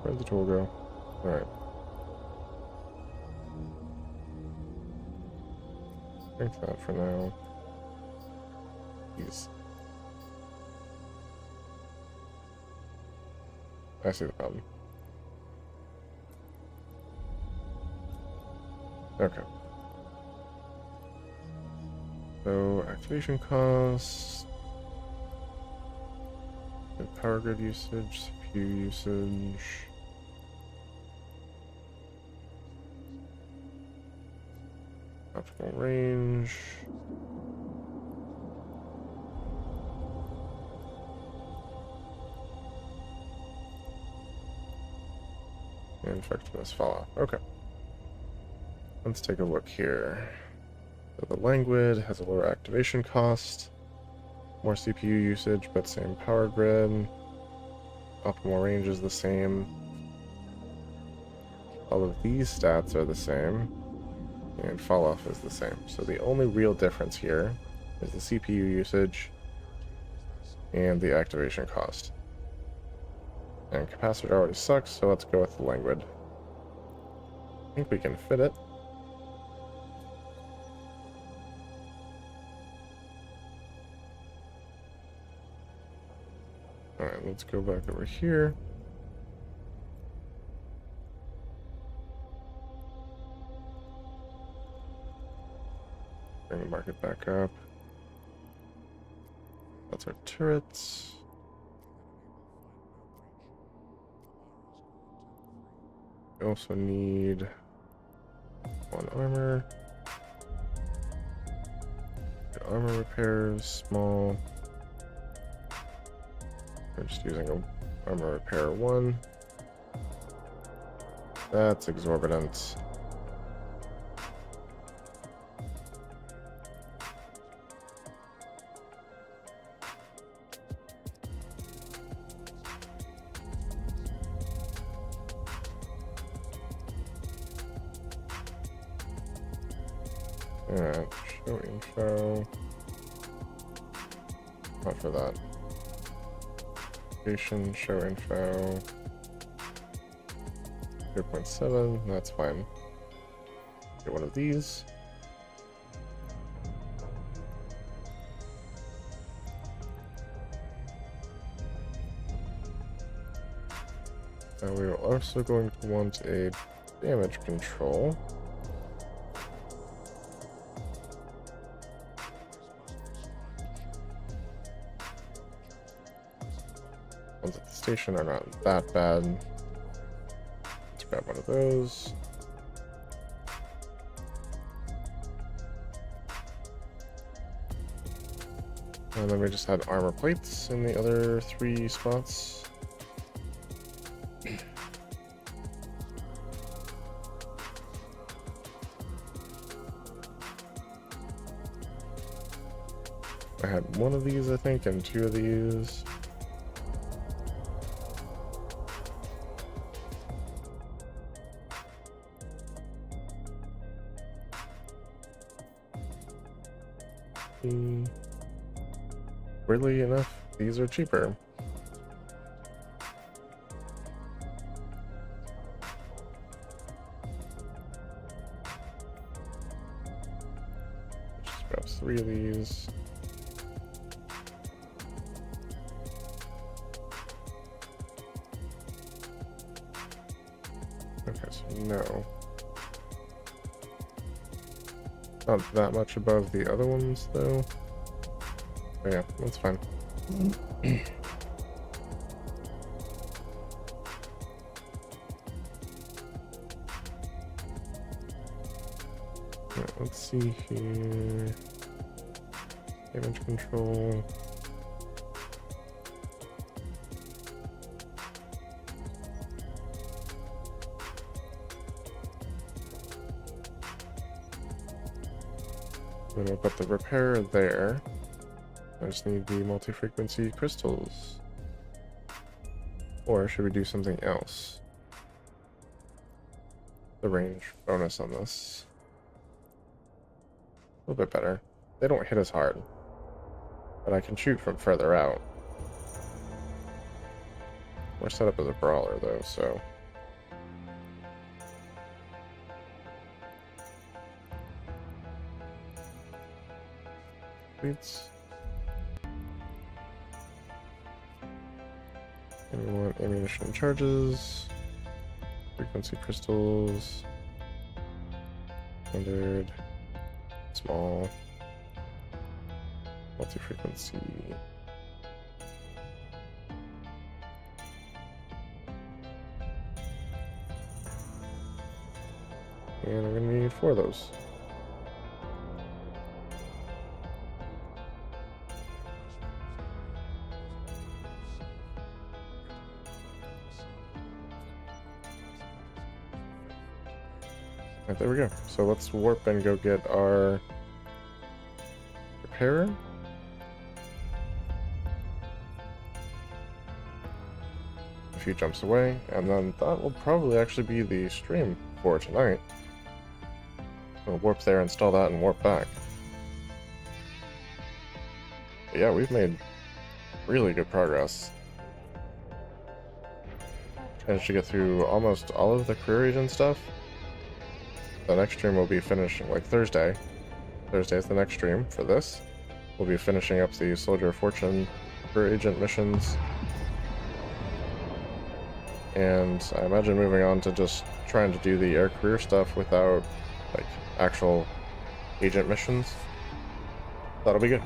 Where'd the tool go? Alright. Think that for now. These. I see the problem. Okay. So, activation costs, power grid usage, CPU usage. Optimal range. And effectiveness fall off. Okay. Let's take a look here. So the Languid has a lower activation cost, more CPU usage, but same power grid. Optimal range is the same. All of these stats are the same. And fall off is the same. So the only real difference here is the CPU usage and the activation cost. And capacitor already sucks, so let's go with the Languid. I think we can fit it. Alright, let's go back over here. Bring the market back up. That's our turrets. We also need 1 armor. Armor repairs, small. We're just using a armor repair 1. That's exorbitant. Alright, show info. Not for that. Location, show info. 0.7, that's fine. Get one of these. And we are also going to want a damage control. Ones at the station are not that bad. Let's grab one of those. And then we just had armor plates in the other 3 spots. I had 1 of these, I think, and 2 of these. Weirdly enough, these are cheaper. Just grab 3 of these. Okay, so no. Not that much above the other ones, though. Oh yeah, that's fine. Alright, let's see here. Damage control. I'm gonna put the repair there. I just need the multi-frequency crystals. Or should we do something else? The range bonus on this. A little bit better. They don't hit as hard. But I can shoot from further out. We're set up as a brawler though, so... Please. And we want ammunition charges, frequency crystals, standard, small, multi-frequency. And I'm gonna need 4 of those. Right, there we go. So let's warp and go get our repairer. A few jumps away, and then that will probably actually be the stream for tonight. We'll warp there, install that, and warp back. But yeah, we've made really good progress. Managed to get through almost all of the career agent stuff. The next stream will be finishing, like Thursday. Thursday is the next stream for this. We'll be finishing up the Soldier of Fortune career agent missions. And I imagine moving on to just trying to do the air career stuff without, like, actual agent missions. That'll be good.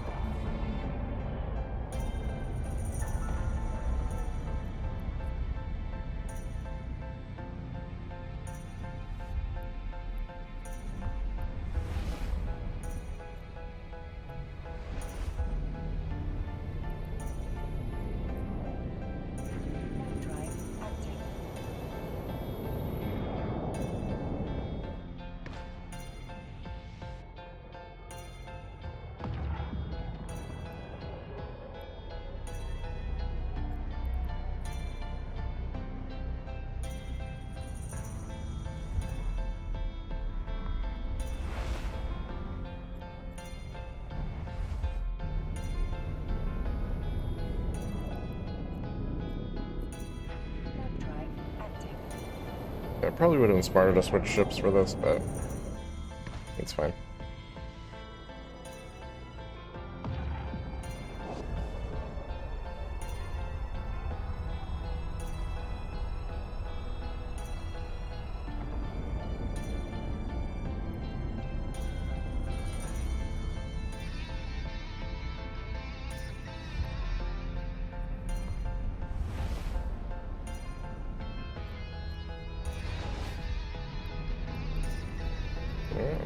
I probably would have been smarter to switch ships for this, but it's fine.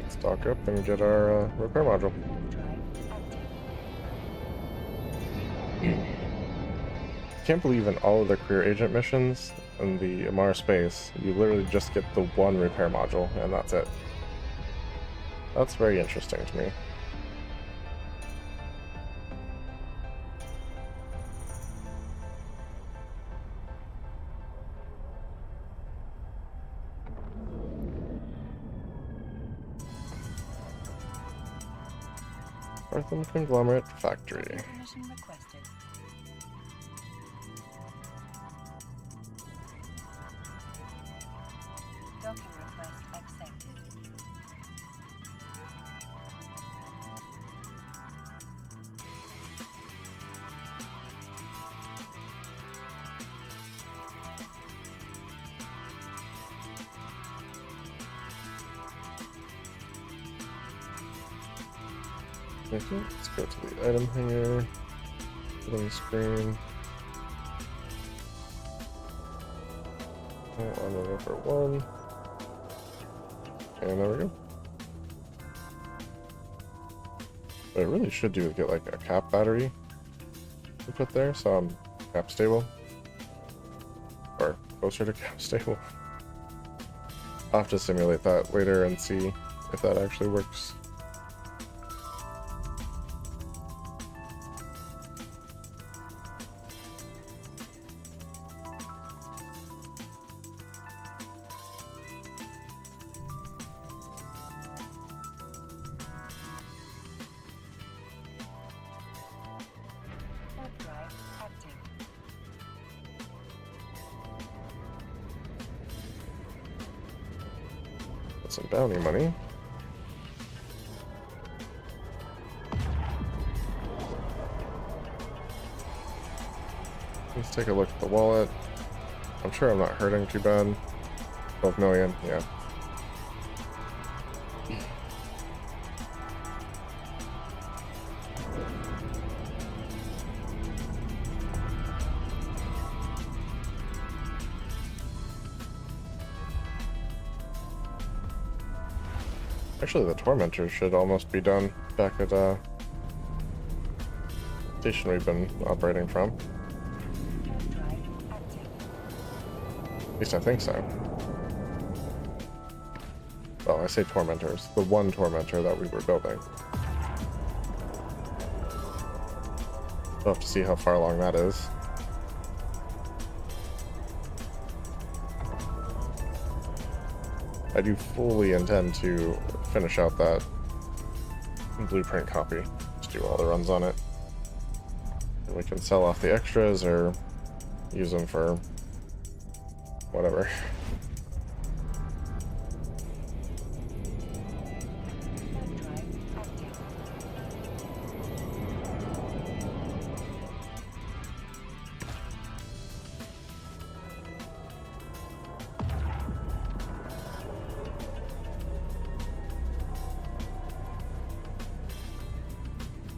Let's dock up and get our repair module. Can't believe in all of the career agent missions in the Amara space, you literally just get the one repair module, and that's it. That's very interesting to me. Artham Conglomerate Factory. Information requested. Docking request accepted. Okay, let's go to the item hangar. Loading screen. Oh, on over one. And there we go. What I really should do is get like a cap battery to put there so I'm cap stable. Or closer to cap stable. I'll have to simulate that later and see if that actually works. Warp drive active. Got some bounty money. Let's take a look at the wallet. I'm sure I'm not hurting too bad. 12 million, yeah. Actually, the Tormentor should almost be done back at station we've been operating from. Warp drive active. At least I think so. Well, I say Tormentors. The one Tormentor that we were building. We'll have to see how far along that is. I do fully intend to finish out that blueprint copy. Just do all the runs on it. And we can sell off the extras or use them for whatever. Warp drive active.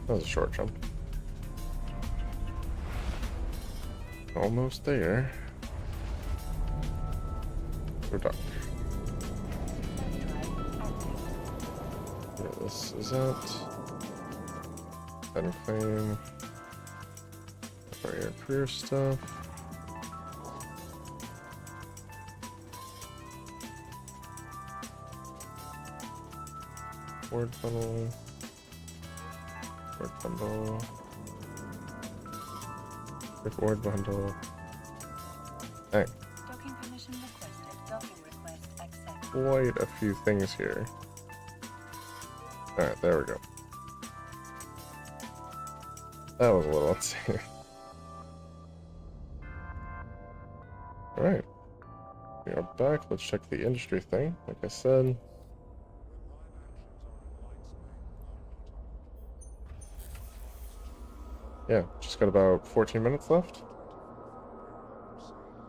That was a short jump. Almost there. We're done. Warp drive active. Yeah, this is it. Then claim. For your career stuff. Word bundle. Word bundle. Quick word bundle. Dang, Docking permission requested. Docking request accepted. quite a few things here. Alright, there we go. That was a little insane. Alright. We are back. Let's check the industry thing. Like I said. Yeah, just got about 14 minutes left.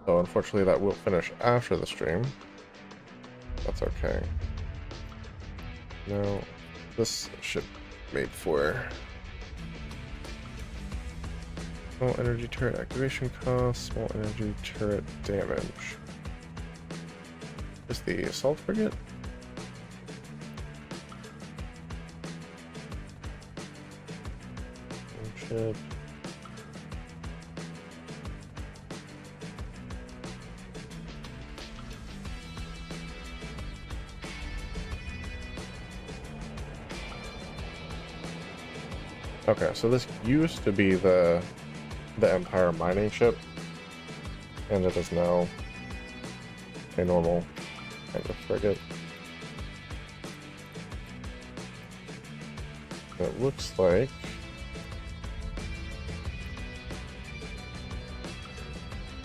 So unfortunately that will finish after the stream. That's okay. Now, this should made for small energy turret activation cost, small energy turret damage. Is the assault frigate? Ship. Okay, so this used to be the Empire mining ship, and it is now a normal kind of frigate. It looks like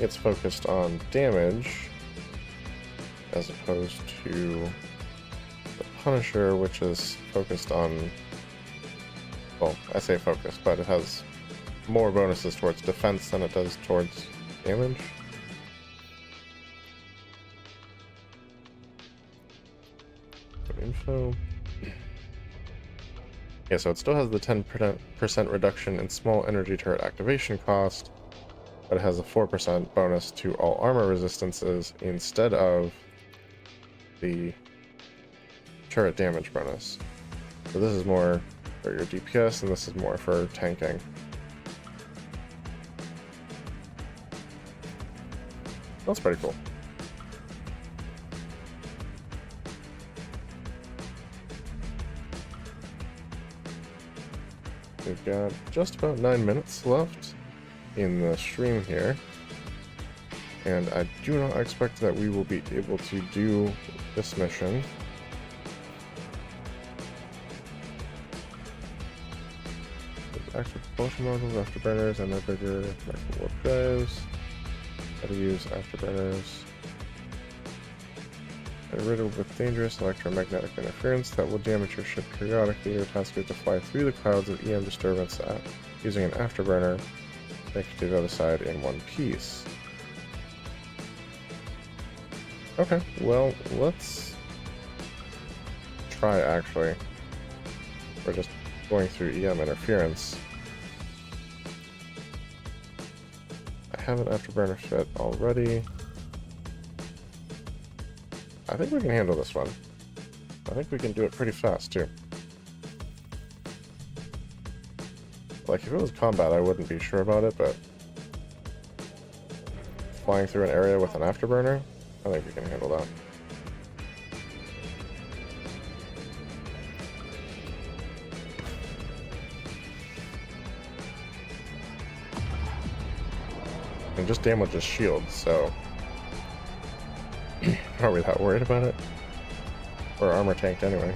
it's focused on damage as opposed to the Punisher, which is focused on, well, I say focused, but it has more bonuses towards defense than it does towards damage. Info. Yeah, so it still has the 10% reduction in small energy turret activation cost, but it has a 4% bonus to all armor resistances instead of the turret damage bonus. So this is more for your DPS, and this is more for tanking. That's pretty cool. We've got just about 9 minutes left in the stream here, and I do not expect that we will be able to do this mission. Active propulsion modules, afterburners, and their bigger micro warp drives. How to use afterburners. Get rid of with dangerous electromagnetic interference that will damage your ship periodically. Your task is to fly through the clouds of EM disturbance using an afterburner. Make it to the other side in one piece. Okay, well, let's try actually. We're just going through EM interference. I have an afterburner fit already. I think we can handle this one. I think we can do it pretty fast too. Like, if it was combat, I wouldn't be sure about it, but flying through an area with an afterburner, I think we can handle that. And just damages shields, so are we that worried about it? We're armor tanked anyway.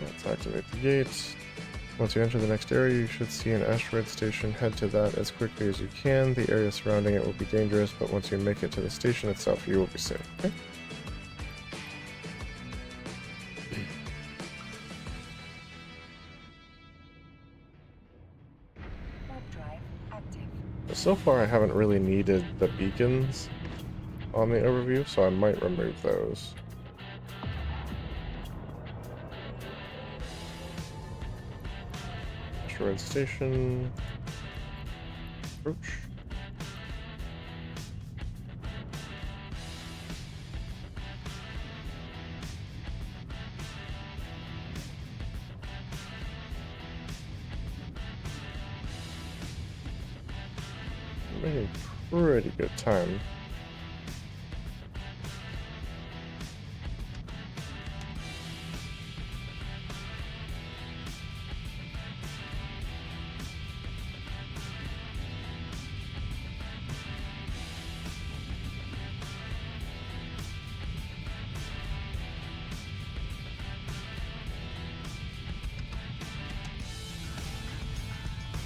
Let's activate the gates. Once you enter the next area, you should see an asteroid station. Head to that as quickly as you can. The area surrounding it will be dangerous, but once you make it to the station itself, you will be safe. Okay? So far, I haven't really needed the beacons on the overview, so I might remove those. Asteroid station. Approach. Making pretty good time.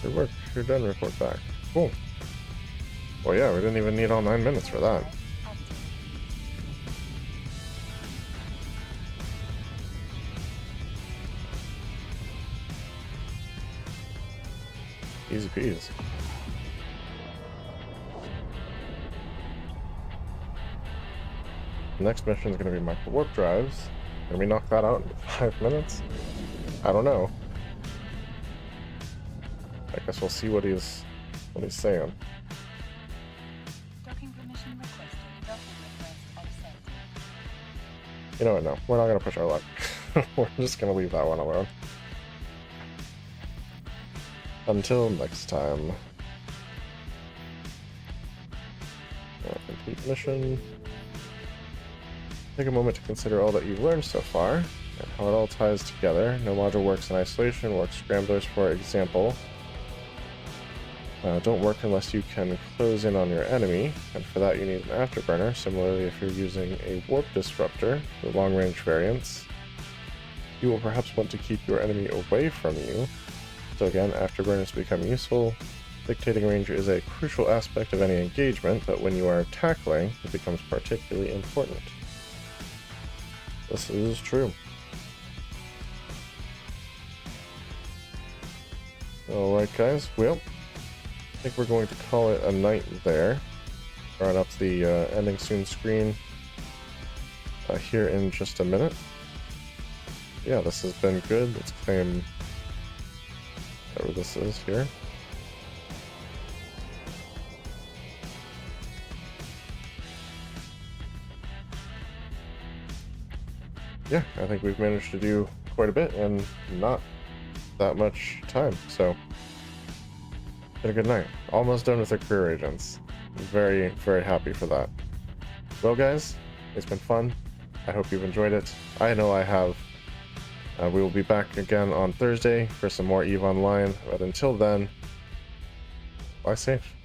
Good work. You're done. Report back. Cool. Well, yeah, we didn't even need all 9 minutes for that. Easy peasy. Next mission is going to be micro warp drives. Can we knock that out in 5 minutes? I don't know. I guess we'll see what he's saying. You know what, no. We're not going to push our luck. We're just going to leave that one alone. Until next time. Complete mission. Take a moment to consider all that you've learned so far, and how it all ties together. No module works in isolation. Work scramblers, for example, don't work unless you can close in on your enemy, and for that you need an afterburner. Similarly, if you're using a warp disruptor, the long-range variants, you will perhaps want to keep your enemy away from you. So again, afterburners become useful. Dictating range is a crucial aspect of any engagement, but when you are tackling, it becomes particularly important. This is true. Alright guys, well, I think we're going to call it a night there. run up the ending soon screen here in just a minute. Yeah, this has been good. Let's claim whatever this is here. Yeah, I think we've managed to do quite a bit and not that much time, so been a good night. Almost done with the career agents. Very, very happy for that. Well, guys, it's been fun. I hope you've enjoyed it. I know I have. We will be back again on Thursday for some more EVE Online, but until then, fly safe.